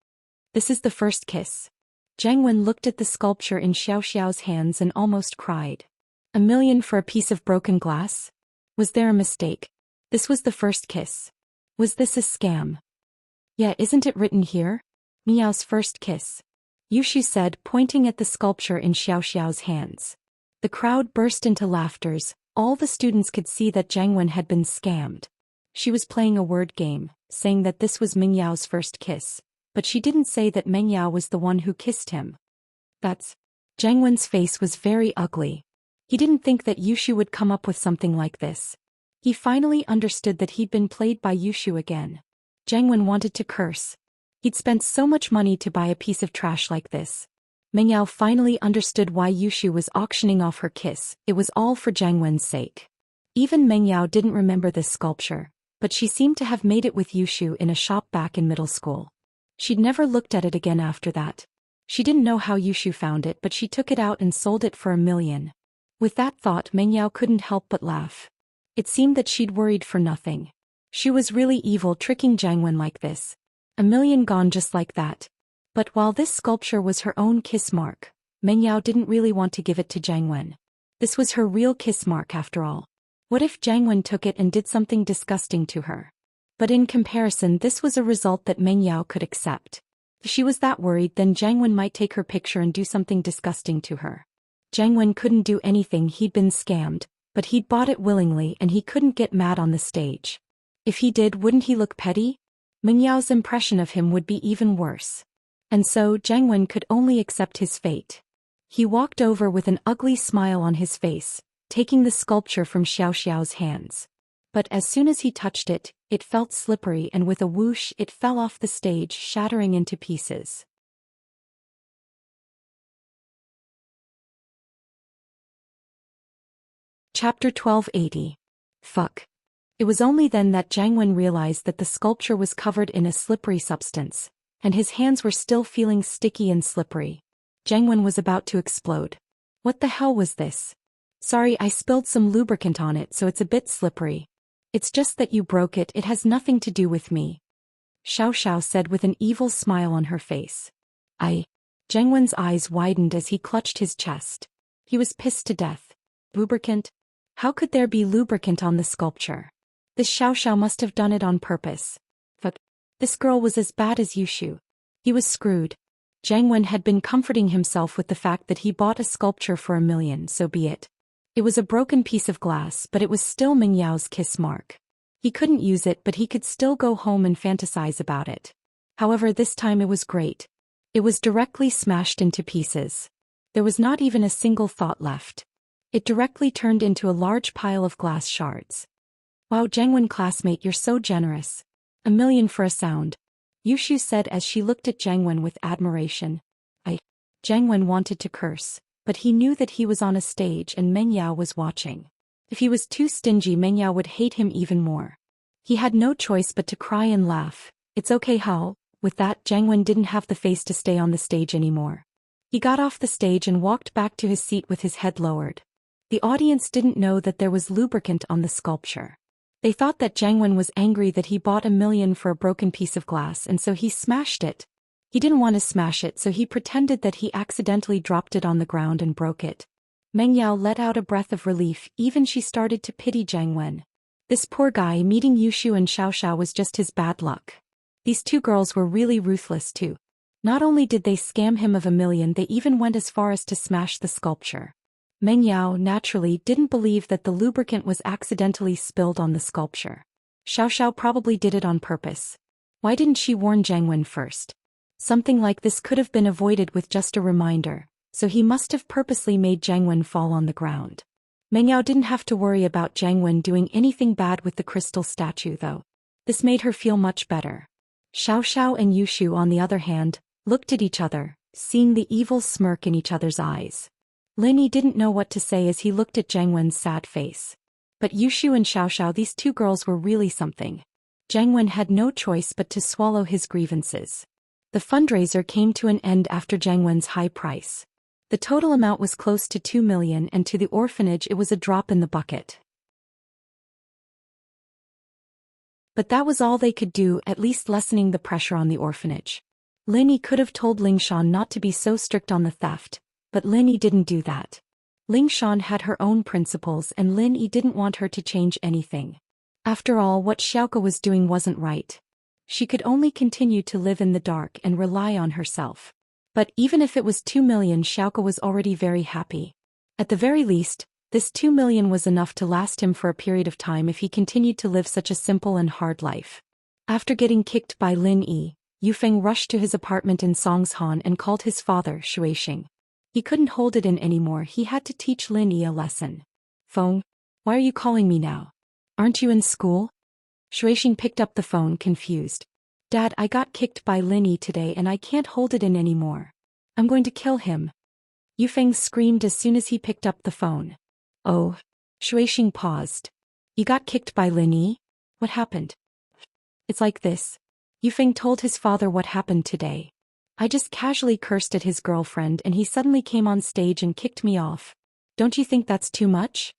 This is the first kiss. Jengwen looked at the sculpture in Xiao Xiao's hands and almost cried. 1,000,000 for a piece of broken glass? Was there a mistake? This was the first kiss. Was this a scam? Yeah, isn't it written here? Meng Yao's first kiss. Yushu said, pointing at the sculpture in Xiao Xiao's hands. The crowd burst into laughters. All the students could see that Jengwen had been scammed. She was playing a word game, saying that this was Meng Yao's first kiss, but she didn't say that Meng Yao was the one who kissed him. Jengwen's face was very ugly. He didn't think that Yushu would come up with something like this. He finally understood that he'd been played by Yushu again. Jengwen wanted to curse. He'd spent so much money to buy a piece of trash like this. Meng Yao finally understood why Yushu was auctioning off her kiss. It was all for Jengwen's sake. Even Meng Yao didn't remember this sculpture, but she seemed to have made it with Yushu in a shop back in middle school. She'd never looked at it again after that. She didn't know how Yushu found it, but she took it out and sold it for 1,000,000. With that thought, Meng Yao couldn't help but laugh. It seemed that she'd worried for nothing. She was really evil, tricking Jengwen like this. 1,000,000 gone just like that. But while this sculpture was her own kiss mark, Meng Yao didn't really want to give it to Jengwen. This was her real kiss mark after all. What if Jengwen took it and did something disgusting to her? But in comparison, this was a result that Meng Yao could accept. If she was that worried, then Jengwen might take her picture and do something disgusting to her. Jengwen couldn't do anything, he'd been scammed, but he'd bought it willingly and he couldn't get mad on the stage. If he did, wouldn't he look petty? Meng Yao's impression of him would be even worse. And so Jengwen could only accept his fate. He walked over with an ugly smile on his face, taking the sculpture from Xiao Xiao's hands. But as soon as he touched it, it felt slippery and with a whoosh it fell off the stage, shattering into pieces. Chapter 1280. Fuck. It was only then that Jengwen realized that the sculpture was covered in a slippery substance, and his hands were still feeling sticky and slippery. Jiangwen was about to explode. What the hell was this? Sorry, I spilled some lubricant on it so it's a bit slippery. It's just that you broke it, it has nothing to do with me. Xiao Xiao said with an evil smile on her face. Jiangwen's eyes widened as he clutched his chest. He was pissed to death. Lubricant? How could there be lubricant on the sculpture? This Xiao Xiao must have done it on purpose. But this girl was as bad as Yushu. He was screwed. Jiangwen had been comforting himself with the fact that he bought a sculpture for $1 million, so be it. It was a broken piece of glass, but it was still Mingyao's kiss mark. He couldn't use it, but he could still go home and fantasize about it. However, this time it was great. It was directly smashed into pieces. There was not even a single thought left. It directly turned into a large pile of glass shards. Wow, Jiangwen classmate, you're so generous. $1 million for a sound. Yushu said as she looked at Jiangwen with admiration. Jiangwen wanted to curse, but he knew that he was on a stage and Meng Yao was watching. If he was too stingy, Meng Yao would hate him even more. He had no choice but to cry and laugh. It's okay, Hao. With that, Jiangwen didn't have the face to stay on the stage anymore. He got off the stage and walked back to his seat with his head lowered. The audience didn't know that there was lubricant on the sculpture. They thought that Jiangwen was angry that he bought $1 million for a broken piece of glass and so he smashed it. He didn't want to smash it, so he pretended that he accidentally dropped it on the ground and broke it. Meng Yao let out a breath of relief, even she started to pity Jiangwen. This poor guy meeting Yushu and Xiao Xiao was just his bad luck. These two girls were really ruthless too. Not only did they scam him of $1 million, they even went as far as to smash the sculpture. Meng Yao naturally didn't believe that the lubricant was accidentally spilled on the sculpture. Xiao Xiao probably did it on purpose. Why didn't she warn Jiangwen first? Something like this could have been avoided with just a reminder, so he must have purposely made Jiangwen fall on the ground. Meng Yao didn't have to worry about Jiangwen doing anything bad with the crystal statue though. This made her feel much better. Xiao Xiao and Yushu, on the other hand, looked at each other, seeing the evil smirk in each other's eyes. Lin Yi didn't know what to say as he looked at Jiangwen's sad face. But Yushu and Xiao Xiao, these two girls were really something. Jiangwen had no choice but to swallow his grievances. The fundraiser came to an end after Jiangwen's high price. The total amount was close to $2 million, and to the orphanage it was a drop in the bucket. But that was all they could do, at least lessening the pressure on the orphanage. Lin Yi could have told Ling Shan not to be so strict on the theft, but Lin Yi didn't do that. Ling Shan had her own principles and Lin Yi didn't want her to change anything. After all, what Xiaoke was doing wasn't right. She could only continue to live in the dark and rely on herself. But even if it was $2 million, Xiaoke was already very happy. At the very least, this $2 million was enough to last him for a period of time if he continued to live such a simple and hard life. After getting kicked by Lin Yi, Yufeng rushed to his apartment in Songshan and called his father, Shuixing. He couldn't hold it in anymore, he had to teach Lin Yi a lesson. Feng, why are you calling me now? Aren't you in school? Shuixing picked up the phone, confused. Dad, I got kicked by Lin Yi today and I can't hold it in anymore. I'm going to kill him. Yufeng screamed as soon as he picked up the phone. Oh. Shuixing paused. You got kicked by Lin Yi? What happened? It's like this. Yufeng told his father what happened today. I just casually cursed at his girlfriend and he suddenly came on stage and kicked me off. Don't you think that's too much?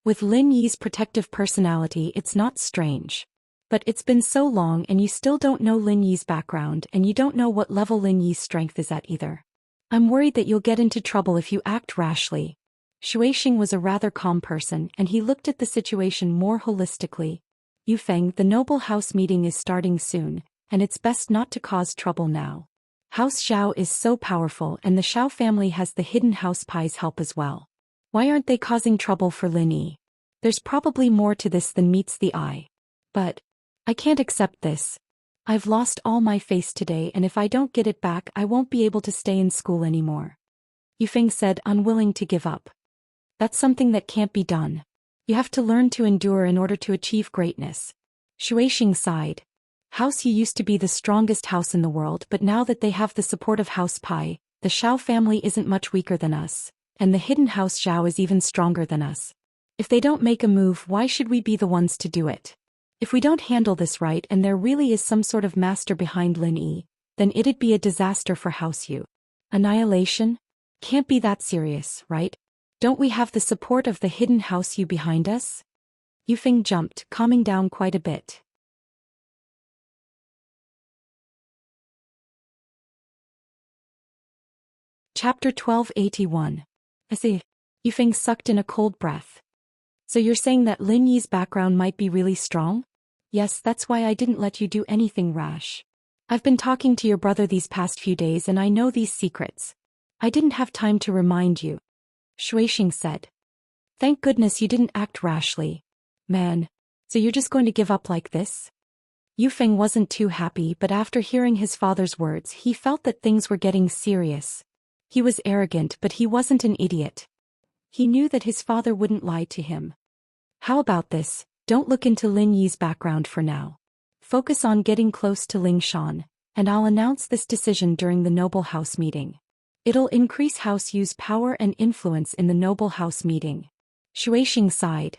With Lin Yi's protective personality, it's not strange. But it's been so long and you still don't know Lin Yi's background and you don't know what level Lin Yi's strength is at either. I'm worried that you'll get into trouble if you act rashly. Shuixing was a rather calm person and he looked at the situation more holistically. Yufeng, the noble house meeting is starting soon, and it's best not to cause trouble now. House Xiao is so powerful and the Xiao family has the hidden house Pai's help as well. Why aren't they causing trouble for Lin Yi? There's probably more to this than meets the eye. But I can't accept this. I've lost all my face today and if I don't get it back I won't be able to stay in school anymore. Yufeng said, unwilling to give up. That's something that can't be done. You have to learn to endure in order to achieve greatness. Shuixing sighed. House Yi used to be the strongest house in the world, but now that they have the support of House Pai, the Xiao family isn't much weaker than us, and the hidden House Xiao is even stronger than us. If they don't make a move, why should we be the ones to do it? If we don't handle this right and there really is some sort of master behind Lin Yi, then it'd be a disaster for House Yu. Annihilation? Can't be that serious, right? Don't we have the support of the hidden House Yu behind us? Yufeng jumped, calming down quite a bit. Chapter 1281. As if Yufeng sucked in a cold breath. So you're saying that Lin Yi's background might be really strong? Yes, that's why I didn't let you do anything rash. I've been talking to your brother these past few days and I know these secrets. I didn't have time to remind you. Shuixing said. Thank goodness you didn't act rashly. Man. So you're just going to give up like this? Yufeng wasn't too happy, but after hearing his father's words he felt that things were getting serious. He was arrogant, but he wasn't an idiot. He knew that his father wouldn't lie to him. How about this? Don't look into Lin Yi's background for now. Focus on getting close to Ling Shan, and I'll announce this decision during the Noble House meeting. It'll increase House Yu's power and influence in the Noble House meeting. Shuixing sighed.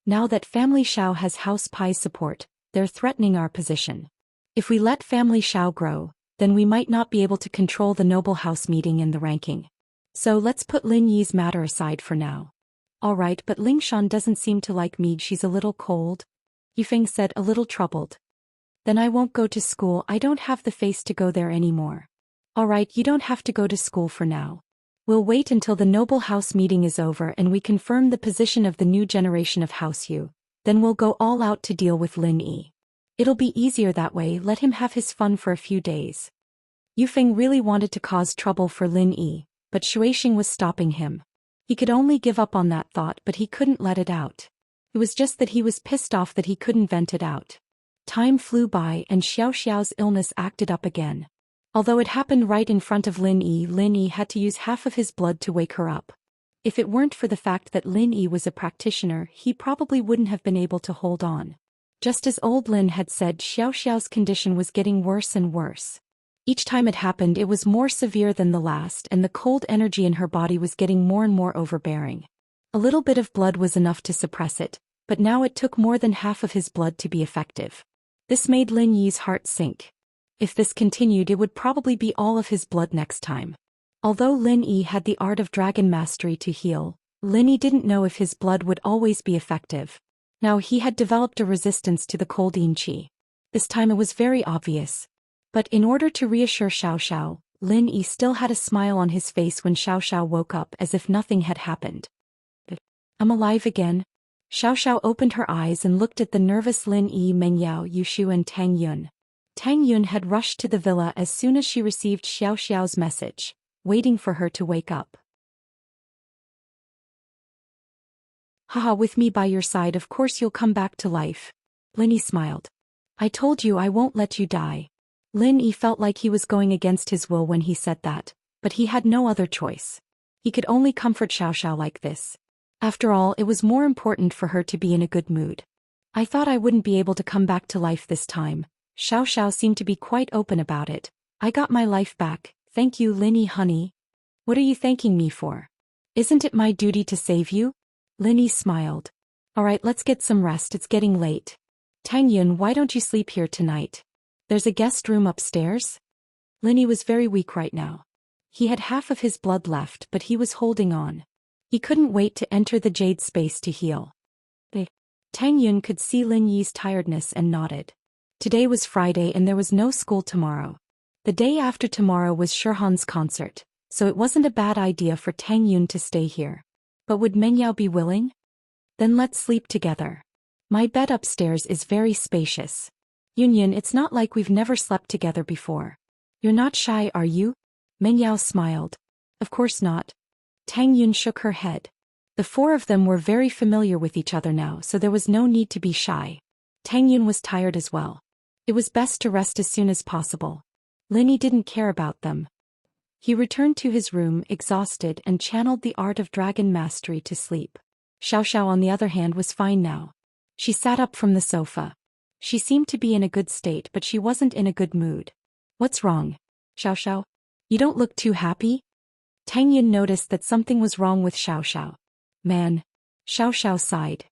Now that Family Shao has House Pai's support, they're threatening our position. If we let Family Shao grow, then we might not be able to control the Noble House meeting and the ranking. So let's put Lin Yi's matter aside for now. Alright, but Ling Shan doesn't seem to like me, she's a little cold. Yufeng said, a little troubled. Then I won't go to school, I don't have the face to go there anymore. Alright, you don't have to go to school for now. We'll wait until the Noble House meeting is over and we confirm the position of the new generation of House Yu. Then we'll go all out to deal with Lin Yi. It'll be easier that way, let him have his fun for a few days. Yufeng really wanted to cause trouble for Lin Yi, but Shuixing was stopping him. He could only give up on that thought, but he couldn't let it out. It was just that he was pissed off that he couldn't vent it out. Time flew by and Xiao Xiao's illness acted up again. Although it happened right in front of Lin Yi had to use half of his blood to wake her up. If it weren't for the fact that Lin Yi was a practitioner, he probably wouldn't have been able to hold on. Just as old Lin had said, Xiao Xiao's condition was getting worse and worse. Each time it happened it was more severe than the last, and the cold energy in her body was getting more and more overbearing. A little bit of blood was enough to suppress it, but now it took more than half of his blood to be effective. This made Lin Yi's heart sink. If this continued it would probably be all of his blood next time. Although Lin Yi had the art of dragon mastery to heal, Lin Yi didn't know if his blood would always be effective. Now he had developed a resistance to the cold yin qi. This time it was very obvious. But in order to reassure Xiao Xiao, Lin Yi still had a smile on his face when Xiao Xiao woke up as if nothing had happened. I'm alive again. Xiao Xiao opened her eyes and looked at the nervous Lin Yi, Meng Yao, Yushu and Tang Yun. Tang Yun had rushed to the villa as soon as she received Xiao Xiao's message, waiting for her to wake up. Haha, with me by your side of course you'll come back to life. Lin Yi smiled. I told you I won't let you die. Lin Yi felt like he was going against his will when he said that, but he had no other choice. He could only comfort Xiao Xiao like this. After all, it was more important for her to be in a good mood. I thought I wouldn't be able to come back to life this time. Xiao Xiao seemed to be quite open about it. I got my life back, thank you Lin Yi honey. What are you thanking me for? Isn't it my duty to save you? Lin Yi smiled. Alright, let's get some rest, it's getting late. Tang Yun, why don't you sleep here tonight? There's a guest room upstairs? Lin Yi was very weak right now. He had half of his blood left, but he was holding on. He couldn't wait to enter the jade space to heal. Tang Yun could see Lin Yi's tiredness and nodded. Today was Friday and there was no school tomorrow. The day after tomorrow was Shurhan's concert, so it wasn't a bad idea for Tang Yun to stay here. But would Meng Yao be willing? Then let's sleep together. My bed upstairs is very spacious. Yun, it's not like we've never slept together before. You're not shy, are you? Meng Yao smiled. Of course not. Tang Yun shook her head. The four of them were very familiar with each other now, so there was no need to be shy. Tang Yun was tired as well. It was best to rest as soon as possible. Lin Yi didn't care about them. He returned to his room exhausted and channeled the art of dragon mastery to sleep. Xiao Xiao on the other hand was fine now. She sat up from the sofa. She seemed to be in a good state, but she wasn't in a good mood. What's wrong? Xiao Xiao? You don't look too happy? Tang Yun noticed that something was wrong with Xiao Xiao. Man. Xiao Xiao sighed.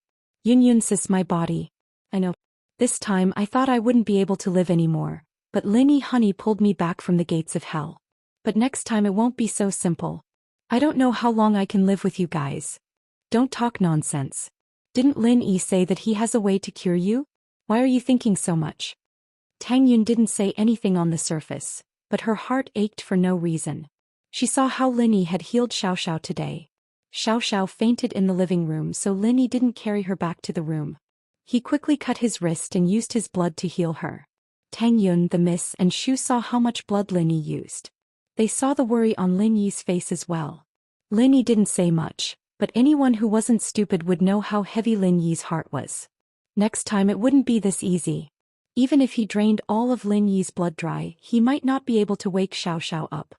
Yun sis, my body. I know. This time I thought I wouldn't be able to live anymore, But Linny honey pulled me back from the gates of hell. But next time it won't be so simple. I don't know how long I can live with you guys. Don't talk nonsense. Didn't Lin Yi say that he has a way to cure you? Why are you thinking so much? Tang Yun didn't say anything on the surface, but her heart ached for no reason. She saw how Lin Yi had healed Xiao Xiao today. Xiao Xiao fainted in the living room, so Lin Yi didn't carry her back to the room. He quickly cut his wrist and used his blood to heal her. Tang Yun, the Miss, and Shu saw how much blood Lin Yi used. They saw the worry on Lin Yi's face as well. Lin Yi didn't say much, but anyone who wasn't stupid would know how heavy Lin Yi's heart was. Next time it wouldn't be this easy. Even if he drained all of Lin Yi's blood dry, he might not be able to wake Xiao Xiao up.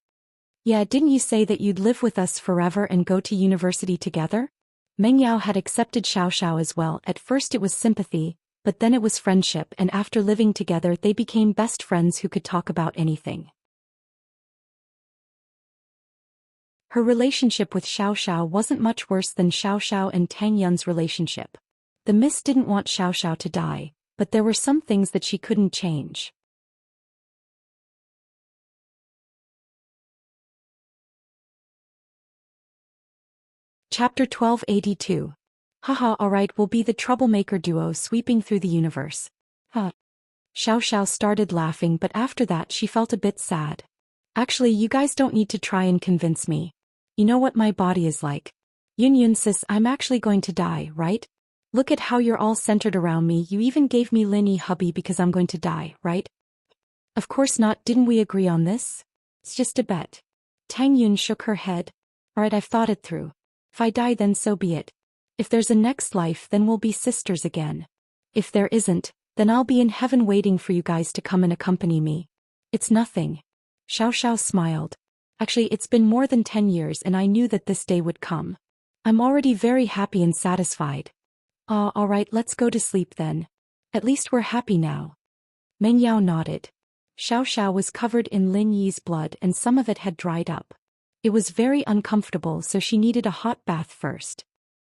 Yeah, didn't you say that you'd live with us forever and go to university together? Meng Yao had accepted Xiao Xiao as well. At first it was sympathy, but then it was friendship, and after living together they became best friends who could talk about anything. Her relationship with Xiao Xiao wasn't much worse than Xiao Xiao and Tang Yun's relationship. The Miss didn't want Xiao Xiao to die, but there were some things that she couldn't change. Chapter 1282. Haha, alright, we'll be the troublemaker duo sweeping through the universe. Huh. Xiao Xiao started laughing, but after that she felt a bit sad. Actually, you guys don't need to try and convince me. You know what my body is like. Yun sis, I'm actually going to die, right? Look at how you're all centered around me. You even gave me Lin Yi hubby because I'm going to die, right? Of course not, didn't we agree on this? It's just a bet. Tang Yun shook her head. Alright, I've thought it through. If I die, then so be it. If there's a next life, then we'll be sisters again. If there isn't, then I'll be in heaven waiting for you guys to come and accompany me. It's nothing. Xiao Xiao smiled. Actually, it's been more than 10 years and I knew that this day would come. I'm already very happy and satisfied. Alright, let's go to sleep then. At least we're happy now. Meng Yao nodded. Xiao Xiao was covered in Lin Yi's blood and some of it had dried up. It was very uncomfortable, so she needed a hot bath first.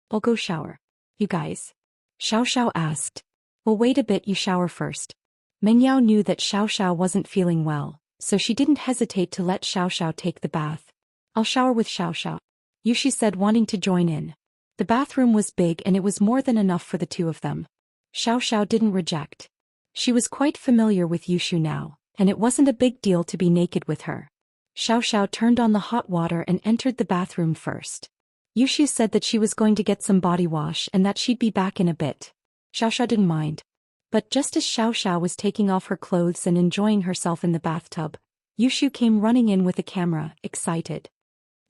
I'll go shower. You guys? Xiao Xiao asked. Well, wait a bit, you shower first. Meng Yao knew that Xiao Xiao wasn't feeling well, so she didn't hesitate to let Xiao Xiao take the bath. I'll shower with Xiao Xiao. Yushi said, wanting to join in. The bathroom was big and it was more than enough for the two of them. Xiao Xiao didn't reject. She was quite familiar with Yushu now, and it wasn't a big deal to be naked with her. Xiao Xiao turned on the hot water and entered the bathroom first. Yushu said that she was going to get some body wash and that she'd be back in a bit. Xiao Xiao didn't mind. But just as Xiao Xiao was taking off her clothes and enjoying herself in the bathtub, Yushu came running in with a camera, excited.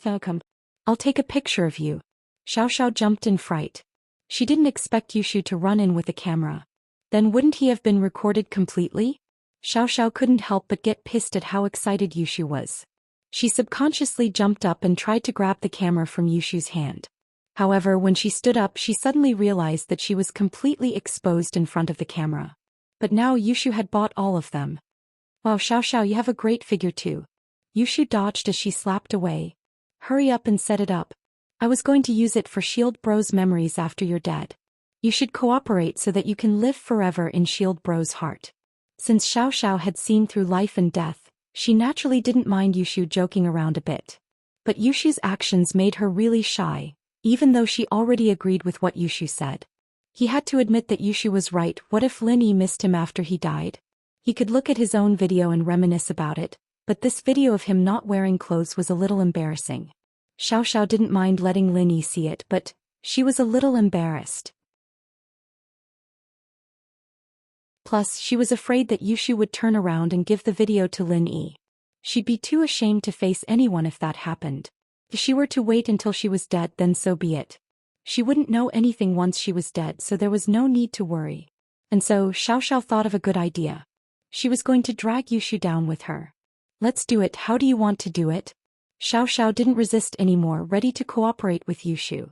Welcome. I'll take a picture of you. Xiao Xiao jumped in fright. She didn't expect Yushu to run in with a camera. Then wouldn't he have been recorded completely? Xiao Xiao couldn't help but get pissed at how excited Yushu was. She subconsciously jumped up and tried to grab the camera from Yushu's hand. However, when she stood up, she suddenly realized that she was completely exposed in front of the camera. But now Yushu had bought all of them. Wow, Xiao Xiao, you have a great figure too. Yushu dodged as she slapped away. Hurry up and set it up. I was going to use it for Shield Bro's memories after you're dead. You should cooperate so that you can live forever in Shield Bro's heart. Since Xiao Xiao had seen through life and death, she naturally didn't mind Yushu joking around a bit. But Yushu's actions made her really shy, even though she already agreed with what Yushu said. He had to admit that Yushu was right. What if Lin Yi missed him after he died? He could look at his own video and reminisce about it, but this video of him not wearing clothes was a little embarrassing. Xiao Xiao didn't mind letting Lin Yi see it, but she was a little embarrassed. Plus, she was afraid that Yushu would turn around and give the video to Lin Yi. She'd be too ashamed to face anyone if that happened. If she were to wait until she was dead, then so be it. She wouldn't know anything once she was dead, so there was no need to worry. And so, Xiao Xiao thought of a good idea. She was going to drag Yushu down with her. Let's do it. How do you want to do it? Xiao Xiao didn't resist anymore, ready to cooperate with Yushu.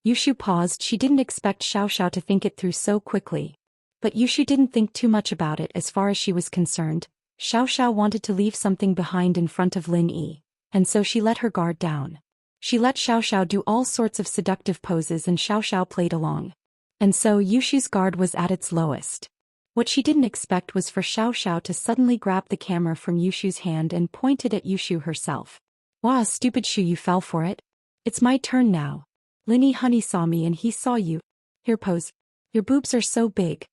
Yushu paused. She didn't expect Xiao Xiao to think it through so quickly. But Yushu didn't think too much about it as far as she was concerned. Xiao Xiao wanted to leave something behind in front of Lin Yi, and so she let her guard down. She let Xiao Xiao do all sorts of seductive poses and Xiao Xiao played along. And so Yushu's guard was at its lowest. What she didn't expect was for Xiao Xiao to suddenly grab the camera from Yushu's hand and point it at Yushu herself. "Wah, stupid Shu, you fell for it? It's my turn now. Linny Honey saw me and he saw you. Here, pose. Your boobs are so big."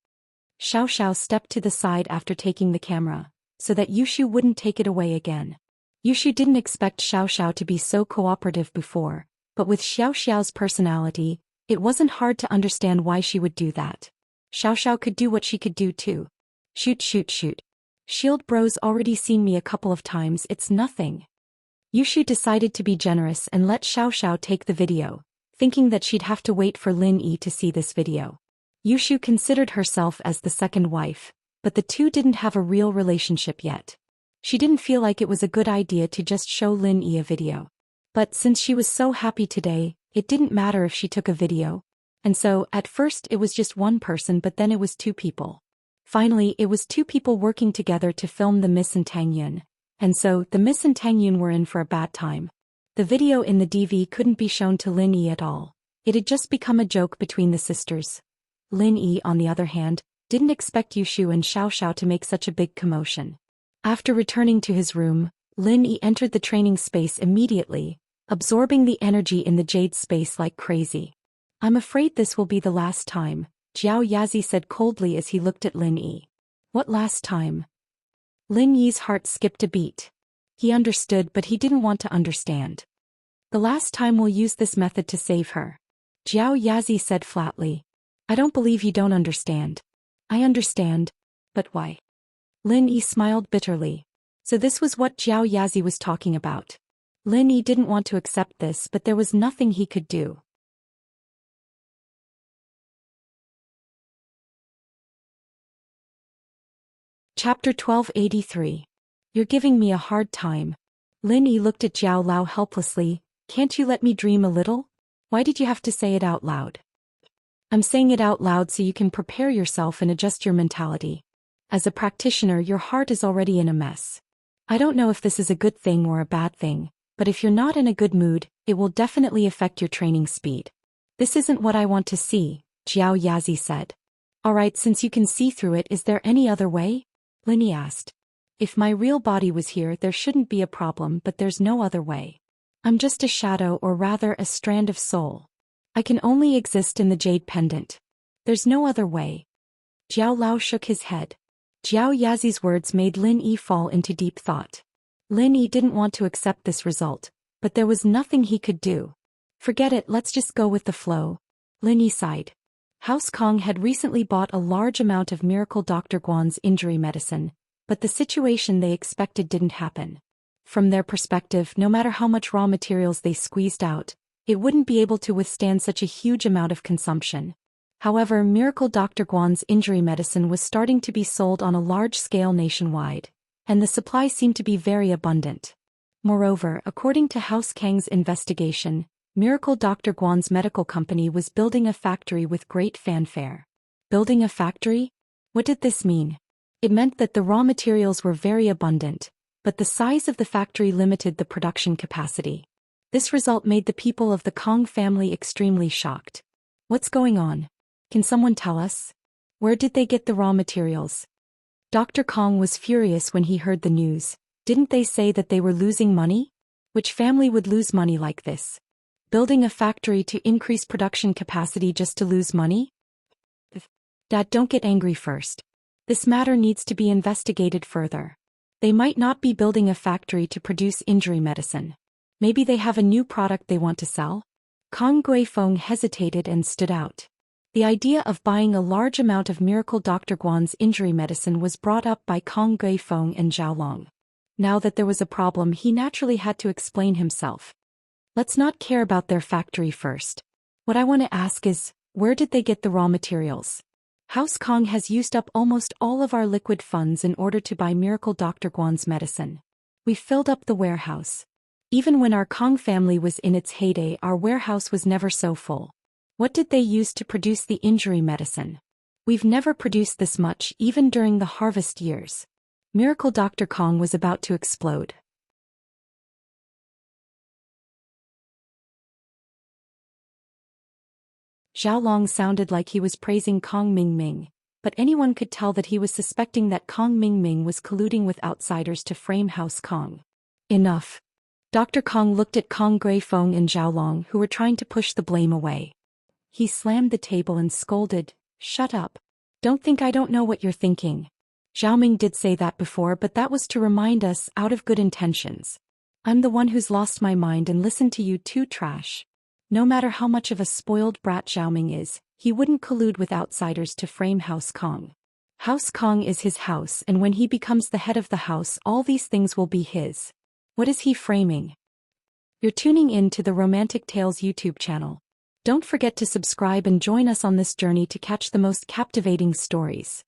Xiao Xiao stepped to the side after taking the camera, so that Yushu wouldn't take it away again. Yushu didn't expect Xiao Xiao to be so cooperative before, but with Xiao Xiao's personality, it wasn't hard to understand why she would do that. Xiao Xiao could do what she could do too. Shoot, shoot, shoot. Shield bro's already seen me a couple of times, it's nothing. Yushu decided to be generous and let Xiao Xiao take the video, thinking that she'd have to wait for Lin Yi to see this video. Yushu considered herself as the second wife, but the two didn't have a real relationship yet. She didn't feel like it was a good idea to just show Lin Yi a video. But since she was so happy today, it didn't matter if she took a video. And so, at first it was just one person, but then it was two people. Finally, it was two people working together to film the Miss and Tang Yun. And so, the Miss and Tang Yun were in for a bad time. The video in the DV couldn't be shown to Lin Yi at all. It had just become a joke between the sisters. Lin Yi, on the other hand, didn't expect Yushu and Xiao Xiao to make such a big commotion. After returning to his room, Lin Yi entered the training space immediately, absorbing the energy in the jade space like crazy. "I'm afraid this will be the last time," Jiao Yazi said coldly as he looked at Lin Yi. "What last time?" Lin Yi's heart skipped a beat. He understood, but he didn't want to understand. "The last time we'll use this method to save her," Jiao Yazi said flatly. "I don't believe you don't understand." "I understand. But why?" Lin Yi smiled bitterly. So this was what Jiao Yazi was talking about. Lin Yi didn't want to accept this, but there was nothing he could do. Chapter 1283. You're giving me a hard time. Lin Yi looked at Jiao Lao helplessly. "Can't you let me dream a little? Why did you have to say it out loud?" "I'm saying it out loud so you can prepare yourself and adjust your mentality. As a practitioner, your heart is already in a mess. I don't know if this is a good thing or a bad thing, but if you're not in a good mood, it will definitely affect your training speed." "This isn't what I want to see," Jiao Yazi said. "Alright, since you can see through it, is there any other way?" Lin Yi asked. "If my real body was here, there shouldn't be a problem, but there's no other way. I'm just a shadow, or rather a strand of soul. I can only exist in the jade pendant. There's no other way." Jiao Lao shook his head. Jiao Yazi's words made Lin Yi fall into deep thought. Lin Yi didn't want to accept this result, but there was nothing he could do. "Forget it, let's just go with the flow." Lin Yi sighed. House Kong had recently bought a large amount of Miracle Dr. Guan's injury medicine, but the situation they expected didn't happen. From their perspective, no matter how much raw materials they squeezed out, it wouldn't be able to withstand such a huge amount of consumption. However, Miracle Dr. Guan's injury medicine was starting to be sold on a large scale nationwide, and the supply seemed to be very abundant. Moreover, according to House Kang's investigation, Miracle Dr. Guan's medical company was building a factory with great fanfare. Building a factory? What did this mean? It meant that the raw materials were very abundant, but the size of the factory limited the production capacity. This result made the people of the Kong family extremely shocked. What's going on? Can someone tell us? Where did they get the raw materials? Dr. Kong was furious when he heard the news. Didn't they say that they were losing money? Which family would lose money like this? Building a factory to increase production capacity just to lose money? Dad, don't get angry first. This matter needs to be investigated further. They might not be building a factory to produce injury medicine. Maybe they have a new product they want to sell? Kong Guifeng hesitated and stood out. The idea of buying a large amount of Miracle Dr. Guan's injury medicine was brought up by Kong Guifeng and Zhao Long. Now that there was a problem, he naturally had to explain himself. Let's not care about their factory first. What I want to ask is, where did they get the raw materials? House Kong has used up almost all of our liquid funds in order to buy Miracle Dr. Guan's medicine. We filled up the warehouse. Even when our Kong family was in its heyday, our warehouse was never so full. What did they use to produce the injury medicine? We've never produced this much, even during the harvest years. Miracle Dr. Kong was about to explode. Zhao Long sounded like he was praising Kong Mingming. but anyone could tell that he was suspecting that Kong Mingming was colluding with outsiders to frame House Kong. Enough. Dr. Kong looked at Kong Grey Feng and Zhao Long, who were trying to push the blame away. He slammed the table and scolded, "Shut up. Don't think I don't know what you're thinking. Zhao Ming did say that before, but that was to remind us, out of good intentions. I'm the one who's lost my mind and listened to you two trash. No matter how much of a spoiled brat Zhao Ming is, he wouldn't collude with outsiders to frame House Kong. House Kong is his house, and when he becomes the head of the house, all these things will be his. What is he framing?" You're tuning in to the Romantic Tales YouTube channel. Don't forget to subscribe and join us on this journey to catch the most captivating stories.